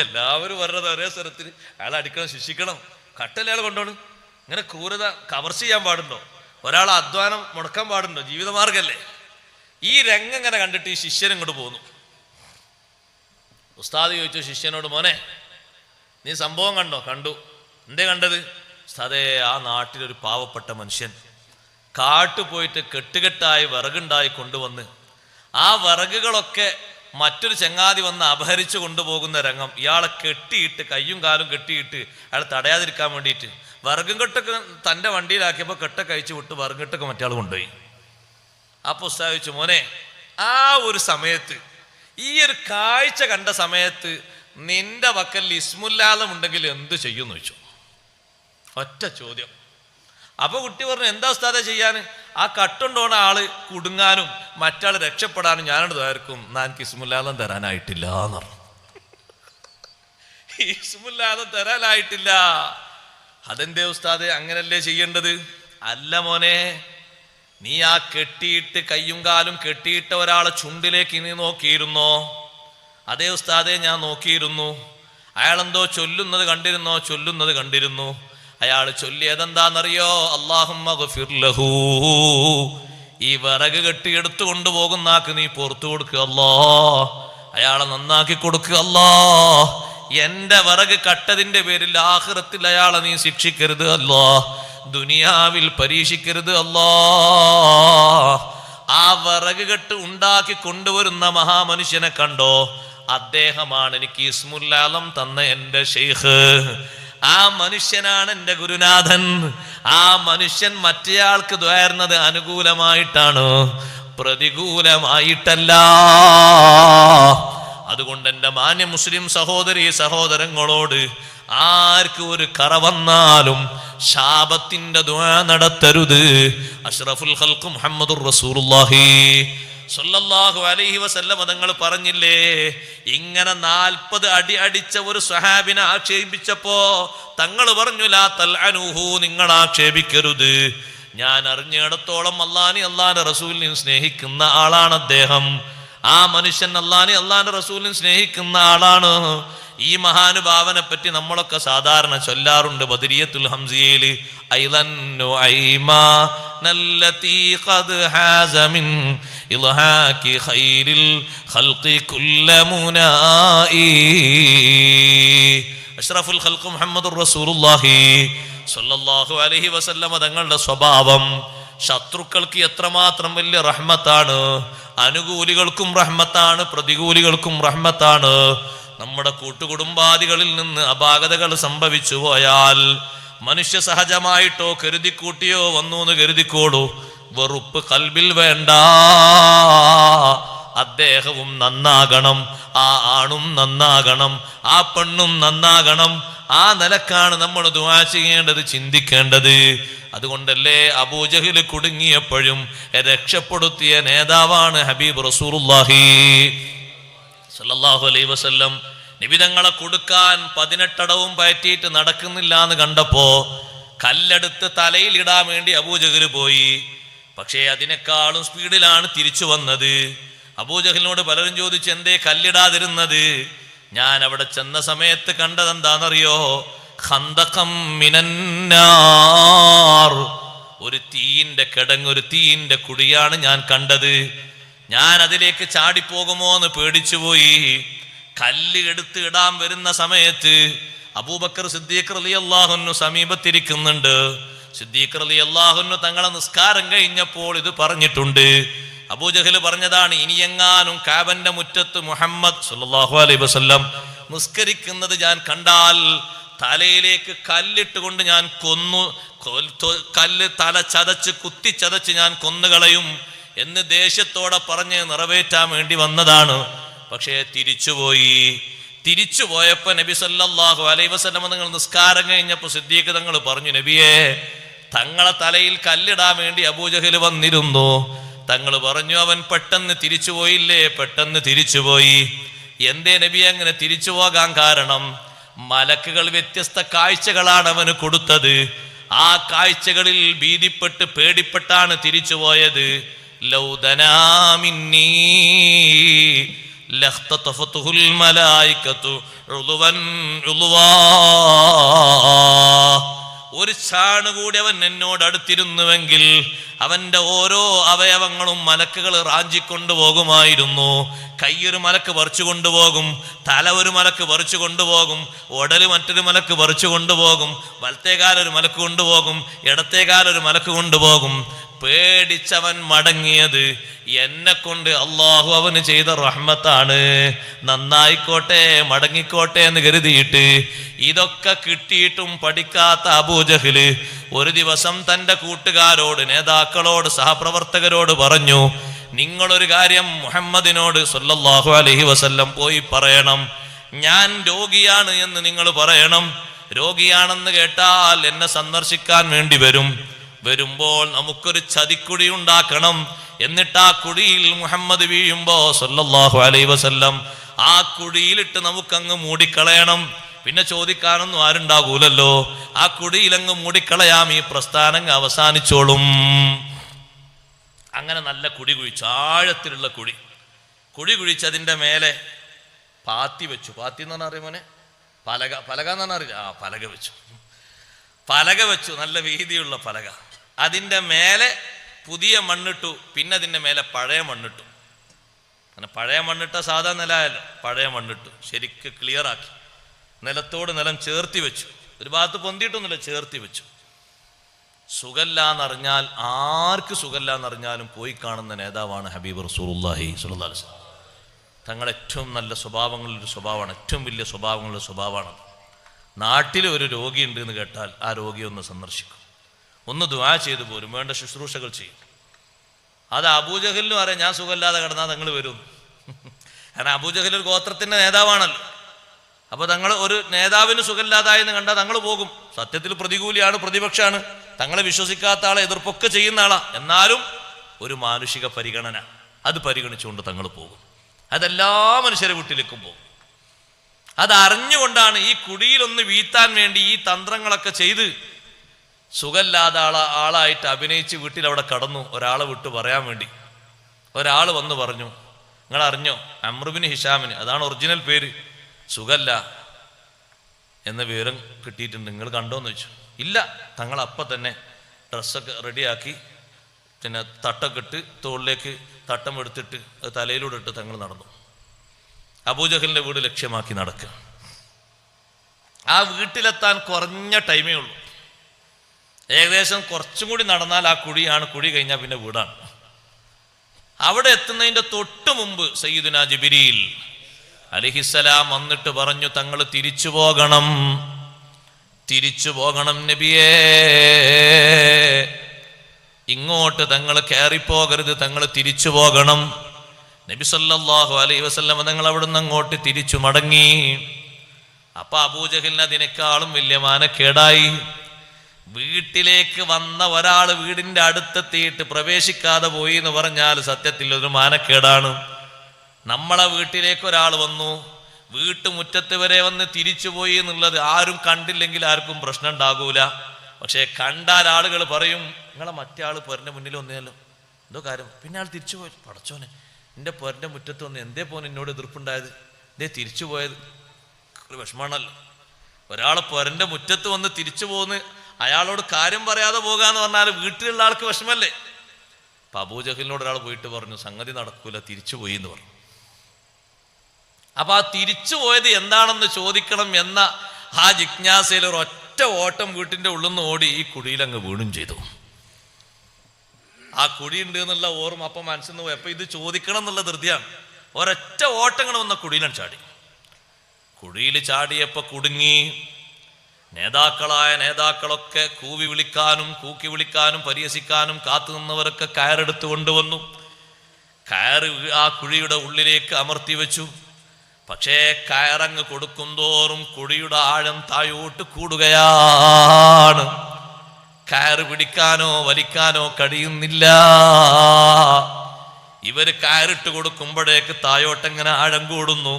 എല്ലാവരും വരണത് ഒരേ സ്വരത്തിൽ അയാളെ അടിക്കണം, ശിക്ഷിക്കണം, കട്ടല്ലേ അയാൾ കൊണ്ടോണം. ഇങ്ങനെ ക്രൂരത കവർച്ച ചെയ്യാൻ പാടുണ്ടോ? ഒരാളെ അധ്വാനം മുടക്കാൻ പാടുണ്ടോ? ജീവിതമാർഗല്ലേ. ഈ രംഗം ഇങ്ങനെ കണ്ടിട്ട് ഈ ശിഷ്യൻ ഇങ്ങോട്ട് പോന്നു. ഉസ്താദ് ചോദിച്ചു ശിഷ്യനോട്, മോനെ നീ സംഭവം കണ്ടോ? കണ്ടു. എന്തേ കണ്ടത്? ഉസ്താദേ, ആ നാട്ടിലൊരു പാവപ്പെട്ട മനുഷ്യൻ കാട്ടു പോയിട്ട് കെട്ടുകെട്ടായി വിറകുണ്ടായി കൊണ്ടുവന്ന് ആ വിറകുകളൊക്കെ മറ്റൊരു ചങ്ങാതി വന്ന് അപഹരിച്ചു കൊണ്ടുപോകുന്ന രംഗം. ഇയാളെ കെട്ടിയിട്ട് കയ്യും കാലും കെട്ടിയിട്ട് അയാൾ തടയാതിരിക്കാൻ വേണ്ടിയിട്ട് വിറകും കെട്ടൊക്കെ തൻ്റെ വണ്ടിയിലാക്കിയപ്പോൾ കെട്ടൊക്കെ അയച്ചു വിട്ട് വിറകും കെട്ടൊക്കെ മറ്റേ ആൾ കൊണ്ടുപോയി. അപ്പോൾ ഉസ്താദ് ചോദിച്ചു, മോനെ ആ ഒരു സമയത്ത്, ഈ ഒരു കാഴ്ച കണ്ട സമയത്ത് നിന്റെ പക്കൽ ഇസ്മുല്ലാലം ഉണ്ടെങ്കിൽ എന്ത് ചെയ്യുമെന്ന് ചോദിച്ചു. ഒറ്റ ചോദ്യം. അപ്പൊ കുട്ടി പറഞ്ഞു, എന്താ ഉസ്താദേ ചെയ്യാൻ? ആ കട്ടുണ്ടോണ ആള് കുടുങ്ങാനും മറ്റാൾ രക്ഷപ്പെടാനും ഞാനോട് തയ്യാർക്കും. എനിക്ക് ഇസ്മുല്ലാലം തരാനായിട്ടില്ല എന്ന് പറഞ്ഞു. ഇസ്മുല്ലാലം തരാനായിട്ടില്ല. അതെന്തേ ഉസ്താദേ, അങ്ങനല്ലേ ചെയ്യേണ്ടത്? അല്ല മോനെ, നീ ആ കെട്ടിയിട്ട് കയ്യും കാലും കെട്ടിയിട്ട ഒരാളെ ചുണ്ടിലേക്ക് നീ നോക്കിയിരുന്നോ? അതേ ഉസ്താദേ, ഞാൻ നോക്കിയിരുന്നു. അയാളെന്തോ ചൊല്ലുന്നത് കണ്ടിരുന്നു. അയാൾ ചൊല്ലിയതെന്താണെന്നറിയോ? അല്ലാഹുമ്മ ഗഫിർ ലഹു, ഈ വിറക് കെട്ടി എടുത്തു കൊണ്ടുപോകുന്നാക്ക് നീ പുറത്തു കൊടുക്കുക അല്ലാ. അയാളെ നന്നാക്കി കൊടുക്കുക. അല്ലാ, എന്റെ വിറക് കട്ടതിന്റെ പേരിൽ ആഖിറത്തിൽ അയാളെ നീ ശിക്ഷിക്കരുത് അല്ലാ, ദുനിയാവിൽ പരീക്ഷിക്കരുത് അല്ലാ. ആ വിറക് കെട്ട് ഉണ്ടാക്കി കൊണ്ടുവരുന്ന മഹാമനുഷ്യനെ കണ്ടോ? അദ്ദേഹമാണ് എനിക്ക് ഇസ്മുൽ ആലം തന്ന എന്റെ ഷെയ്ഖ്. ആ മനുഷ്യനാണ് എന്റെ ഗുരുനാഥൻ. ആ മനുഷ്യൻ മറ്റേയാൾക്ക് ദ്വാരുന്നത് അനുകൂലമായിട്ടാണ്, പ്രതികൂലമായിട്ടല്ല. അതുകൊണ്ട് എൻ്റെ മാന്യ മുസ്ലിം സഹോദരി സഹോദരങ്ങളോട് ആർക്ക് ഒരു കറ വന്നാലും ശാപത്തിന്റെ ദുആ നടത്തരുത്. അഷ്റഫുൽ ഖൽഖ് മുഹമ്മദുർ റസൂലുള്ളാഹി സ്വല്ലല്ലാഹു അലൈഹി വസല്ലം തങ്ങൾ പറഞ്ഞില്ലേ, ഇങ്ങനെ 40 അടി അടിച്ച ഒരു സ്വഹാബിനെ ആക്ഷേപിച്ചപ്പോ തങ്ങൾ പറഞ്ഞു, ലാ തൽഅനുഹു, നിങ്ങൾ ആക്ഷേപിക്കരുത്. ഞാൻ അറിഞ്ഞിടത്തോളം അല്ലാഹുവിനെ റസൂലിനെ സ്നേഹിക്കുന്ന ആളാണ് അദ്ദേഹം. ആ മനുഷ്യൻ അല്ലാഹുവിനെ റസൂലിനെ സ്നേഹിക്കുന്ന ആളാണ്. ഈ മഹാനുഭാവനെ പറ്റി നമ്മളൊക്കെ സാധാരണ ചൊല്ലാറുണ്ട് ബദരിയത്തുൽ ഹംസിയയില്, ഐലന്നു ഐമാ നല്ലതി ഖദ് ഹാസ മിൻ ഇൽഹാകി ഖൈരിൽ ഖൽഖി കുല്ല മുനായി. അഷ്റഫുൽ ഖൽഖ് മുഹമ്മദുർ റസൂലുള്ളാഹി സ്വല്ലല്ലാഹു അലൈഹി വസല്ലം തങ്ങളുടെ സ്വഭാവം ശത്രുക്കൾക്ക് എത്രമാത്രം വലിയ റഹ്മത്താണ്, അനുകൂലികൾക്കും റഹ്മത്താണ്, പ്രതികൂലികൾക്കും റഹ്മത്താണ്. നമ്മുടെ കൂട്ടുകുടുംബാദികളിൽ നിന്ന് അപാകതകൾ സംഭവിച്ചു പോയാൽ മനുഷ്യ സഹജമായിട്ടോ കരുതിക്കൂട്ടിയോ വന്നു എന്ന് കരുതിക്കോളൂ, വെറുപ്പ് കൽബിൽ വേണ്ട. അദ്ദേഹവും നന്നാകണം, ആ ആണും നന്നാകണം, ആ പെണ്ണും നന്നാകണം. ആ നിലക്കാണ് നമ്മൾ ദുആ ചെയ്യേണ്ടത്, ചിന്തിക്കേണ്ടത്. അതുകൊണ്ടല്ലേ അബൂജഹൽ കുടുങ്ങിയപ്പോഴും രക്ഷപ്പെടുത്തിയ നേതാവാണ് ഹബീബ് റസൂലുള്ളാഹി സല്ലല്ലാഹു അലൈഹി വസല്ലം. നിബിതങ്ങളെ കൊടുക്കാൻ 18 അടവും പയറ്റിയിട്ട് നടക്കുന്നില്ല എന്ന് കണ്ടപ്പോ കല്ലെടുത്ത് തലയിൽ ഇടാൻ വേണ്ടി അബൂജഹൽ പോയി. പക്ഷേ അതിനേക്കാളും സ്പീഡിലാണ് തിരിച്ചു വന്നത്. അബൂജഹലിനോട് പലരും ചോദിച്ചു, എന്തേ കല്ലിടാതിരുന്നത്? ഞാൻ അവിടെ ചെന്ന സമയത്ത് കണ്ടത് എന്താണെന്നറിയോ? ഖന്ദഖം മിനന്നാർ, ഒരു തീയിന്റെ കിടങ്ങ്, ഒരു തീയിന്റെ കുടിയാണ് ഞാൻ കണ്ടത്. ഞാൻ അതിലേക്ക് ചാടിപ്പോകുമോ എന്ന് പേടിച്ചുപോയി. കല്ല് എടുത്ത് ഇടാൻ വരുന്ന സമയത്ത് അബൂബക്കർ സിദ്ദീഖ് റളിയല്ലാഹു അൻഹു സമീപത്തിരിക്കുന്നുണ്ട്. സിദ്ദീഖ് റളിയല്ലാഹു അൻഹു തങ്ങളെ നിസ്കാരം കഴിഞ്ഞപ്പോൾ ഇത് പറഞ്ഞിട്ടുണ്ട്. അബൂജഹൽ പറഞ്ഞതാണ്, ഇനിയെങ്ങാനും കാബന്റെ മുറ്റത്ത് മുഹമ്മദ് സല്ലല്ലാഹു അലൈഹി വസല്ലം നിസ്കരിക്കുന്നത് ഞാൻ കണ്ടാൽ തലയിലേക്ക് കല്ലിട്ട് കൊണ്ട് ഞാൻ കല്ല് തല ചതച്ച് കുത്തിച്ചതച്ച് ഞാൻ കൊന്നുകളയും എന്ന് ദേഷ്യത്തോടെ പറഞ്ഞ് നിറവേറ്റാൻ വേണ്ടി വന്നതാണ്. പക്ഷേ തിരിച്ചുപോയപ്പോ നബി സല്ലല്ലാഹു അലൈഹി വസല്ലം നിങ്ങൾ നിസ്കാരം കഴിഞ്ഞപ്പോ സിദ്ദീഖ് തങ്ങൾ പറഞ്ഞു, നബിയെ, തങ്ങളെ തലയിൽ കല്ലിടാൻ വേണ്ടി അബൂജഹൽ വന്നിരുന്നു. തങ്ങൾ പറഞ്ഞു, അവൻ പെട്ടെന്ന് തിരിച്ചുപോയില്ലേ? പെട്ടെന്ന് തിരിച്ചുപോയി. എന്തേ നബി അങ്ങനെ തിരിച്ചു പോകാൻ കാരണം? മലക്കുകൾ വ്യത്യസ്ത കാഴ്ചകളാണ് അവന് കൊടുത്തത്. ആ കാഴ്ചകളിൽ ഭീതിപ്പെട്ട് പേടിപ്പെട്ടാണ് തിരിച്ചുപോയത്. ലൗദനാമിന്നീ ലഖ്തതഫതുൽ മലായികതു ഉളുവൻ ഉളുവാ. ഒരു ചാണ് കൂടി അവൻ എന്നോട് അടുത്തിരുന്നുവെങ്കിൽ അവന്റെ ഓരോ അവയവങ്ങളും മലക്കുകൾ റാഞ്ചിക്കൊണ്ടുപോകുമായിരുന്നു. കൈയൊരു മലക്ക് പറിച്ചു കൊണ്ടുപോകും, തല ഒരു മലക്ക് പറിച്ചു കൊണ്ടുപോകും, ഉടല് മറ്റൊരു മലക്ക് പറിച്ചു കൊണ്ടുപോകും, വലത്തേകാലൊരു മലക്ക് കൊണ്ടുപോകും, ഇടത്തേകാലൊരു മലക്ക് കൊണ്ടുപോകും. പേടിച്ചവൻ മടങ്ങിയത് എന്നെ കൊണ്ട് അള്ളാഹു അവന് ചെയ്ത റഹ്മത്താണ്. നന്നായിക്കോട്ടെ, മടങ്ങിക്കോട്ടെ എന്ന് കരുതിയിട്ട് ഇതൊക്കെ കിട്ടിയിട്ടും പഠിക്കാത്ത അബൂജഹല് ഒരു ദിവസം തൻ്റെ കൂട്ടുകാരോട്, നേതാക്കളോട്, സഹപ്രവർത്തകരോട് പറഞ്ഞു, നിങ്ങളൊരു കാര്യം മുഹമ്മദിനോട് സല്ലല്ലാഹു അലൈഹി വസല്ലം പോയി പറയണം. ഞാൻ രോഗിയാണ് എന്ന് നിങ്ങൾ പറയണം. രോഗിയാണെന്ന് കേട്ടാൽ എന്നെ സന്ദർശിക്കാൻ വേണ്ടി വരുമ്പോൾ നമുക്കൊരു ചതിക്കുടി ഉണ്ടാക്കണം. എന്നിട്ട് ആ കുടിയിൽ മുഹമ്മദ് വീഴുമ്പോ സല്ലല്ലാഹു അലൈഹി വസല്ലം ആ കുടിയിലിട്ട് നമുക്കങ്ങ് മൂടിക്കളയണം. പിന്നെ ചോദിക്കാനൊന്നും ആരുണ്ടാകൂലല്ലോ. ആ കുടിയിലങ്ങ് മൂടിക്കളയാം, ഈ പ്രസ്ഥാനം അവസാനിച്ചോളും. അങ്ങനെ നല്ല കുടി കുഴിച്ചു, ആഴത്തിലുള്ള കുഴി കുഴിച്ചതിൻ്റെ മേലെ പാത്തി വെച്ചു. പാത്തി എന്ന് പറഞ്ഞാൽ അറിയാമോനെ? പലക എന്ന് പറഞ്ഞാൽ അറിയില്ല. പലക വെച്ചു, നല്ല വീതിയുള്ള പലക. അതിൻ്റെ മേലെ പുതിയ മണ്ണിട്ടു, പിന്നെ അതിൻ്റെ മേലെ പഴയ മണ്ണിട്ടു. അങ്ങനെ പഴയ മണ്ണിട്ട സാധാ നിലയല്ല, പഴയ മണ്ണിട്ട് ശരിക്ക് ക്ലിയറാക്കി നിലത്തോട് നിലം ചേർത്തി വെച്ചു. ഒരു ഭാഗത്ത് പൊന്തിയിട്ടൊന്നുമില്ല, ചേർത്തി വെച്ചു. സുഖല്ലാന്നറിഞ്ഞാൽ, ആർക്ക് സുഖല്ലാന്നറിഞ്ഞാലും പോയി കാണുന്ന നേതാവാണ് ഹബീബ് റസൂലുള്ളാഹി സ്വല്ലല്ലാഹു അലൈഹി വസല്ലം. തങ്ങൾ ഏറ്റവും നല്ല സ്വഭാവങ്ങളിലൊരു സ്വഭാവമാണ്, ഏറ്റവും വലിയ സ്വഭാവങ്ങളുടെ സ്വഭാവമാണ്. നാട്ടിൽ ഒരു രോഗിയുണ്ട് എന്ന് കേട്ടാൽ ആ രോഗിയെ ഒന്ന് സന്ദർശിക്കും, ഒന്ന് ദുആ ചെയ്തു പോരും, വേണ്ട ശുശ്രൂഷകൾ ചെയ്യും. അത് അബൂജഹലിനും അറിയാം ഞാൻ സുഖമില്ലാതെ കിടന്നാൽ തങ്ങൾ വരും. കാരണം അബൂജഹൽ ഒരു ഗോത്രത്തിന്റെ നേതാവാണല്ലോ. അപ്പൊ തങ്ങൾ ഒരു നേതാവിന് സുഖമില്ലാതായെന്ന് കണ്ടാൽ തങ്ങൾ പോകും. സത്യത്തിൽ പ്രതികൂലിയാണ്, പ്രതിപക്ഷമാണ്, തങ്ങളെ വിശ്വസിക്കാത്ത ആളെ എതിർപ്പൊക്കെ ചെയ്യുന്ന ആളാ. എന്നാലും ഒരു മാനുഷിക പരിഗണന, അത് പരിഗണിച്ചുകൊണ്ട് തങ്ങൾ പോകും. അതെല്ലാ മനുഷ്യരെ വീട്ടിലേക്കും പോകും. അതറിഞ്ഞുകൊണ്ടാണ് ഈ കുടിയിലൊന്ന് വീഴ്ത്താൻ വേണ്ടി ഈ തന്ത്രങ്ങളൊക്കെ ചെയ്ത് സുഖമില്ലാതെ ആളായിട്ട് അഭിനയിച്ച് വീട്ടിൽ അവിടെ കടന്നു. ഒരാളെ വിട്ട് പറയാൻ വേണ്ടി ഒരാൾ വന്ന് പറഞ്ഞു, നിങ്ങൾ അറിഞ്ഞോ അമ്രുബിന് ഹിഷാമിന്, അതാണ് ഒറിജിനൽ പേര്, സുഖല്ല എന്ന വിവരം കിട്ടിയിട്ടുണ്ട്, നിങ്ങൾ കണ്ടോന്ന് ചോദിച്ചു. ഇല്ല. തങ്ങൾ അപ്പം തന്നെ ഡ്രസ്സൊക്കെ റെഡിയാക്കി പിന്നെ തട്ടൊക്കെ ഇട്ട് തോളിലേക്ക് തട്ടം എടുത്തിട്ട് അത് തലയിലൂടെ ഇട്ട് തങ്ങൾ നടന്നു. അബൂജഹലിന്റെ വീട് ലക്ഷ്യമാക്കി നടക്കുക. ആ വീട്ടിലെത്താൻ കുറഞ്ഞ ടൈമേ ഉള്ളൂ. ഏകദേശം കുറച്ചും കൂടി നടന്നാൽ ആ കുഴിയാണ്, കുഴി കഴിഞ്ഞാൽ പിന്നെ വീടാണ്. അവിടെ എത്തുന്നതിന്റെ തൊട്ട് മുമ്പ് സയ്യിദുനാ ജിബ്രീൽ അലൈഹിസ്സലാം വന്നിട്ട് പറഞ്ഞു, തങ്ങൾ തിരിച്ചു പോകണം, തിരിച്ചു പോകണം നബിയേ, ഇങ്ങോട്ട് തങ്ങൾ കയറിപ്പോകരുത്, തങ്ങൾ തിരിച്ചു പോകണം. നബി സല്ലല്ലാഹു അലൈഹി വസല്ലം തങ്ങൾ അവിടുന്ന് അങ്ങോട്ട് തിരിച്ചു മടങ്ങി. അപ്പൊ അബൂജഹലിന് അതിനേക്കാളും വലിയ മാനക്കേടായി. വീട്ടിലേക്ക് വന്ന ഒരാൾ വീടിന്റെ അടുത്തെത്തിയിട്ട് പ്രവേശിക്കാതെ പോയി എന്ന് പറഞ്ഞാൽ സത്യത്തിൽ ഒരു മാനക്കേടാണ്. നമ്മളെ വീട്ടിലേക്ക് ഒരാൾ വന്നു, വീട്ടുമുറ്റത്ത് വരെ വന്ന് തിരിച്ചുപോയി എന്നുള്ളത് ആരും കണ്ടില്ലെങ്കിൽ ആർക്കും പ്രശ്നം ഉണ്ടാകൂല. പക്ഷെ കണ്ടാൽ ആളുകൾ പറയും, നിങ്ങളെ മറ്റേ ആൾ പൊരന്റെ മുന്നിൽ വന്നല്ലോ, എന്തോ കാര്യം, പിന്നെ ആൾ തിരിച്ചുപോയി. പടച്ചോനെ, എൻ്റെ പൊരന്റെ മുറ്റത്ത് വന്ന് എന്തേ പോന് എന്നോട് എതിർപ്പുണ്ടായത്, എന്തേ തിരിച്ചു പോയത്? ഒരു വിഷമാണല്ലോ. ഒരാൾ പൊരന്റെ മുറ്റത്ത് വന്ന് തിരിച്ചു പോന്ന് അയാളോട് കാര്യം പറയാതെ പോകാന്ന് പറഞ്ഞാൽ വീട്ടിലുള്ള ആൾക്ക് വിഷമല്ലേ. അപ്പൊ അബൂജഹലിനോട് ഒരാൾ പോയിട്ട് പറഞ്ഞു, സംഗതി നടക്കൂല, തിരിച്ചുപോയി എന്ന് പറഞ്ഞു. അപ്പൊ ആ തിരിച്ചു പോയത് എന്താണെന്ന് ചോദിക്കണം എന്ന ആ ജിജ്ഞാസയിൽ ഒരു ഒറ്റ ഓട്ടം വീട്ടിന്റെ ഉള്ളിൽ നിന്ന് ഓടി ഈ കുഴിയിൽ അങ്ങ് വീണും ചെയ്തു. ആ കുഴി ഉണ്ട് എന്നുള്ള ഓർമ്മ അപ്പം മനസ്സിൽ നിന്ന് പോയി. അപ്പൊ ഇത് ചോദിക്കണം എന്നുള്ള ധൃതിയാണ്. ഒരൊറ്റ ഓട്ടങ്ങൾ വന്ന കുഴിയിലാണ് ചാടി. കുഴിയിൽ ചാടിയപ്പോ കുടുങ്ങി. നേതാക്കളായ നേതാക്കളൊക്കെ കൂവി വിളിക്കാനും കൂക്കി വിളിക്കാനും പരിഹസിക്കാനും കാത്തു നിന്നവരൊക്കെ കയറെടുത്ത് കൊണ്ടുവന്നു. കയറ് ആ കുഴിയുടെ ഉള്ളിലേക്ക് അമർത്തി വെച്ചു. പക്ഷേ കയറങ്ങ് കൊടുക്കും തോറും കുഴിയുടെ ആഴം താഴോട്ട് കൂടുകയാണ്. കയറ് പിടിക്കാനോ വലിക്കാനോ കഴിയുന്നില്ല. ഇവര് കയറിട്ട് കൊടുക്കുമ്പോഴേക്ക് താഴോട്ടെങ്ങനെ ആഴം കൂടുന്നു.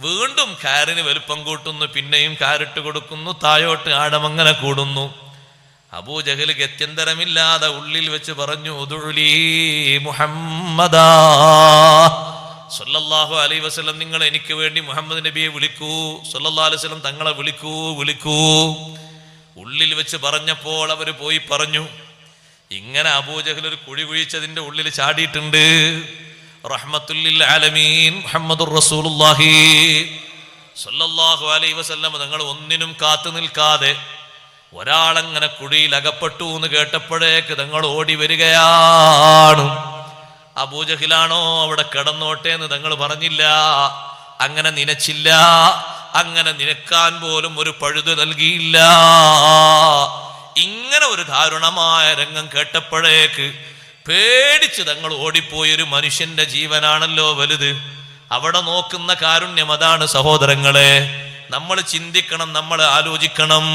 വീണ്ടും കയറിന് വലുപ്പം കൂട്ടുന്നു, പിന്നെയും കയറിട്ട് കൊടുക്കുന്നു, താഴോട്ട് ആഴമങ്ങനെ കൂടുന്നു. അബൂജഹൽ ഗത്യന്തരമില്ലാതെ ഉള്ളിൽ വെച്ച് പറഞ്ഞു, ഉദുലി മുഹമ്മദാ സല്ലല്ലാഹു അലൈഹി വസല്ലം, നിങ്ങൾ എനിക്ക് വേണ്ടി മുഹമ്മദ് നബിയെ വിളിക്കൂ, സല്ലല്ലാഹു അലൈഹി വസല്ലം തങ്ങളെ വിളിക്കൂ വിളിക്കൂ. ഉള്ളിൽ വെച്ച് പറഞ്ഞപ്പോൾ അവർ പോയി പറഞ്ഞു, ഇങ്ങനെ അബൂജഹൽ ഒരു കുഴി കുഴിച്ചതിന്റെ ഉള്ളിൽ ചാടിയിട്ടുണ്ട്. റഹ്മത്തുൽ ലിൽ ആലമീൻ മുഹമ്മദുർ റസൂലുള്ളാഹി സല്ലല്ലാഹു അലൈഹി വസല്ലം തങ്ങൾ ഒന്നിനും കാത്തു നിൽക്കാതെ ഒരാളങ്ങനെ കുഴിയിൽ അകപ്പെട്ടു എന്ന് കേട്ടപ്പോഴേക്ക് തങ്ങൾ ഓടി വരികയാണ്. അബൂജഹിലാണോ അവിടെ കിടന്നോട്ടെ എന്ന് തങ്ങൾ പറഞ്ഞില്ല, അങ്ങനെ നനച്ചില്ല, അങ്ങനെ നിനക്കാൻ പോലും ഒരു പഴുത് നൽകിയില്ല. ഇങ്ങനെ ഒരു ദാരുണമായ രംഗം കേട്ടപ്പോഴേക്ക് പേടിച്ച് തങ്ങൾ ഓടിപ്പോയി. ഒരു മനുഷ്യന്റെ ജീവനാണല്ലോ വലുത്. അവിടെ നോക്കുന്ന കാരുണ്യം അതാണ് സഹോദരങ്ങളെ. നമ്മൾ ചിന്തിക്കണം, നമ്മൾ ആലോചിക്കണം.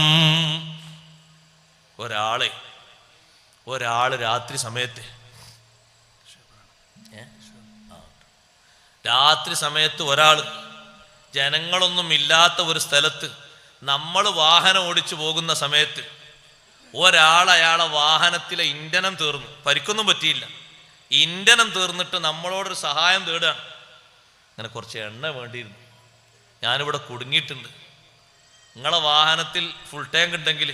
ഒരാള് രാത്രി സമയത്ത് ഒരാൾ ജനങ്ങളൊന്നും ഇല്ലാത്ത ഒരു സ്ഥലത്ത് നമ്മൾ വാഹനം ഓടിച്ചു പോകുന്ന സമയത്ത് അയാളെ വാഹനത്തിലെ ഇന്ധനം തീർന്നു, പരിക്കൊന്നും പറ്റിയില്ല, ഇന്ധനം തീർന്നിട്ട് നമ്മളോടൊരു സഹായം തേടുകയാണ്. അങ്ങനെ കുറച്ച് എണ്ണ വേണ്ടിയിരുന്നു, ഞാനിവിടെ കുടുങ്ങിയിട്ടുണ്ട്, നിങ്ങളെ വാഹനത്തിൽ ഫുൾ ടാങ്ക് ഉണ്ടെങ്കിൽ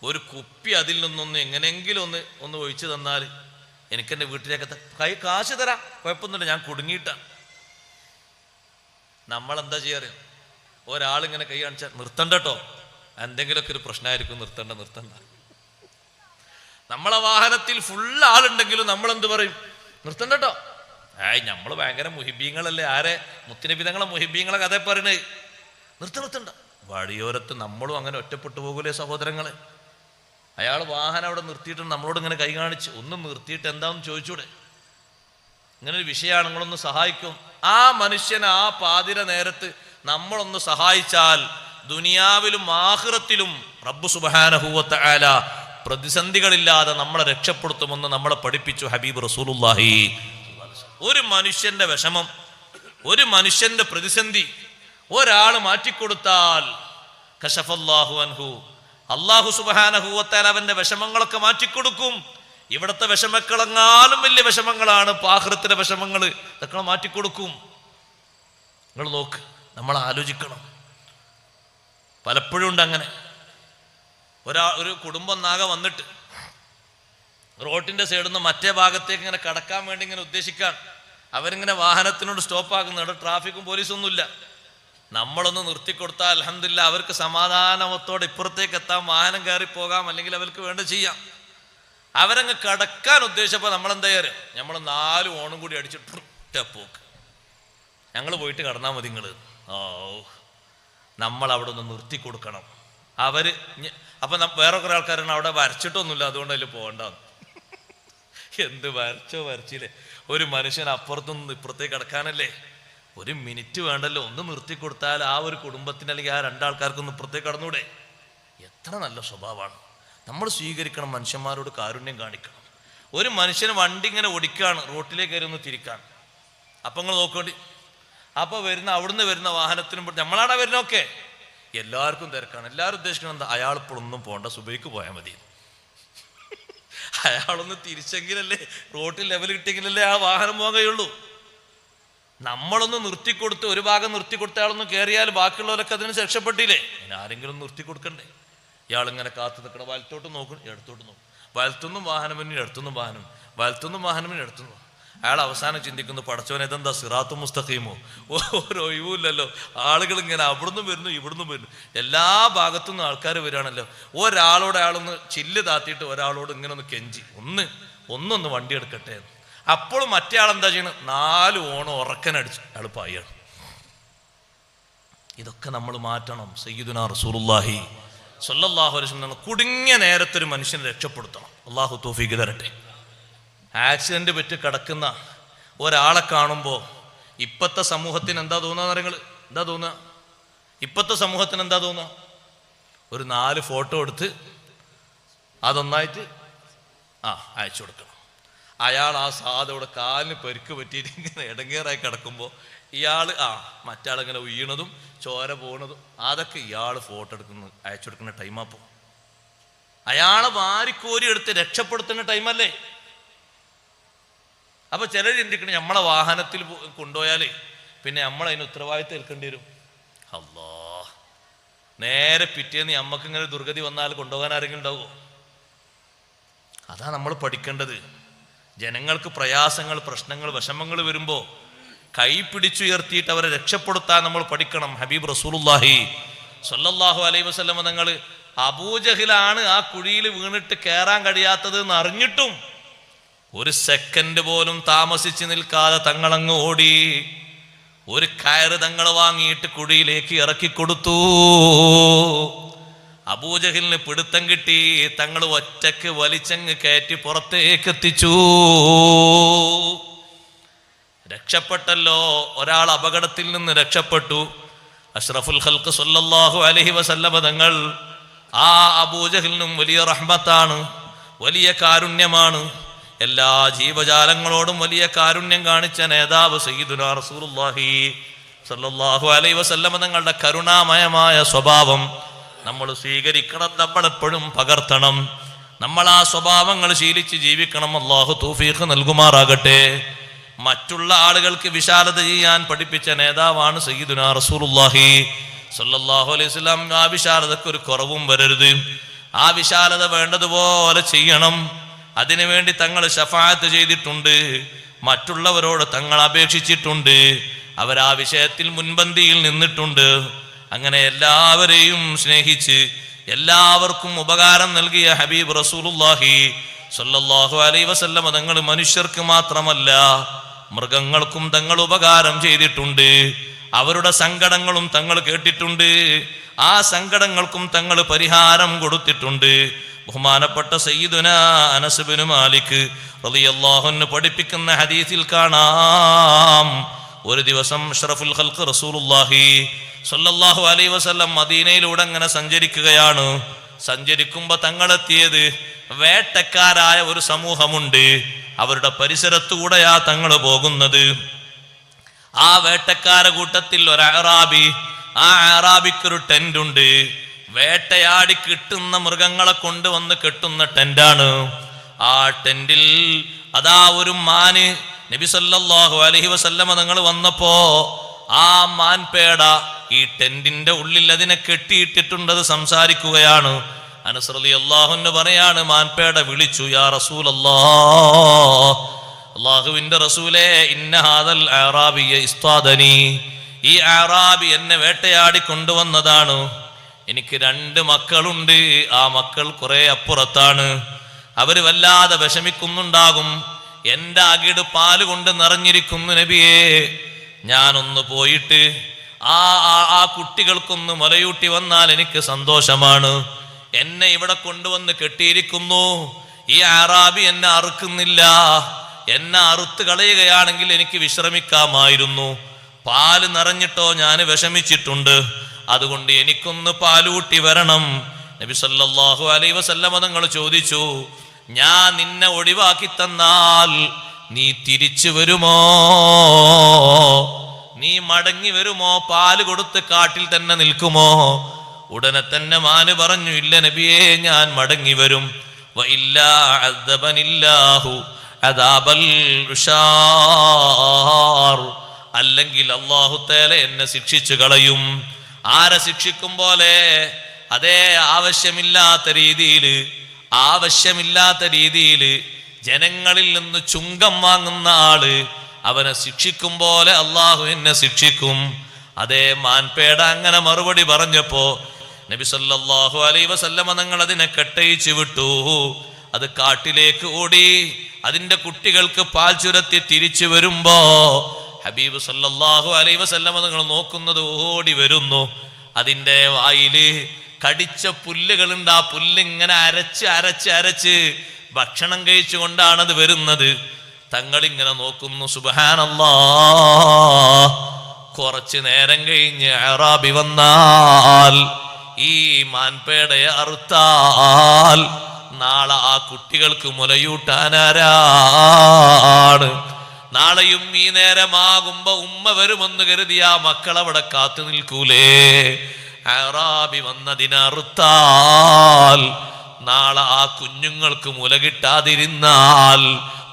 ഒരു കുപ്പി അതിൽ നിന്നൊന്ന് എങ്ങനെയെങ്കിലും ഒന്ന് ഒഴിച്ചു തന്നാൽ എനിക്കെൻ്റെ വീട്ടിലേക്ക് കാശ് തരാം, കുഴപ്പമൊന്നുമില്ല, ഞാൻ കുടുങ്ങിയിട്ടാണ്. നമ്മളെന്താ ചെയ്യാറ്? ഒരാളിങ്ങനെ കൈ കാണിച്ചാൽ നിർത്തണ്ട കേട്ടോ, എന്തെങ്കിലുമൊക്കെ ഒരു പ്രശ്നമായിരിക്കും, നിർത്തണ്ട. നമ്മളെ വാഹനത്തിൽ ഫുൾ ആളുണ്ടെങ്കിലും നമ്മളെന്ത് പറയും? നിർത്തണ്ട കേട്ടോ. നമ്മൾ ഭയങ്കര മുഹിബീങ്ങളല്ലേ, ആരെ മുത്തുനബിതങ്ങളെ മുഹിബീങ്ങളെ കഥ പറയണേ. നിർത്തണ്ട. വഴിയോരത്ത് നമ്മളും അങ്ങനെ ഒറ്റപ്പെട്ടു പോകൂലേ സഹോദരങ്ങളെ? അയാൾ വാഹനം അവിടെ നിർത്തിയിട്ട് നമ്മളോട് ഇങ്ങനെ കൈ കാണിച്ച്, ഒന്ന് നിർത്തിയിട്ട് എന്താണെന്ന് ചോദിച്ചൂടെ? ഇങ്ങനെ ഒരു വിഷയമാണ്, നിങ്ങളൊന്ന് സഹായിക്കും. ആ മനുഷ്യനെ ആ പാതിര നേരത്ത് നമ്മളൊന്ന് സഹായിച്ചാൽ ദുനിയാവിലും ആഖിറത്തിലും റബ്ബ് സുബ്ഹാനഹു വ തആല പ്രതിസന്ധികളില്ലാതെ നമ്മളെ രക്ഷപ്പെടുത്തുമെന്ന് നമ്മളെ പഠിപ്പിച്ചു ഹബീബ് റസൂലുള്ളാഹി. ഒരു മനുഷ്യന്റെ വിഷമം, ഒരു മനുഷ്യന്റെ പ്രതിസന്ധി ഒരാൾ മാറ്റിക്കൊടുത്താൽ കശഫല്ലാഹു അൻഹു, അല്ലാഹു സുബ്ഹാനഹു വ തആല അവന്റെ വിഷമങ്ങളൊക്കെ മാറ്റിക്കൊടുക്കും. ഇവിടുത്തെ വിഷമങ്ങളെങ്ങാലും വലിയ വിഷമങ്ങളാണ് ആഖിറത്തിലെ വിഷമങ്ങൾ, ഇതൊക്കെ മാറ്റിക്കൊടുക്കും. നിങ്ങൾ നോക്ക്, നമ്മൾ ആലോചിക്കണം. പലപ്പോഴും ഉണ്ട് അങ്ങനെ. ഒരു കുടുംബം നാകെ വന്നിട്ട് റോഡിന്റെ സൈഡിൽ നിന്ന് മറ്റേ ഭാഗത്തേക്ക് ഇങ്ങനെ കടക്കാൻ വേണ്ടി ഇങ്ങനെ ഉദ്ദേശിക്കാൻ അവരിങ്ങനെ വാഹനത്തിനോട് സ്റ്റോപ്പാക്കുന്നു. അവിടെ ട്രാഫിക്കും പോലീസൊന്നുമില്ല. നമ്മളൊന്ന് നിർത്തിക്കൊടുത്താൽ അൽഹംദുലില്ലാ അവർക്ക് സമാധാനത്തോടെ ഇപ്പുറത്തേക്ക് എത്താം, വാഹനം കയറി പോകാം, അല്ലെങ്കിൽ അവർക്ക് വേണ്ട ചെയ്യാം. അവരങ്ങ് കടക്കാൻ ഉദ്ദേശിച്ചപ്പോൾ നമ്മളെന്താ ചെയ്യാറ്? നമ്മൾ 4 ഓണും കൂടി അടിച്ചിട്ട് പോക്ക്, ഞങ്ങൾ പോയിട്ട് കടന്നാൽ മതി നിങ്ങൾ. നമ്മൾ അവിടെ ഒന്ന് നിർത്തി കൊടുക്കണം. അവര് അപ്പൊ വേറെ കുറെ ആൾക്കാരാണ് അവിടെ വരച്ചിട്ടൊന്നുമില്ല, അതുകൊണ്ട് അതിൽ പോകണ്ടെന്ന്. എന്ത് വരച്ചില്ലേ? ഒരു മനുഷ്യൻ അപ്പുറത്തുനിന്ന് ഇപ്പുറത്തേക്ക് കിടക്കാനല്ലേ? ഒരു മിനിറ്റ് വേണ്ടല്ലോ, ഒന്ന് നിർത്തി കൊടുത്താൽ ആ ഒരു കുടുംബത്തിന് അല്ലെങ്കിൽ ആ 2 ആൾക്കാർക്കൊന്ന് ഇപ്പുറത്തേക്ക് കടന്നൂടെ? എത്ര നല്ല സ്വഭാവമാണ്. നമ്മൾ സ്വീകരിക്കണം, മനുഷ്യന്മാരോട് കാരുണ്യം കാണിക്കണം. ഒരു മനുഷ്യന് വണ്ടി ഇങ്ങനെ ഓടിക്കുകയാണ്, റോട്ടിലേക്ക് കയറി ഒന്ന് തിരിക്കാൻ. അപ്പം നിങ്ങൾ നോക്കേണ്ടി, അപ്പോൾ അവിടുന്ന് വരുന്ന വാഹനത്തിനും നമ്മളാടാ വരുന്നൊക്കെ എല്ലാവർക്കും തിരക്കാണ്. എല്ലാവരും ഉദ്ദേശിക്കണം എന്താ? അയാൾ ഇപ്പോഴൊന്നും പോകണ്ട, സുബൈക്ക് പോയാൽ മതി. അയാളൊന്ന് തിരിച്ചെങ്കിലല്ലേ, റോട്ടിൽ ലെവൽ കിട്ടിയെങ്കിലല്ലേ ആ വാഹനം പോകാൻ കഴിയുള്ളൂ. നമ്മളൊന്ന് നിർത്തിക്കൊടുത്ത്, ഒരു ഭാഗം നിർത്തിക്കൊടുത്ത അയാളൊന്ന് കയറിയാൽ ബാക്കിയുള്ളവരൊക്കെ അതിന് രക്ഷപ്പെട്ടില്ലേ? ഇനി ആരെങ്കിലും നിർത്തി കൊടുക്കണ്ടേ? ഇയാളിങ്ങനെ കാത്തു നിൽക്കണം, വലത്തോട്ട് നോക്കണം, ഇടത്തോട്ട് നോക്കും, വലത്തുനിന്നും വാഹനം പിന്നെ ഇടത്തുനിന്നും വാഹനം, വലത്തുനിന്നും വാഹനം പിന്നെ ഇടത്തുനിന്നും. അയാൾ അവസാനം ചിന്തിക്കുന്നു, പടച്ചോൻ ഇതെന്താ സിറാത്തും മുസ്തഖീമോ? ഒരു ഒഴിവില്ലല്ലോ, ആളുകൾ ഇങ്ങനെ അവിടുന്ന് വരുന്നു ഇവിടുന്ന് വരുന്നു, എല്ലാ ഭാഗത്തുനിന്നും ആൾക്കാർ വരികയാണല്ലോ. ഒരാളോട് അയാളൊന്ന് ചില്ല് താത്തിയിട്ട് ഒരാളോട് ഇങ്ങനെ ഒന്ന് കെഞ്ചി, ഒന്നൊന്ന് വണ്ടി എടുക്കട്ടെ. അപ്പോഴും മറ്റേ ആളെന്താ ചെയ്യണം? 4 ഓണം ഉറക്കനടിച്ച് അയാൾ പായാണ്. ഇതൊക്കെ നമ്മൾ മാറ്റണം. സയ്യിദുനാ റസൂലുള്ളാഹി സ്വല്ലല്ലാഹു അലൈഹി വസല്ലം കുടുങ്ങിയ നേരത്തൊരു മനുഷ്യനെ രക്ഷപ്പെടുത്തണം. അള്ളാഹു തൗഫീഖ് തരട്ടെ. ആക്സിഡന്റ് പറ്റി കിടക്കുന്ന ഒരാളെ കാണുമ്പോൾ ഇപ്പോഴത്തെ സമൂഹത്തിന് എന്താ തോന്നുക? നിങ്ങൾ എന്താ തോന്നുക? ഇപ്പോഴത്തെ സമൂഹത്തിന് എന്താ തോന്നുക? ഒരു 4 ഫോട്ടോ എടുത്ത് അതൊന്നായിട്ട് അയച്ചു കൊടുക്കണം. അയാൾ ആ സാധയുടെ കാലിന് പരിക്ക് പറ്റിയിട്ട് ഇങ്ങനെ ഇടങ്ങേറായി കിടക്കുമ്പോൾ ഇയാൾ മറ്റാളിങ്ങനെ വീണതും ചോര പോകുന്നതും അതൊക്കെ ഇയാൾ ഫോട്ടോ എടുക്കുന്ന അയച്ചു കൊടുക്കുന്ന ടൈമാപ്പോൾ അയാളെ വാരിക്കോരി എടുത്ത് രക്ഷപ്പെടുത്തുന്ന ടൈമല്ലേ? അപ്പൊ ചിലർ ചിന്തിക്കണം, നമ്മളെ വാഹനത്തിൽ കൊണ്ടുപോയാലേ പിന്നെ നമ്മളതിന് ഉത്തരവാദിത്തം ഏൽക്കേണ്ടി വരും. അല്ലാ, നേരെ പിറ്റേന്ന് നമ്മക്ക് ഇങ്ങനെ ദുർഗതി വന്നാൽ കൊണ്ടുപോകാൻ ആരെങ്കിലും ഉണ്ടാവുമോ? അതാ നമ്മൾ പഠിക്കേണ്ടത്. ജനങ്ങൾക്ക് പ്രയാസങ്ങൾ, പ്രശ്നങ്ങൾ, വിഷമങ്ങൾ വരുമ്പോൾ കൈ പിടിച്ചുയർത്തിയിട്ട് അവരെ രക്ഷപ്പെടുത്താൻ നമ്മൾ പഠിക്കണം. ഹബീബ് റസൂലുള്ളാഹി സ്വല്ലല്ലാഹു അലൈഹി വസല്ലം തങ്ങൾ അബൂജഹിലാണ് ആ കുഴിയിൽ വീണിട്ട് കയറാൻ കഴിയാത്തത് എന്ന് അറിഞ്ഞിട്ടും ഒരു സെക്കൻഡ് പോലും താമസിച്ച് നിൽക്കാതെ തങ്ങളങ്ങ് ഓടി ഒരു കയറ് തങ്ങൾ വാങ്ങിയിട്ട് കുഴിയിലേക്ക് ഇറക്കിക്കൊടുത്തു. അബൂജഹലിന് പിടുത്തം കിട്ടി, തങ്ങൾ ഒറ്റക്ക് വലിച്ചങ്ങ് കയറ്റി പുറത്തേക്ക് എത്തിച്ചു. രക്ഷപ്പെട്ടല്ലോ, ഒരാൾ അപകടത്തിൽ നിന്ന് രക്ഷപ്പെട്ടു. അഷ്റഫുൽ ഖൽഖ് സ്വല്ലല്ലാഹു അലൈഹി വസല്ലം തങ്ങൾ ആ അബൂജഹലിനും വലിയ റഹ്മത്താണ്, വലിയ കാരുണ്യമാണ്. എല്ലാ ജീവജാലങ്ങളോടും വലിയ കാരുണ്യം കാണിച്ച നേതാവ് സയ്യിദുനാ റസൂലുള്ളാഹി സ്വല്ലല്ലാഹു അലൈഹി വസല്ലം തങ്ങളുടെ കരുണാമയമായ സ്വഭാവം നമ്മൾ സ്വീകരിക്കണം, നമ്മളെപ്പോഴും പകർത്തണം. നമ്മൾ ആ സ്വഭാവങ്ങൾ ശീലിച്ച് ജീവിക്കണം. അല്ലാഹു തൗഫീഖ് നൽകുമാറാകട്ടെ. മറ്റുള്ള ആളുകൾക്ക് വിശാലത ചെയ്യാൻ പഠിപ്പിച്ച നേതാവാണ് സയ്യിദുനാ റസൂലുള്ളാഹി സ്വല്ലല്ലാഹു അലൈഹി വസല്ലം. ആ വിശാലതയ്ക്ക് ഒരു കുറവും വരരുത്. ആ വിശാലത വേണ്ടതുപോലെ ചെയ്യണം. അതിനുവേണ്ടി തങ്ങൾ ശഫാഅത്ത് ചെയ്തിട്ടുണ്ട്, മറ്റുള്ളവരോട് തങ്ങൾ അപേക്ഷിച്ചിട്ടുണ്ട്, അവരാ വിഷയത്തിൽ മുൻപന്തിയിൽ നിന്നിട്ടുണ്ട്. അങ്ങനെ എല്ലാവരെയും സ്നേഹിച്ച് എല്ലാവർക്കും ഉപകാരം നൽകിയ ഹബീബ് റസൂലുള്ളാഹി സ്വല്ലല്ലാഹു അലൈഹി വസല്ലം തങ്ങൾ മനുഷ്യർക്ക് മാത്രമല്ല മൃഗങ്ങൾക്കും തങ്ങൾ ഉപകാരം ചെയ്തിട്ടുണ്ട്. അവരുടെ സങ്കടങ്ങളും തങ്ങൾ കേട്ടിട്ടുണ്ട്, ആ സങ്കടങ്ങൾക്കും തങ്ങൾ പരിഹാരം കൊടുത്തിട്ടുണ്ട്. ബഹുമാനപ്പെട്ട സയ്യിദുനാ അനസ് ഇബ്നു മാലിക് റളിയല്ലാഹു അൻഹു പഠിപ്പിക്കുന്ന ഹദീസിൽ കാണാം, ഒരു ദിവസം അഷ്റഫുൽ ഖൽഖ് റസൂലുള്ളാഹി സ്വല്ലല്ലാഹു അലൈഹി വസല്ലം മദീനയിലൂടെ അങ്ങനെ സഞ്ചരിക്കുകയാണ്. സഞ്ചരിക്കുമ്പോൾ തങ്ങളെത്തിയത് വേട്ടക്കാരായ ഒരു സമൂഹമുണ്ട്. അവരുടെ പരിസരത്തുകൂടെയാ തങ്ങൾ പോകുന്നത്. ആ വേട്ടക്കാര കൂട്ടത്തിൽ ഒരു അറാബി, ആ അറാബിക്കൊരു ടെന്റ് ഉണ്ട്. വേട്ടയാടി കിട്ടുന്ന മൃഗങ്ങളെ കൊണ്ടുവന്ന് കെട്ടുന്ന ടെന്റാണ്. ആ ടെന്റിൽ അതാ ഒരു മാന് നബി സല്ലല്ലാഹു അലൈഹി വസല്ലമ തങ്ങൾ വന്നപ്പോ ആ മാൻപേട ഈ ടെന്റിന്റെ ഉള്ളിൽ അതിനെ കെട്ടിയിട്ടിട്ടുണ്ട്. അത് സംസാരിക്കുകയാണ്. അനസ് റളിയല്ലാഹു അൻഹു പറയാണ്, മാൻപേട വിളിച്ചു, യാ റസൂലല്ലാഹ്, അല്ലാഹുവിന്റെ റസൂലേ, ഇന്ന ഹാദൽ അറാബിയ ഇസ്താദനി, ഈ അറാബി എന്നെ വേട്ടയാടി കൊണ്ടുവന്നതാണ്. എനിക്ക് 2 മക്കളുണ്ട്. ആ മക്കൾ കുറെ അപ്പുറത്താണ്. അവര് വല്ലാതെ വിഷമിക്കുന്നുണ്ടാകും. എന്റെ അകിട് പാല് കൊണ്ട് നിറഞ്ഞിരിക്കുന്നു നബിയേ. ഞാനൊന്ന് പോയിട്ട് ആ കുട്ടികൾക്കൊന്ന് മുലയൂട്ടി വന്നാൽ എനിക്ക് സന്തോഷമാണ്. എന്നെ ഇവിടെ കൊണ്ടുവന്ന് കെട്ടിയിരിക്കുന്നു. ഈ അറാബി എന്നെ അറുക്കുന്നില്ല. എന്നെ അറുത്ത് കളയുകയാണെങ്കിൽ എനിക്ക് വിശ്രമിക്കാമായിരുന്നു. പാല് നിറഞ്ഞിട്ടോ ഞാൻ വിഷമിച്ചിട്ടുണ്ട്. അതുകൊണ്ട് എനിക്കൊന്ന് പാലൂട്ടി വരണം. നബി സല്ലല്ലാഹു അലൈഹി വസല്ലം തങ്ങൾ ചോദിച്ചു, ഞാൻ നിന്നെ ഒഴിവാക്കി തന്നാൽ നീ തിരിച്ചു വരുമോ? നീ മടങ്ങി വരുമോ? പാല് കൊടുത്ത് കാട്ടിൽ തന്നെ നിൽക്കുമോ? ഉടനെ തന്നെ മാന് പറഞ്ഞു, ഇല്ല നബിയേ, ഞാൻ മടങ്ങി വരും. വഇല്ലാ അദബനില്ലാഹു അദാബൽ ഉഷാർ, അല്ലെങ്കിൽ അല്ലാഹു തആല എന്നെ ശിക്ഷിച്ചു കളയും. ആരെ ശിക്ഷിക്കും പോലെ? അതേ ആവശ്യമില്ലാത്ത രീതിയിൽ ജനങ്ങളിൽ നിന്ന് ചുങ്കം വാങ്ങുന്ന ആള് അവനെ ശിക്ഷിക്കും പോലെ അള്ളാഹു എന്നെ ശിക്ഷിക്കും. അതേ മാൻപേട അങ്ങനെ മറുപടി പറഞ്ഞപ്പോ നബി സല്ലല്ലാഹു അലൈഹി വസല്ലമ തങ്ങൾ അതിനെ കെട്ടയിച്ചു വിട്ടു. അത് കാട്ടിലേക്ക് ഓടി. അതിന്റെ കുട്ടികൾക്ക് പാൽ ചുരത്തി തിരിച്ചു വരുമ്പോ ഹബീബ് സല്ലല്ലാഹു അലൈഹി വസല്ലമ തങ്ങൾ നോക്കുന്നത്, ഓടി വരുന്നു. അതിന്റെ വായില് കടിച്ച പുല്ലുകളുണ്ട്. ആ പുല്ലിങ്ങനെ അരച്ച് ഭക്ഷണം കഴിച്ചുകൊണ്ടാണ് അത് വരുന്നത്. തങ്ങളിങ്ങനെ നോക്കുന്നു. സുബ്ഹാനല്ലാഹ്, കുറച്ചു നേരം കഴിഞ്ഞ് അറാബി വന്നാൽ, ഈ മാൻപേടയെ അറുത്താൽ നാളെ ആ കുട്ടികൾക്ക് മുലയൂട്ടാനാരാണ്? നാളെയും ഈ നേരമാകുമ്പോ ഉമ്മ വരുമെന്ന് കരുതി ആ മക്കൾ അവിടെ കാത്തു നിൽക്കൂലേ? അറാബി വന്നതിനറുത്താൽ നാളെ ആ കുഞ്ഞുങ്ങൾക്ക് മുല കിട്ടാതിരുന്നാൽ,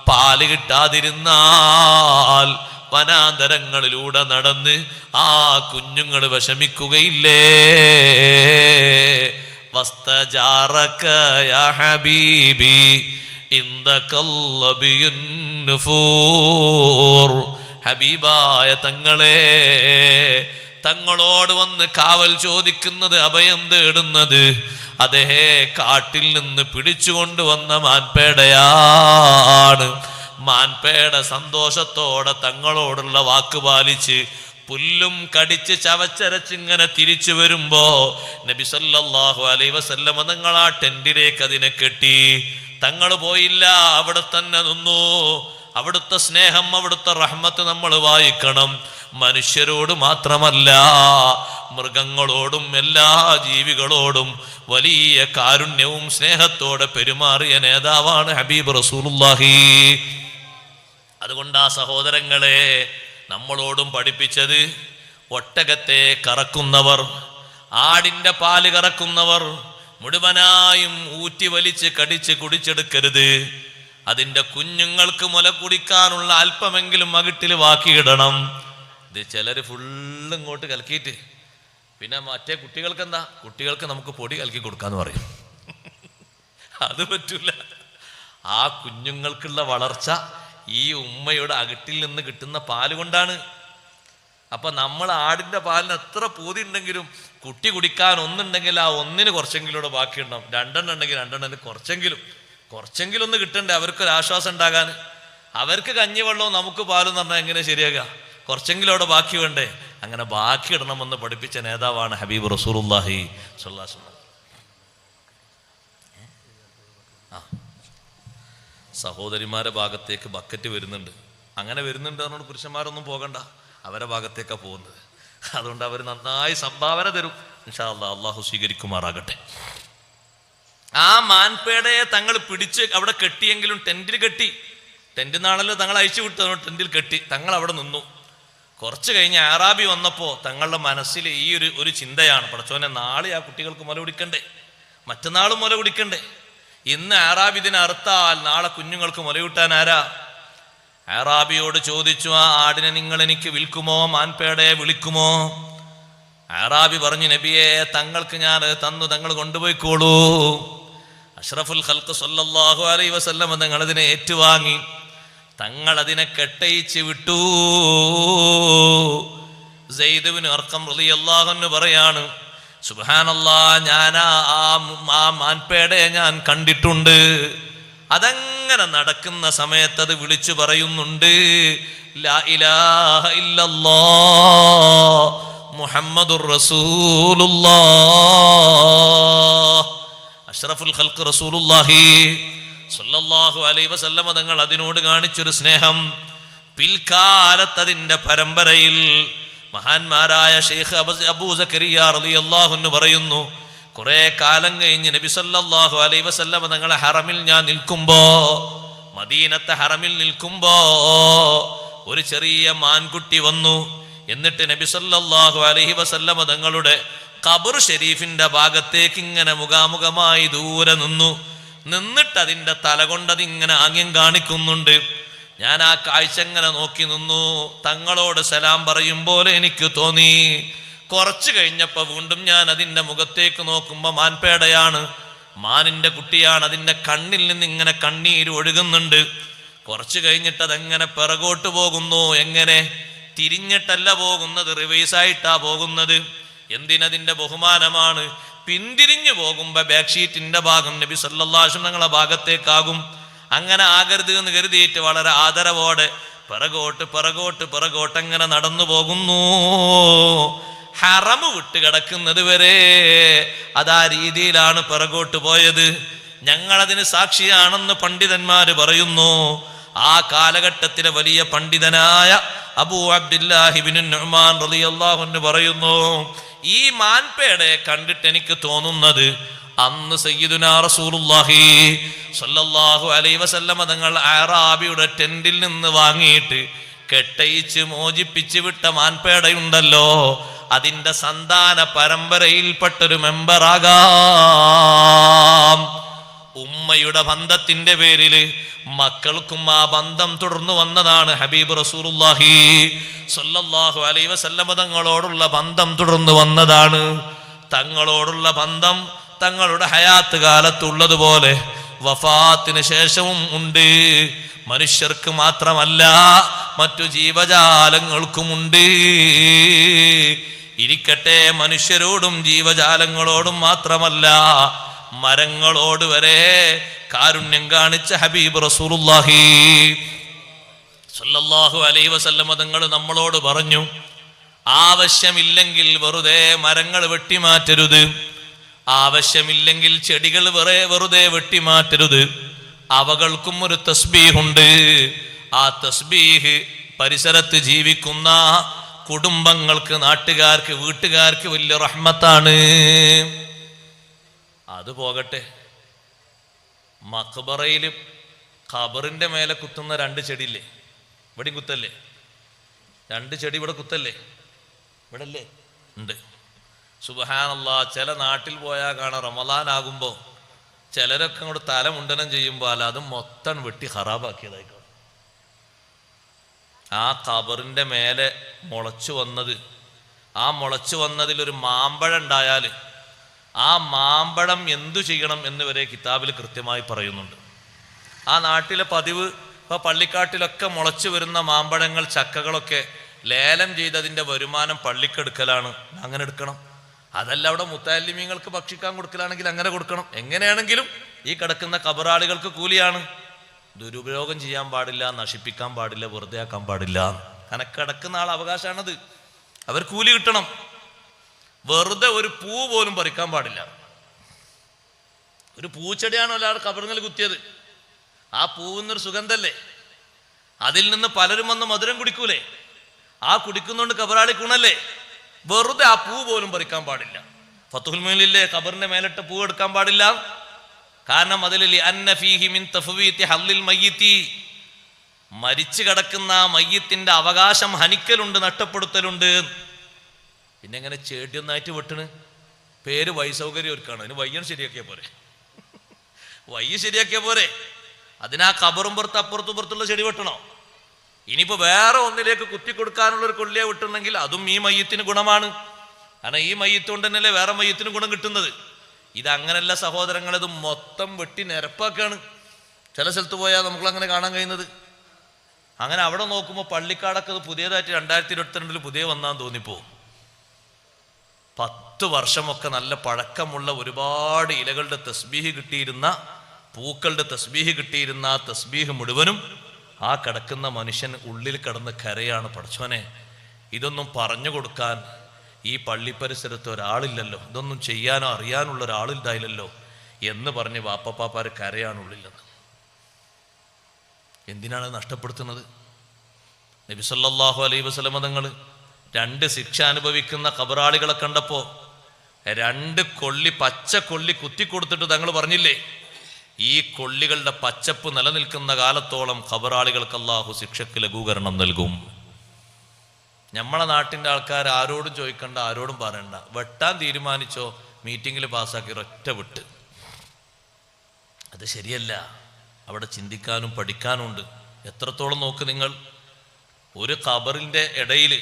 പാല് കിട്ടാതിരുന്നാൽ വനാന്തരങ്ങളിലൂടെ നടന്ന് ആ കുഞ്ഞുങ്ങൾ വിഷമിക്കുകയില്ലേ? വസ്തജാറക യാ ഹബീബി ഇന്ദകല്ലബിയുൻ നുഫൂർ, ഹബീബായ തങ്ങളെ, തങ്ങളോട് വന്ന് കാവൽ ചോദിക്കുന്നത്, അഭയം തേടുന്നത് അതേ കാട്ടിൽ നിന്ന് പിടിച്ചുകൊണ്ടുവന്ന മാൻപേടയാണ്. മാൻപേട സന്തോഷത്തോടെ തങ്ങളോടുള്ള വാക്ക് പാലിച്ച് പുല്ലും കടിച്ച് ചവച്ചരച്ചിങ്ങനെ തിരിച്ചു വരുമ്പോ നബി സല്ലല്ലാഹു അലൈഹി വസല്ലം തങ്ങൾ ആ ടെന്റിലേക്ക് അതിനെ കെട്ടി. തങ്ങൾ പോയില്ല, അവിടെ തന്നെ നിന്നു. അവിടുത്തെ സ്നേഹം, അവിടുത്തെ റഹ്മത്ത് നമ്മൾ വായിക്കണം. മനുഷ്യരോട് മാത്രമല്ല, മൃഗങ്ങളോടും എല്ലാ ജീവികളോടും വലിയ കാരുണ്യവും സ്നേഹത്തോടെ പെരുമാറിയ നേതാവാണ് ഹബീബ് റസൂലുള്ളാഹി. അതുകൊണ്ട് ആ സഹോദരങ്ങളെ, നമ്മളോടും പഠിപ്പിച്ചത്, ഒട്ടകത്തെ കറക്കുന്നവർ, ആടിന്റെ പാല് കറക്കുന്നവർ മുഴുവനായും ഊറ്റി വലിച്ച് കടിച്ച് കുടിച്ചെടുക്കരുത്. അതിന്റെ കുഞ്ഞുങ്ങൾക്ക് മുല കുടിക്കാനുള്ള അല്പമെങ്കിലും മകിട്ടിൽ ബാക്കിയിടണം. ഇത് ചിലര് ഫുള്ള് ഇങ്ങോട്ട് കലക്കിയിട്ട് പിന്നെ മറ്റേ കുട്ടികൾക്ക് എന്താ, കുട്ടികൾക്ക് നമുക്ക് പൊടി കലക്കി കൊടുക്കാന്ന് പറയും. അത് പറ്റൂല. ആ കുഞ്ഞുങ്ങൾക്കുള്ള വളർച്ച ഈ ഉമ്മയുടെ അകട്ടിൽ നിന്ന് കിട്ടുന്ന പാല് കൊണ്ടാണ്. അപ്പൊ നമ്മൾ ആടിന്റെ പാലിന് എത്ര പൂതി ഉണ്ടെങ്കിലും കുട്ടി കുടിക്കാൻ ഒന്നുണ്ടെങ്കിൽ ആ ഒന്നിന് കുറച്ചെങ്കിലും ബാക്കിയുണ്ടാവും. രണ്ടെണ്ണം ഉണ്ടെങ്കിൽ രണ്ടെണ്ണം കുറച്ചെങ്കിലും ഒന്ന് കിട്ടണ്ടേ അവർക്കൊരാശ്വാസം ഉണ്ടാകാൻ. അവർക്ക് കഞ്ഞിവെള്ളവും നമുക്ക് പാലും പറഞ്ഞാൽ എങ്ങനെ ശരിയാകുക? കുറച്ചെങ്കിലും അവിടെ ബാക്കി വേണ്ടേ? അങ്ങനെ ബാക്കി ഇടണമെന്ന് പഠിപ്പിച്ച നേതാവാണ് ഹബീബ് റസൂലുള്ളാഹി സ്വല്ലല്ലാഹു അലൈഹി വസല്ലം. സഹോദരിമാരെ ഭാഗത്തേക്ക് ബക്കറ്റ് വരുന്നുണ്ട്. അങ്ങനെ വരുന്നുണ്ട് അതുകൊണ്ട് പുരുഷന്മാരൊന്നും പോകണ്ട, അവരെ ഭാഗത്തേക്കാണ് പോകുന്നത്. അതുകൊണ്ട് അവർ നന്നായി സംഭാവന തരും. ഇൻഷാ അല്ലാഹ് അള്ളാഹു സ്വീകരിക്കുമാറാകട്ടെ. ആ മാൻപേടയെ തങ്ങൾ പിടിച്ച് അവിടെ കെട്ടിയെങ്കിലും ടെന്റിൽ കെട്ടി. ടെന്റിൽ നിന്നാണല്ലോ തങ്ങൾ അയച്ചു വിട്ടു. ടെന്റിൽ കെട്ടി തങ്ങൾ അവിടെ നിന്നു. കുറച്ച് കഴിഞ്ഞ് ആറാബി വന്നപ്പോൾ തങ്ങളുടെ മനസ്സിൽ ഈ ഒരു ചിന്തയാണ്, പടച്ചോനെ നാളെ ആ കുട്ടികൾക്ക് മുല കുടിക്കണ്ടേ, മറ്റന്നാളും മുല കുടിക്കണ്ടേ. ഇന്ന് ആറാബി ഇതിനെ അറുത്താൽ നാളെ കുഞ്ഞുങ്ങൾക്ക് മുലയൂട്ടാൻ ആരാ? ആറാബിയോട് ചോദിച്ചു, ആ ആടിനെ നിങ്ങൾ എനിക്ക് വിൽക്കുമോ, മാൻപേടയെ വിളിക്കുമോ? ആറാബി പറഞ്ഞു, നബിയെ തങ്ങൾക്ക് ഞാൻ തന്നു, തങ്ങൾ കൊണ്ടുപോയിക്കോളൂ. അഷ്റഫുൽ ഖൽഖ് സല്ലല്ലാഹു അലൈഹി വസല്ലം തങ്ങൾ അതിനെ ഏറ്റുവാങ്ങി. തങ്ങൾ അതിനെ കെട്ടയിച്ച് വിട്ടു. സെയ്ദ് ഇബ്നു അർഖം റളിയല്ലാഹു അൻഹു പറയാണ്, സുബ്ഹാനല്ലാഹ്, ഞാൻ ആ മാൻപേടയെ ഞാൻ കണ്ടിട്ടുണ്ട്. അതങ്ങനെ നടക്കുന്ന സമയത്ത് അത് വിളിച്ചു പറയുന്നുണ്ട്, ലാ ഇലാഹ ഇല്ലല്ലാഹ് മുഹമ്മദുർ റസൂലുള്ളാഹ്. അഷ്റഫുൽ ഖൽഖ് റസൂലുള്ളാഹി സ്വല്ലല്ലാഹു അലൈഹി വസല്ലം തങ്ങൾ അതിനോട് കാണിച്ചൊരു സ്നേഹം പിൽക്കാലത്ത് അതിന്റെ പരമ്പരയിൽ മഹാന്മാരായ ഷെയ്ഖ് അബൂ സക്കരിയ റളിയല്ലാഹു അൻഹു പറയുന്നു, കുറെ കാലം കഴിഞ്ഞ് നബി സല്ലല്ലാഹു അലൈഹി വസല്ലം തങ്ങളെ ഹറമിൽ ഞാൻ നിൽക്കുമ്പോ, മദീനത്തെ ഹറമിൽ നിൽക്കുമ്പോ ഒരു ചെറിയ മാൻകുട്ടി വന്നു. എന്നിട്ട് നബി സല്ലല്ലാഹു അലൈഹി വസല്ലം തങ്ങളുടെ ഖബർ ഷരീഫിന്റെ ഭാഗത്തേക്ക് ഇങ്ങനെ മുഖാമുഖമായി ദൂരെ നിന്നിട്ട് അതിന്റെ തല കൊണ്ട് അതിങ്ങനെ ആംഗ്യം കാണിക്കുന്നുണ്ട്. ഞാൻ ആ കാഴ്ച ഇങ്ങനെ നോക്കി നിന്നു. തങ്ങളോട് സലാം പറയും പോലെ എനിക്ക് തോന്നി. കുറച്ചു കഴിഞ്ഞപ്പോ വീണ്ടും ഞാൻ അതിന്റെ മുഖത്തേക്ക് നോക്കുമ്പോ മാൻപേടയാണ്, മാനിന്റെ കുട്ടിയാണ്. അതിന്റെ കണ്ണിൽ നിന്ന് ഇങ്ങനെ കണ്ണീര് ഒഴുകുന്നുണ്ട്. കുറച്ചു കഴിഞ്ഞിട്ട് അതെങ്ങനെ പിറകോട്ട് പോകുന്നു. എങ്ങനെ? തിരിഞ്ഞിട്ടല്ല പോകുന്നത്, റിവേഴ്സായിട്ടാ പോകുന്നത്. എന്തിനതിന്റെ ബഹുമാനമാണ്. പിന്തിരിഞ്ഞു പോകുമ്പോ ബാക്ക് ഷീറ്റിന്റെ ഭാഗം നബി സല്ലല്ലാഹു അലൈഹി വസല്ലം തങ്ങളുടെ ഭാഗത്തേക്കാകും. അങ്ങനെ ആകരുത് എന്ന് കരുതിയിട്ട് വളരെ ആദരവോടെ പിറകോട്ട് അങ്ങനെ നടന്നു പോകുന്നു. ഹറമ് വിട്ട് കിടക്കുന്നത് വരെ അതാ രീതിയിലാണ് പിറകോട്ട് പോയത്. ഞങ്ങളതിന് സാക്ഷിയാണെന്ന് പണ്ഡിതന്മാര് പറയുന്നു. ആ കാലഘട്ടത്തിലെ വലിയ പണ്ഡിതനായ അബൂ അബ്ദുല്ലാഹി ഇബ്നു നുഅ്മാൻ റളിയല്ലാഹു അൻഹു പറയുന്നു, ഈ മാൻപേടയെ കണ്ടിട്ട് എനിക്ക് തോന്നുന്നത് അന്ന് സയ്യിദുനാ റസൂലുള്ളാഹി സ്വല്ലല്ലാഹു അലൈഹി വസല്ലം തങ്ങൾ അറാബിയുടെ ടെന്റിൽ നിന്ന് വാങ്ങിയിട്ട് കെട്ടയിച്ച് മോചിപ്പിച്ച് വിട്ട മാൻപേടയുണ്ടല്ലോ, അതിന്റെ സന്താന പരമ്പരയിൽപ്പെട്ടൊരു മെമ്പറാകാം. ഉമ്മയുടെ ബന്ധത്തിന്റെ പേരിൽ മക്കൾക്കും ആ ബന്ധം തുടർന്നു വന്നതാണ്. ഹബീബ് റസൂലുള്ളാഹി സ്വല്ലല്ലാഹു അലൈഹി വസല്ലം തങ്ങളോടുള്ള ബന്ധം തുടർന്നു വന്നതാണ്. തങ്ങളോടുള്ള ബന്ധം തങ്ങളുടെ ഹയാത്ത് കാലത്തുള്ളതുപോലെ വഫാത്തിന് ശേഷവും ഉണ്ട്. മനുഷ്യർക്ക് മാത്രമല്ല മറ്റു ജീവജാലങ്ങൾക്കുമുണ്ട്. ഇരിക്കട്ടെ, മനുഷ്യരോടും ജീവജാലങ്ങളോടും മാത്രമല്ല മരങ്ങളോട് വരെ കാരുണ്യം കാണിച്ച ഹബീബ് റസൂലുള്ളാഹി സ്വല്ലല്ലാഹു അലൈഹി വസല്ലം തങ്ങൾ നമ്മളോട് പറഞ്ഞു, ആവശ്യമില്ലെങ്കിൽ വെറുതെ മരങ്ങൾ വെട്ടിമാറ്റരുത്, ആവശ്യമില്ലെങ്കിൽ ചെടികൾ വെറുതെ വെട്ടിമാറ്റരുത്. അവകൾക്കും ഒരു തസ്ബീഹുണ്ട്. ആ തസ്ബീഹ് പരിസരത്ത് ജീവിക്കുന്ന കുടുംബങ്ങൾക്ക്, നാട്ടുകാർക്ക്, വീട്ടുകാർക്ക് വലിയ റഹ്മത്താണ്. അത് പോകട്ടെ, മഖ്ബറയിൽ ഖബറിന്റെ മേലെ കുത്തുന്ന രണ്ട് ചെടിയില്ലേ, ഇവിടെയും കുത്തല്ലേ? രണ്ട് ചെടി ഇവിടെ കുത്തല്ലേ? ഇവിടെ അല്ലേ? ഉണ്ട്. സുബ്ഹാനല്ലാഹ്, ചില നാട്ടിൽ പോയാൽ കാണാം റമളാൻ ആകുമ്പോൾ ചിലരൊക്കെ അങ്ങോട്ട് തല മുണ്ടനം ചെയ്യുമ്പോൾ അല്ല അത് മൊത്തം വെട്ടി ഹറാബാക്കിയതായിക്കോട്ടെ. ആ ഖബറിന്റെ മേലെ മുളച്ചു വന്നതിൽ ഒരു മാമ്പഴം ഉണ്ടായാൽ ആ മാമ്പഴം എന്തു ചെയ്യണം എന്ന് വരെ കിതാബിൽ കൃത്യമായി പറയുന്നുണ്ട്. ആ നാട്ടിലെ പതിവ് ഇപ്പൊ പള്ളിക്കാട്ടിലൊക്കെ മുളച്ചു വരുന്ന മാമ്പഴങ്ങൾ, ചക്കകളൊക്കെ ലേലം ചെയ്തതിന്റെ വരുമാനം പള്ളിക്കെടുക്കലാണ്. അങ്ങനെ എടുക്കണം. അതല്ല അവിടെ മുത്തല്ലിമീങ്ങൾക്ക് ഭക്ഷിക്കാൻ കൊടുക്കലാണെങ്കിൽ അങ്ങനെ കൊടുക്കണം. എങ്ങനെയാണെങ്കിലും ഈ കിടക്കുന്ന കബറാളികൾക്ക് കൂലിയാണ്. ദുരുപയോഗം ചെയ്യാൻ പാടില്ല, നശിപ്പിക്കാൻ പാടില്ല, വെറുതെ ആക്കാൻ പാടില്ല. കണക്കിടക്കുന്ന ആൾ അവകാശമാണത്. അവർ കൂലി കിട്ടണം. വെറുതെ ഒരു പൂ പോലും പറിക്കാൻ പാടില്ല. ഒരു പൂച്ചെടിയാണോ ഒരാൾ കബറിൽ കുത്തിയത്, ആ പൂവിന്നൊരു സുഗന്ധല്ലേ, അതിൽ നിന്ന് പലരും വന്ന് മധുരം കുടിക്കൂലേ, ആ കുടിക്കുന്നോണ്ട് കബറാളി ഗുണല്ലേ. വെറുതെ ആ പൂ പോലും പറിക്കാൻ പാടില്ല. ഫത്തുഹുൽ മുഈനിലെ കബറിന്റെ മേലിട്ട പൂ എടുക്കാൻ പാടില്ല. കാരണം അതിൽ മരിച്ചു കിടക്കുന്ന മയ്യത്തിന്റെ അവകാശം ഹനിക്കലുണ്ട്, നഷ്ടപ്പെടുത്തലുണ്ട്. പിന്നെ എങ്ങനെ ചെടിയൊന്നായിട്ട് വെട്ടണ്? പേര് വൈസൗകര്യം ഒരുക്കാണ്. അതിന് വയ്യൻ ശരിയാക്കിയ പോരെ, വയ്യ ശരിയാക്കിയ പോരെ. അതിനാ കബറും പുറത്ത് അപ്പുറത്തും പുറത്തുള്ള ചെടി വെട്ടണോ? ഇനിയിപ്പോ വേറെ ഒന്നിലേക്ക് കുത്തിക്കൊടുക്കാനുള്ള ഒരു കൊള്ളിയെ വിട്ടുണ്ടെങ്കിൽ അതും ഈ മയ്യത്തിന് ഗുണമാണ്. കാരണം ഈ മയ്യത്ത് കൊണ്ട് തന്നെയല്ലേ വേറെ മയ്യത്തിന് ഗുണം കിട്ടുന്നത്. ഇതങ്ങനല്ല സഹോദരങ്ങൾ, ഇത് മൊത്തം വെട്ടി നിരപ്പാക്കാണ്. ചില സ്ഥലത്ത് പോയാൽ നമുക്കങ്ങനെ കാണാൻ കഴിയുന്നത്. അങ്ങനെ അവിടെ നോക്കുമ്പോൾ പള്ളിക്കാടൊക്കെ പുതിയതായിട്ട് 2022 പുതിയ വന്നാന്ന് തോന്നിപ്പോവും. 10 വർഷമൊക്കെ നല്ല പഴക്കമുള്ള ഒരുപാട് ഇലകളുടെ തസ്ബീഹ് കിട്ടിയിരുന്ന, പൂക്കളുടെ തസ്ബീഹ് കിട്ടിയിരുന്ന ആ തസ്ബീഹ് മുഴുവനും ആ കിടക്കുന്ന മനുഷ്യൻ ഉള്ളിൽ കിടന്ന് കരയാണ്. പടച്ചോനെ, ഇതൊന്നും പറഞ്ഞു കൊടുക്കാൻ ഈ പള്ളി പരിസരത്ത് ഒരാളില്ലല്ലോ, ഇതൊന്നും ചെയ്യാനോ അറിയാനുള്ള ഒരാളില്ലായില്ലല്ലോ എന്ന് പറഞ്ഞ് വാപ്പപ്പാപ്പാര് കരയാണ് ഉള്ളിലെന്ന്. എന്തിനാണ് നഷ്ടപ്പെടുത്തുന്നത്? നബി സല്ലല്ലാഹു അലൈഹി വസല്ലം തങ്ങൾ 2 ശിക്ഷ അനുഭവിക്കുന്ന ഖബറാളികളെ കണ്ടപ്പോ 2 കൊള്ളി, പച്ച കൊള്ളി കുത്തിക്കൊടുത്തിട്ട് തങ്ങൾ പറഞ്ഞില്ലേ, ഈ കൊള്ളികളുടെ പച്ചപ്പ് നിലനിൽക്കുന്ന കാലത്തോളം ഖബറാളികൾക്ക് അല്ലാഹു ശിക്ഷക്ക് ലഘൂകരണം നൽകും. നമ്മളെ നാട്ടിൻ്റെ ആൾക്കാർ ആരോടും ചോദിക്കണ്ട, ആരോടും പറയണ്ട. വെട്ടാൻ തീരുമാനിച്ചോ, മീറ്റിങ്ങിൽ പാസ്സാക്കി ഒറ്റ വിട്ട്. അത് ശരിയല്ല. അവിടെ ചിന്തിക്കാനും പഠിക്കാനും ഉണ്ട്. എത്രത്തോളം നോക്ക് നിങ്ങൾ, ഒരു ഖബറിൻ്റെ ഇടയിൽ,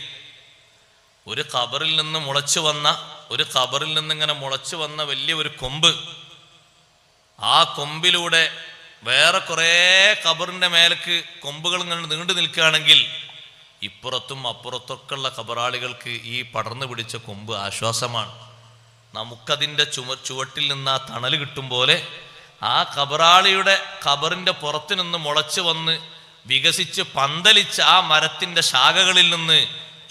ഒരു ഖബറിൽ നിന്ന് മുളച്ചു വന്ന, ഒരു ഖബറിൽ നിന്നിങ്ങനെ മുളച്ചു വന്ന വലിയ ഒരു കൊമ്പ്, ആ കൊമ്പിലൂടെ വേറെ കുറേ ഖബറിൻ്റെ മേലേക്ക് കൊമ്പുകൾ ഇങ്ങനെ നീണ്ടു നിൽക്കുകയാണെങ്കിൽ ഇപ്പുറത്തും അപ്പുറത്തൊക്കെ ഉള്ള ഖബറാളികൾക്ക് ഈ പടർന്നു പിടിച്ച കൊമ്പ് ആശ്വാസമാണ്. നമുക്കതിൻ്റെ ചുവട്ടിൽ നിന്ന് ആ തണൽ കിട്ടും പോലെ ആ ഖബറാളിയുടെ ഖബറിൻ്റെ പുറത്തു നിന്ന് മുളച്ചു വന്ന് വികസിച്ച് പന്തലിച്ച ആ മരത്തിൻ്റെ ശാഖകളിൽ നിന്ന്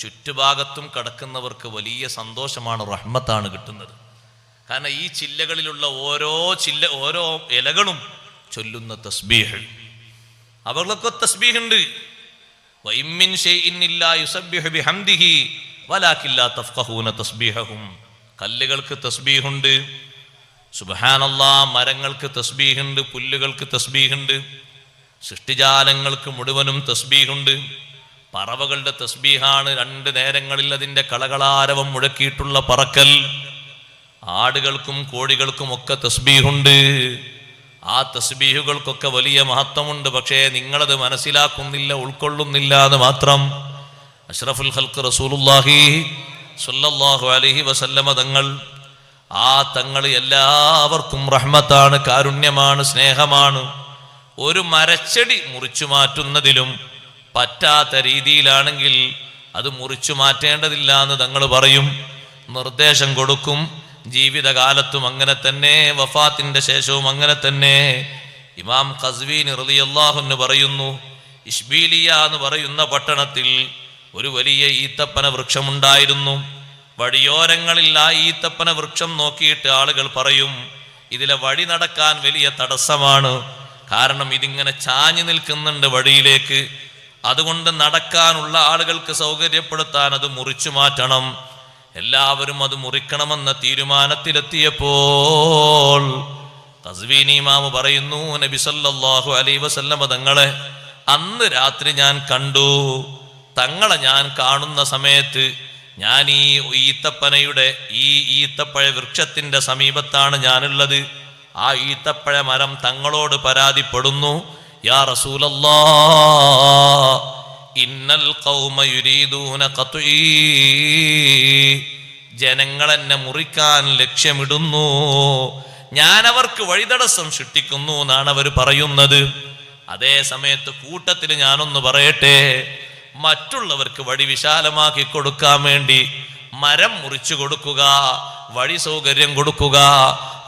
ചുറ്റുഭാഗത്തും കിടക്കുന്നവർക്ക് വലിയ സന്തോഷമാണ്, റഹ്മത്താണ് കിട്ടുന്നത്. കാരണം ഈ ചില്ലകളിലുള്ള ഓരോ ഇലകളും ചൊല്ലുന്ന തസ്ബീഹ്, അവർക്കൊക്കെ തസ്ബീഹ് ഉണ്ട്. വഇമ്മിൻ ശൈഇൻ ഇല്ലാ യുസബ്ബിഹു ബിഹംദിഹി വലാകിൻ ലാ തഫ്ഖഹൂന തസ്ബീഹഹും. കല്ലുകൾക്ക് തസ്ബീഹുണ്ട്, സുബ്ഹാനല്ലാഹ്. മരങ്ങൾക്ക് തസ്ബീഹുണ്ട്, പുല്ലുകൾക്ക് തസ്ബീഹുണ്ട്, സൃഷ്ടിജാലങ്ങൾക്ക് മുഴുവനും തസ്ബീഹുണ്ട്. പറവകളുടെ തസ്ബീഹാണ് 2 നേരങ്ങളിൽ അതിൻ്റെ കളകളാരവം മുഴക്കിയിട്ടുള്ള പറക്കൽ. ആടുകൾക്കും കോഴികൾക്കും ഒക്കെ തസ്ബീഹുണ്ട്. ആ തസ്ബീഹുകൾക്കൊക്കെ വലിയ മഹത്വമുണ്ട്. പക്ഷേ നിങ്ങളത് മനസ്സിലാക്കുന്നില്ല, ഉൾക്കൊള്ളുന്നില്ല എന്ന് മാത്രം. അഷ്റഫുൽ ഖൽഖ് റസൂലുള്ളാഹി സ്വല്ലല്ലാഹു അലൈഹി വസല്ലമ തങ്ങൾ, ആ തങ്ങൾ എല്ലാവർക്കും റഹ്മത്താണ്, കാരുണ്യമാണ്, സ്നേഹമാണ്. ഒരു മരച്ചെടി മുറിച്ചു മാറ്റുന്നതിലും പറ്റാത്ത രീതിയിലാണെങ്കിൽ അത് മുറിച്ചു മാറ്റേണ്ടതില്ല എന്ന് തങ്ങൾ പറയും, നിർദ്ദേശം കൊടുക്കും. ജീവിതകാലത്തും അങ്ങനെ തന്നെ, വഫാത്തിന്റെ ശേഷവും അങ്ങനെ തന്നെ. ഇമാം ഖസ്വീനി റളിയല്ലാഹു അൻഹു പറയുന്നു, ഇഷ്ബീലിയ എന്ന് പറയുന്ന പട്ടണത്തിൽ ഒരു വലിയ ഈത്തപ്പന വൃക്ഷമുണ്ടായിരുന്നു. വഴിയോരങ്ങളിൽ ആ ഈത്തപ്പന വൃക്ഷം നോക്കിയിട്ട് ആളുകൾ പറയും, ഇതിലെ വഴി നടക്കാൻ വലിയ തടസ്സമാണ്. കാരണം ഇതിങ്ങനെ ചാഞ്ഞു നിൽക്കുന്നുണ്ട് വഴിയിലേക്ക്. അതുകൊണ്ട് നടക്കാനുള്ള ആളുകൾക്ക് സൗകര്യപ്പെടുത്താൻ അത് മുറിച്ചു മാറ്റണം. എല്ലാവരും അത് മുറിക്കണമെന്ന തീരുമാനത്തിലെത്തിയപ്പോൾ ഖസ്വീനി ഇമാമ് പറയുന്നു, നബി സല്ലല്ലാഹു അലൈഹി വസല്ലമ തങ്ങളെ അന്ന് രാത്രി ഞാൻ കണ്ടു. തങ്ങളെ ഞാൻ കാണുന്ന സമയത്ത് ഞാൻ ഈ ഈത്തപ്പഴ വൃക്ഷത്തിന്റെ സമീപത്താണ് ഞാനുള്ളത്. ആ ഈത്തപ്പഴ മരം തങ്ങളോട് പരാതിപ്പെടുന്നു, യാ റസൂലല്ലാഹ്, ഇന്നൽ ഖൗമ യുരീദൂന ഖത്ഈ, ജനങ്ങൾ എന്നെ മുറിക്കാൻ ലക്ഷ്യമിടുന്നു, ഞാൻ അവർക്ക് വഴിതടസ്സം സൃഷ്ടിക്കുന്നു എന്നാണ് അവർ പറയുന്നത്. അതേ സമയത്ത് കൂട്ടത്തിൽ ഞാനൊന്ന് പറയട്ടെ, മറ്റുള്ളവർക്ക് വഴി വിശാലമാക്കി കൊടുക്കാൻ വേണ്ടി മരം മുറിച്ചു കൊടുക്കുക, വഴി സൗകര്യം കൊടുക്കുക,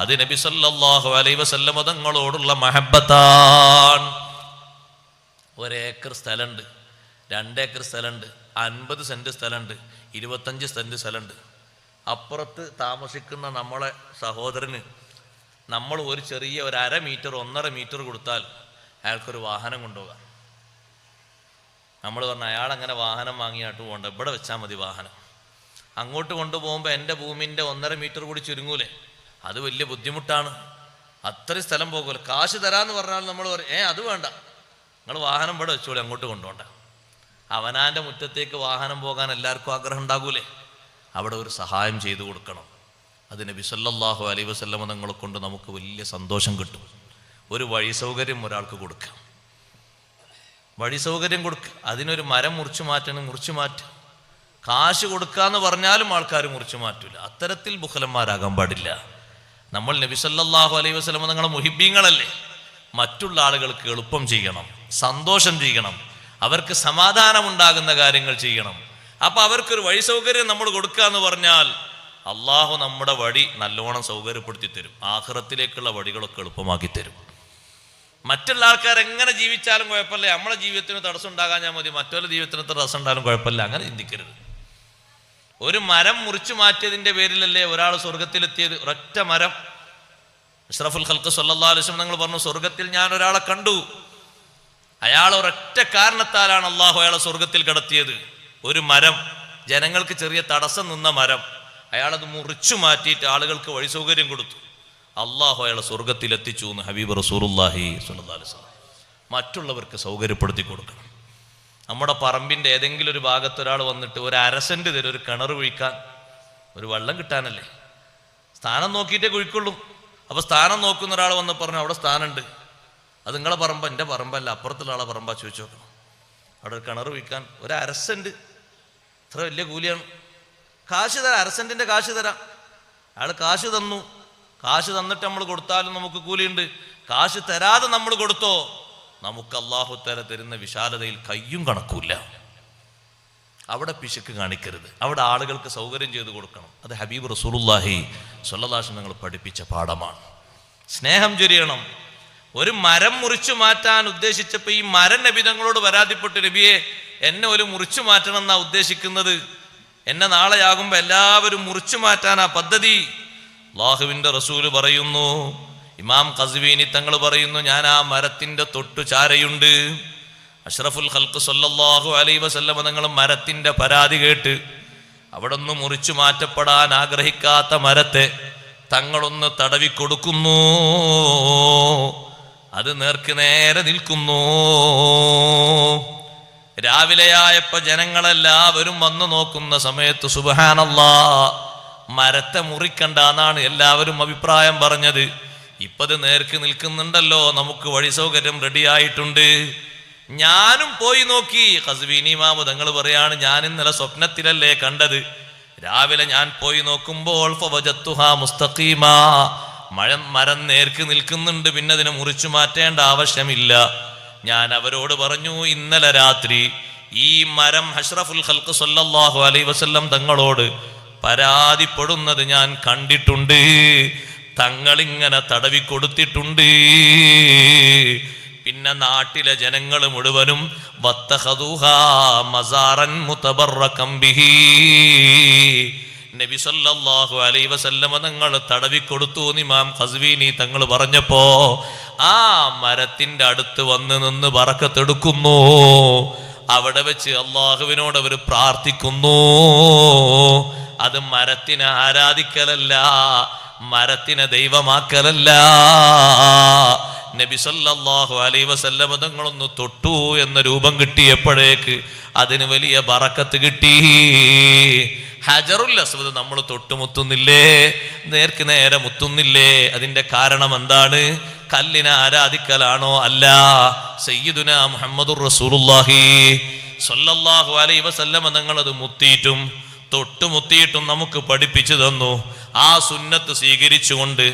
അത് നബി സല്ലല്ലാഹു അലൈഹി വസല്ലം തങ്ങളോടുള്ള മഹബ്ബത്താണ്. 1 ഏക്കർ സ്ഥലമുണ്ട്, 2 ഏക്കർ സ്ഥലമുണ്ട്, 50 സെന്റ് സ്ഥലമുണ്ട്, 25 സെന്റ് സ്ഥലമുണ്ട്. അപ്പുറത്ത് താമസിക്കുന്ന നമ്മളെ സഹോദരന് നമ്മൾ ഒരു ചെറിയ 1/2 മീറ്റർ 1.5 മീറ്റർ കൊടുത്താൽ അയാൾക്കൊരു വാഹനം കൊണ്ടുപോകാം. നമ്മൾ പറഞ്ഞ അയാളങ്ങനെ വാഹനം വാങ്ങിയാട്ട് പോകണ്ട, ഇവിടെ വെച്ചാൽ മതി വാഹനം. അങ്ങോട്ട് കൊണ്ടുപോകുമ്പോൾ എൻ്റെ ഭൂമിൻ്റെ 1.5 മീറ്റർ കൂടി ചുരുങ്ങൂലേ, അത് വലിയ ബുദ്ധിമുട്ടാണ്. അത്രയും സ്ഥലം പോകുമല്ലോ. കാശ് തരാമെന്ന് പറഞ്ഞാൽ നമ്മൾ പറയും അത് വേണ്ട, നിങ്ങൾ വാഹനം ഇവിടെ വെച്ചോളൂ, അങ്ങോട്ട് കൊണ്ടുപോകണ്ട. അവനാൻ്റെ മുറ്റത്തേക്ക് വാഹനം പോകാൻ എല്ലാവർക്കും ആഗ്രഹം ഉണ്ടാകൂലേ, അവിടെ ഒരു സഹായം ചെയ്തു കൊടുക്കണം. അത് നബി സല്ലല്ലാഹു അലൈഹി വസല്ലം തങ്ങളെ കൊണ്ട് നമുക്ക് വലിയ സന്തോഷം കിട്ടും. ഒരു വഴി സൗകര്യം ഒരാൾക്ക് കൊടുക്കാം, വഴി സൗകര്യം കൊടുക്കുക. അതിനൊരു മരം മുറിച്ചു മാറ്റണം, മുറിച്ചു മാറ്റുക. കാശ് കൊടുക്കാന്ന് പറഞ്ഞാലും ആൾക്കാർ മുറിച്ചു മാറ്റൂല. അത്തരത്തിൽ ബുഖലന്മാരാകാൻ പാടില്ല. നമ്മൾ നബി സല്ലല്ലാഹു അലൈഹി വസല്ലം തങ്ങളെ മുഹിബ്ബീങ്ങളല്ലേ. മറ്റുള്ള ആളുകൾക്ക് എളുപ്പം ചെയ്യണം, സന്തോഷം ചെയ്യണം, അവർക്ക് സമാധാനം ഉണ്ടാകുന്ന കാര്യങ്ങൾ ചെയ്യണം. അപ്പൊ അവർക്കൊരു വഴി സൗകര്യം നമ്മൾ കൊടുക്കുക എന്ന് പറഞ്ഞാൽ അള്ളാഹു നമ്മുടെ വഴി നല്ലോണം സൗകര്യപ്പെടുത്തി തരും, ആഖിറത്തിലേക്കുള്ള വഴികളൊക്കെ എളുപ്പമാക്കി തരും. മറ്റുള്ള ആൾക്കാർ എങ്ങനെ ജീവിച്ചാലും കുഴപ്പമില്ല, നമ്മളെ ജീവിതത്തിന് തടസ്സം ഉണ്ടാകാൻ മതി, മറ്റുള്ള ജീവിതത്തിന് തടസ്സം ഉണ്ടാകാനും കുഴപ്പമില്ല, അങ്ങനെ ചിന്തിക്കരുത്. ഒരു മരം മുറിച്ചു മാറ്റിയതിന്റെ പേരിലല്ലേ ഒരാൾ സ്വർഗത്തിലെത്തിയത്? ഒരൊറ്റ മരം. അഷ്റഫുൽ ഖൽഖ് സല്ലല്ലാഹു അലൈഹി വസല്ലം തങ്ങൾ പറഞ്ഞു, സ്വർഗത്തിൽ ഞാൻ ഒരാളെ കണ്ടു, അയാൾ ഒരൊറ്റ കാരണത്താലാണ് അള്ളാഹു അയാളെ സ്വർഗത്തിൽ കടത്തിയത്. ഒരു മരം, ജനങ്ങൾക്ക് ചെറിയ തടസ്സം നിന്ന മരം, അയാളത് മുറിച്ചു മാറ്റിയിട്ട് ആളുകൾക്ക് വഴി സൗകര്യം കൊടുത്തു. അള്ളാഹു അയാളെ സ്വർഗത്തിൽ എത്തിച്ചു എന്ന് ഹബീബ് റസൂലുള്ളാഹി സ്വല്ലല്ലാഹു അലൈഹി വസല്ലം. മറ്റുള്ളവർക്ക് സൗകര്യപ്പെടുത്തി കൊടുക്കണം. നമ്മുടെ പറമ്പിൻ്റെ ഏതെങ്കിലും ഒരു ഭാഗത്ത് ഒരാൾ വന്നിട്ട് 1/2 സെന്റ് തരും, ഒരു കിണർ കുഴിക്കാൻ, ഒരു വെള്ളം കിട്ടാനല്ലേ. സ്ഥാനം നോക്കിയിട്ടേ കുഴിക്കുള്ളൂ. അപ്പൊ സ്ഥാനം നോക്കുന്ന ഒരാൾ വന്ന് പറഞ്ഞു അവിടെ സ്ഥാനമുണ്ട്, അത് നിങ്ങളെ പറമ്പ, എൻ്റെ പറമ്പല്ല, അപ്പുറത്തുള്ള ആളെ പറമ്പാ, ചോദിച്ചു നോക്കണം. അവിടെ ഒരു കിണർ കുഴിക്കാൻ 1/2 സെന്റ്, ഇത്ര വലിയ കൂലിയാണ്. കാശ് തരാം, 1/2 സെന്റിന്റെ കാശ് തരാം. അയാൾ കാശ് തന്നു. കാശ് തന്നിട്ട് നമ്മൾ കൊടുത്താലും നമുക്ക് കൂലിയുണ്ട്. കാശ് തരാതെ നമ്മൾ കൊടുത്തോ നമുക്ക് അല്ലാഹു തആല തരുന്ന വിശാലതയിൽ കയ്യും കണക്കൂല്ല. അവിടെ പിശുക്ക് കാണിക്കരുത്, അവിടെ ആളുകൾക്ക് സൗകര്യം ചെയ്തു കൊടുക്കണം. അത് ഹബീബ് റസൂലുള്ളാഹി സ്വല്ലല്ലാഹു അലൈഹി വസല്ലം പഠിപ്പിച്ച പാഠമാണ്. സ്നേഹം ചൊരിയണം. ഒരു മരം മുറിച്ചു മാറ്റാൻ ഉദ്ദേശിച്ചപ്പോൾ ഈ മരം നബി തങ്ങളോട് പരാതിപ്പെട്ടു, നബിയെ എന്നെ ഒരു മുറിച്ചു മാറ്റണം എന്നാ ഉദ്ദേശിക്കുന്നത്, എന്നെ നാളെയാകുമ്പോൾ എല്ലാവരും മുറിച്ചു മാറ്റാനാ പദ്ധതി. അല്ലാഹുവിൻ്റെ റസൂല് പറയുന്നു, ഇമാം ഖസ്വീനി തങ്ങൾ പറയുന്നു, ഞാൻ ആ മരത്തിന്റെ തൊട്ടു ചാരയുണ്ട്. അഷ്റഫുൽ ഖൽഖ് സല്ലല്ലാഹു അലൈഹി വസല്ലം തങ്ങൾ മരത്തിന്റെ പരാതി കേട്ട് അവിടെ നിന്ന് മുറിച്ചു മാറ്റപ്പെടാൻ ആഗ്രഹിക്കാത്ത മരത്തെ തങ്ങളൊന്ന് തടവിക്കൊടുക്കുന്നു. അത് നേർക്ക് നേരെ നിൽക്കുന്നു. രാവിലെയായപ്പോ ജനങ്ങളെല്ലാവരും വന്നു നോക്കുന്ന സമയത്ത് സുബ്ഹാനല്ലാഹ്, മരത്തെ മുറിക്കണ്ട എന്നാണ് എല്ലാവരും അഭിപ്രായം പറഞ്ഞത്. ഇപ്പത് നേർക്ക് നിൽക്കുന്നുണ്ടല്ലോ, നമുക്ക് വഴി സൗകര്യം റെഡിയായിട്ടുണ്ട്. ഞാനും പോയി നോക്കി. ഖസ്വീനി ഇമാമു തങ്ങൾ പറയാണ്, ഞാൻ ഇന്നലെ സ്വപ്നത്തിലല്ലേ കണ്ടത്, രാവിലെ ഞാൻ പോയി നോക്കുമ്പോൾ ഫവജത്തുഹാ മുസ്തഖീമാ, മരം നേർക്ക് നിൽക്കുന്നുണ്ട്, പിന്നെ അതിനെ മുറിച്ചു മാറ്റേണ്ട ആവശ്യമില്ല. ഞാൻ അവരോട് പറഞ്ഞു, ഇന്നലെ രാത്രി ഈ മരം അഷ്റഫുൽ ഖൽഖ് സല്ലല്ലാഹു അലൈഹി വസല്ലം തങ്ങളോട് പരാതിപ്പെടുന്നത് ഞാൻ കണ്ടിട്ടുണ്ട്, തങ്ങളിങ്ങനെ തടവിക്കൊടുത്തിട്ടുണ്ട്. പിന്നെ നാട്ടിലെ ജനങ്ങൾ മുഴുവനും വത്തഖദൂഹാ മസാറൻ മുതബറകം ബിഹി, നബി സല്ലല്ലാഹു അലൈഹി വസല്ലം തങ്ങൾ തടവിക്കൊടുത്തു ഇമാം ഖസ്വീനി തങ്ങൾ പറഞ്ഞപ്പോ ആ മരത്തിന്റെ അടുത്ത് വന്ന് നിന്ന് ബറക്കത്തെടുക്കുന്നു. അവിടെ വെച്ച് അള്ളാഹുവിനോട് അവർ പ്രാർത്ഥിക്കുന്നു. അത് മരത്തിനെ ആരാധിക്കലല്ല, മരത്തിനെ ദൈവമാക്കലല്ല. നബി സല്ലല്ലാഹു അലൈഹി വസല്ലം തങ്ങളൊന്ന് തൊട്ടു എന്ന രൂപം കിട്ടിയപ്പോഴേക്ക് അതിന് വലിയ ബറക്കത്ത് കിട്ടി. ഹജറുൽ അസ്വദ് നമ്മൾ തൊട്ടുമുത്തുന്നില്ലേ, നേർക്ക് നേരെ മുത്തുന്നില്ലേ? അതിന്റെ കാരണം എന്താണ്? കല്ലിനെ ആരാധിക്കലാണോ? അല്ല. സയ്യിദുനാ മുഹമ്മദുർ റസൂലുള്ളാഹി സ്വല്ലല്ലാഹു അലൈഹി വസല്ലം തങ്ങൾ അത് മുത്തിയിട്ടും തൊട്ടുമുത്തിയിട്ടും നമുക്ക് പഠിപ്പിച്ചു തന്നു. ആ സുന്നത്ത് സ്വീകരിച്ചുകൊണ്ട്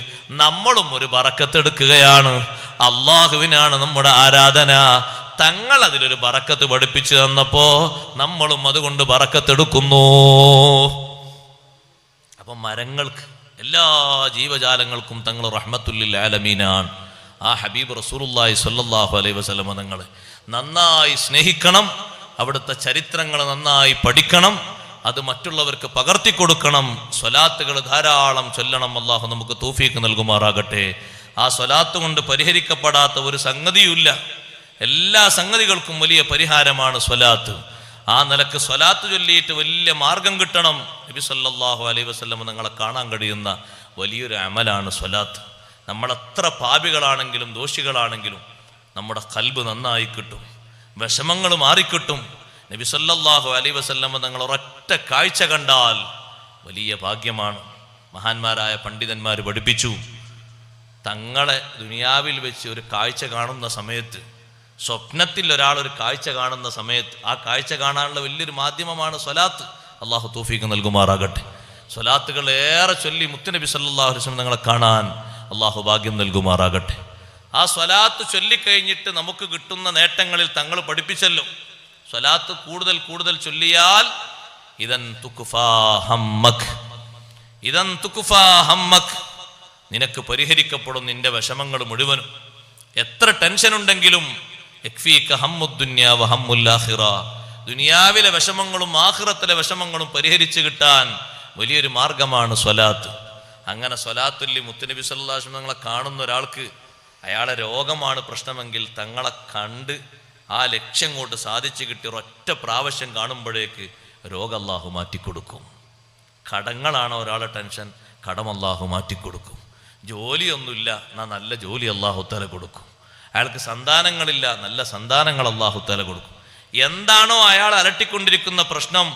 നമ്മളും ഒരു ബറക്കത്തെടുക്കുകയാണ്. അള്ളാഹുവിനാണ് നമ്മുടെ ആരാധന. തങ്ങൾ അതിലൊരു ബറക്കത്ത് പഠിപ്പിച്ചു തന്നപ്പോ നമ്മളും അതുകൊണ്ട് ബറക്കത്തെടുക്കുന്നു. അപ്പൊ മരങ്ങൾക്ക്, എല്ലാ ജീവജാലങ്ങൾക്കും തങ്ങൾ റഹ്മത്തുല്ലിൽ ആലമീനാണ്. ആ ഹബീബ് റസൂലുള്ളാഹി സ്വല്ലല്ലാഹു അലൈഹി വസല്ലം തങ്ങൾ നന്നായി സ്നേഹിക്കണം. അവിടുത്തെ ചരിത്രങ്ങൾ നന്നായി പഠിക്കണം. അത് മറ്റുള്ളവർക്ക് പകർത്തി കൊടുക്കണം. സ്വലാത്തുകൾ ധാരാളം ചൊല്ലണം. അള്ളാഹു നമുക്ക് തൗഫീഖ് നൽകുമാറാകട്ടെ. ആ സ്വലാത്ത് കൊണ്ട് പരിഹരിക്കപ്പെടാത്ത ഒരു സംഗതിയുമില്ല. എല്ലാ സംഗതികൾക്കും വലിയ പരിഹാരമാണ് സ്വലാത്ത്. ആ നിലക്ക് സ്വലാത്ത് ചൊല്ലിയിട്ട് വലിയ മാർഗം കിട്ടണം. നബി സല്ലല്ലാഹു അലൈഹി വസല്ലം നിങ്ങളെ കാണാൻ കഴിയുന്ന വലിയൊരു അമലാണ് സ്വലാത്ത്. നമ്മളെത്ര പാപികളാണെങ്കിലും ദോഷികളാണെങ്കിലും നമ്മുടെ ഖൽബ് നന്നായി കിട്ടും, വിഷമങ്ങൾ മാറിക്കിട്ടും. നബി സല്ലല്ലാഹു അലൈഹി വസല്ലം നിങ്ങൾ ഒരൊറ്റ കാഴ്ച കണ്ടാൽ വലിയ ഭാഗ്യമാണ്. മഹാന്മാരായ പണ്ഡിതന്മാർ പഠിപ്പിച്ചു, തങ്ങളെ ദുനിയാവിൽ വെച്ച് ഒരു കാഴ്ച കാണുന്ന സമയത്ത്, സ്വപ്നത്തിൽ ഒരാൾ ഒരു കാഴ്ച കാണുന്ന സമയത്ത്, ആ കാഴ്ച കാണാനുള്ള വലിയൊരു മാധ്യമമാണ് സ്വലാത്ത്. അള്ളാഹു തൗഫീഖ് നൽകുമാറാകട്ടെ. സ്വലാത്തുകൾ ഏറെ ചൊല്ലി മുത്തുനബി സല്ലല്ലാഹു അലൈഹി വസല്ലം നിങ്ങളെ കാണാൻ അള്ളാഹു ഭാഗ്യം നൽകുമാറാകട്ടെ. ആ സ്വലാത്ത് ചൊല്ലിക്കഴിഞ്ഞിട്ട് നമുക്ക് കിട്ടുന്ന നേട്ടങ്ങളിൽ തങ്ങൾ പഠിപ്പിച്ചല്ലോ. സ്വലാത്ത് കൂടുതൽ കൂടുതൽ ചൊല്ലിയാൽ ഇദൻ തുക്ഫാ ഹമ്മക്, നിനക്ക് പരിഹരിക്കപ്പെടും നിന്റെ വിഷമങ്ങൾ മുഴുവനും. എത്ര ടെൻഷൻ ഉണ്ടെങ്കിലും യക്ഫീക ഹമ്മുദ്ദുന്യാ വഹമ്മുൽ ആഖിറ, ദുനിയാവിലെ വിഷമങ്ങളും ആഖിറത്തിലെ വിഷമങ്ങളും പരിഹരിച്ചു കിട്ടാൻ വലിയൊരു മാർഗമാണ് സ്വലാത്ത്. അങ്ങനെ സ്വലാത്തുല്ലി മുത്തുനബി സല്ലല്ലാഹു അലൈഹി വസല്ലം തങ്ങളെ കാണുന്ന ഒരാൾക്ക് അയാളെ രോഗമാണ് പ്രശ്നമെങ്കിൽ തങ്ങളെ കണ്ട് ആ ലക്ഷ്യം കൊണ്ട് സാധിച്ചു കിട്ടി ഒരൊറ്റ പ്രാവശ്യം കാണുമ്പോഴേക്ക് രോഗം അല്ലാഹു മാറ്റിക്കൊടുക്കും. കടങ്ങളാണ് ഒരാളെ ടെൻഷൻ, കടം അല്ലാഹു മാറ്റിക്കൊടുക്കും. ജോലിയൊന്നുമില്ല എന്നാൽ നല്ല ജോലി അല്ലാഹു തആല കൊടുക്കും. അയാൾക്ക് സന്താനങ്ങളില്ല, നല്ല സന്താനങ്ങൾ അല്ലാഹു തആല കൊടുക്കും. എന്താണോ അയാൾ അലട്ടിക്കൊണ്ടിരിക്കുന്ന പ്രശ്നം,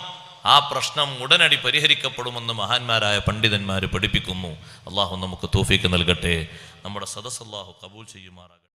ആ പ്രശ്നം ഉടനടി പരിഹരിക്കപ്പെടുമെന്ന് മഹാന്മാരായ പണ്ഡിതന്മാർ പഠിപ്പിക്കുന്നു. അള്ളാഹു നമുക്ക് തൗഫീഖ് നൽകട്ടെ. നമ്മുടെ സദസ്സ് അല്ലാഹു ഖബൂൽ ചെയ്യുമാറാകട്ടെ.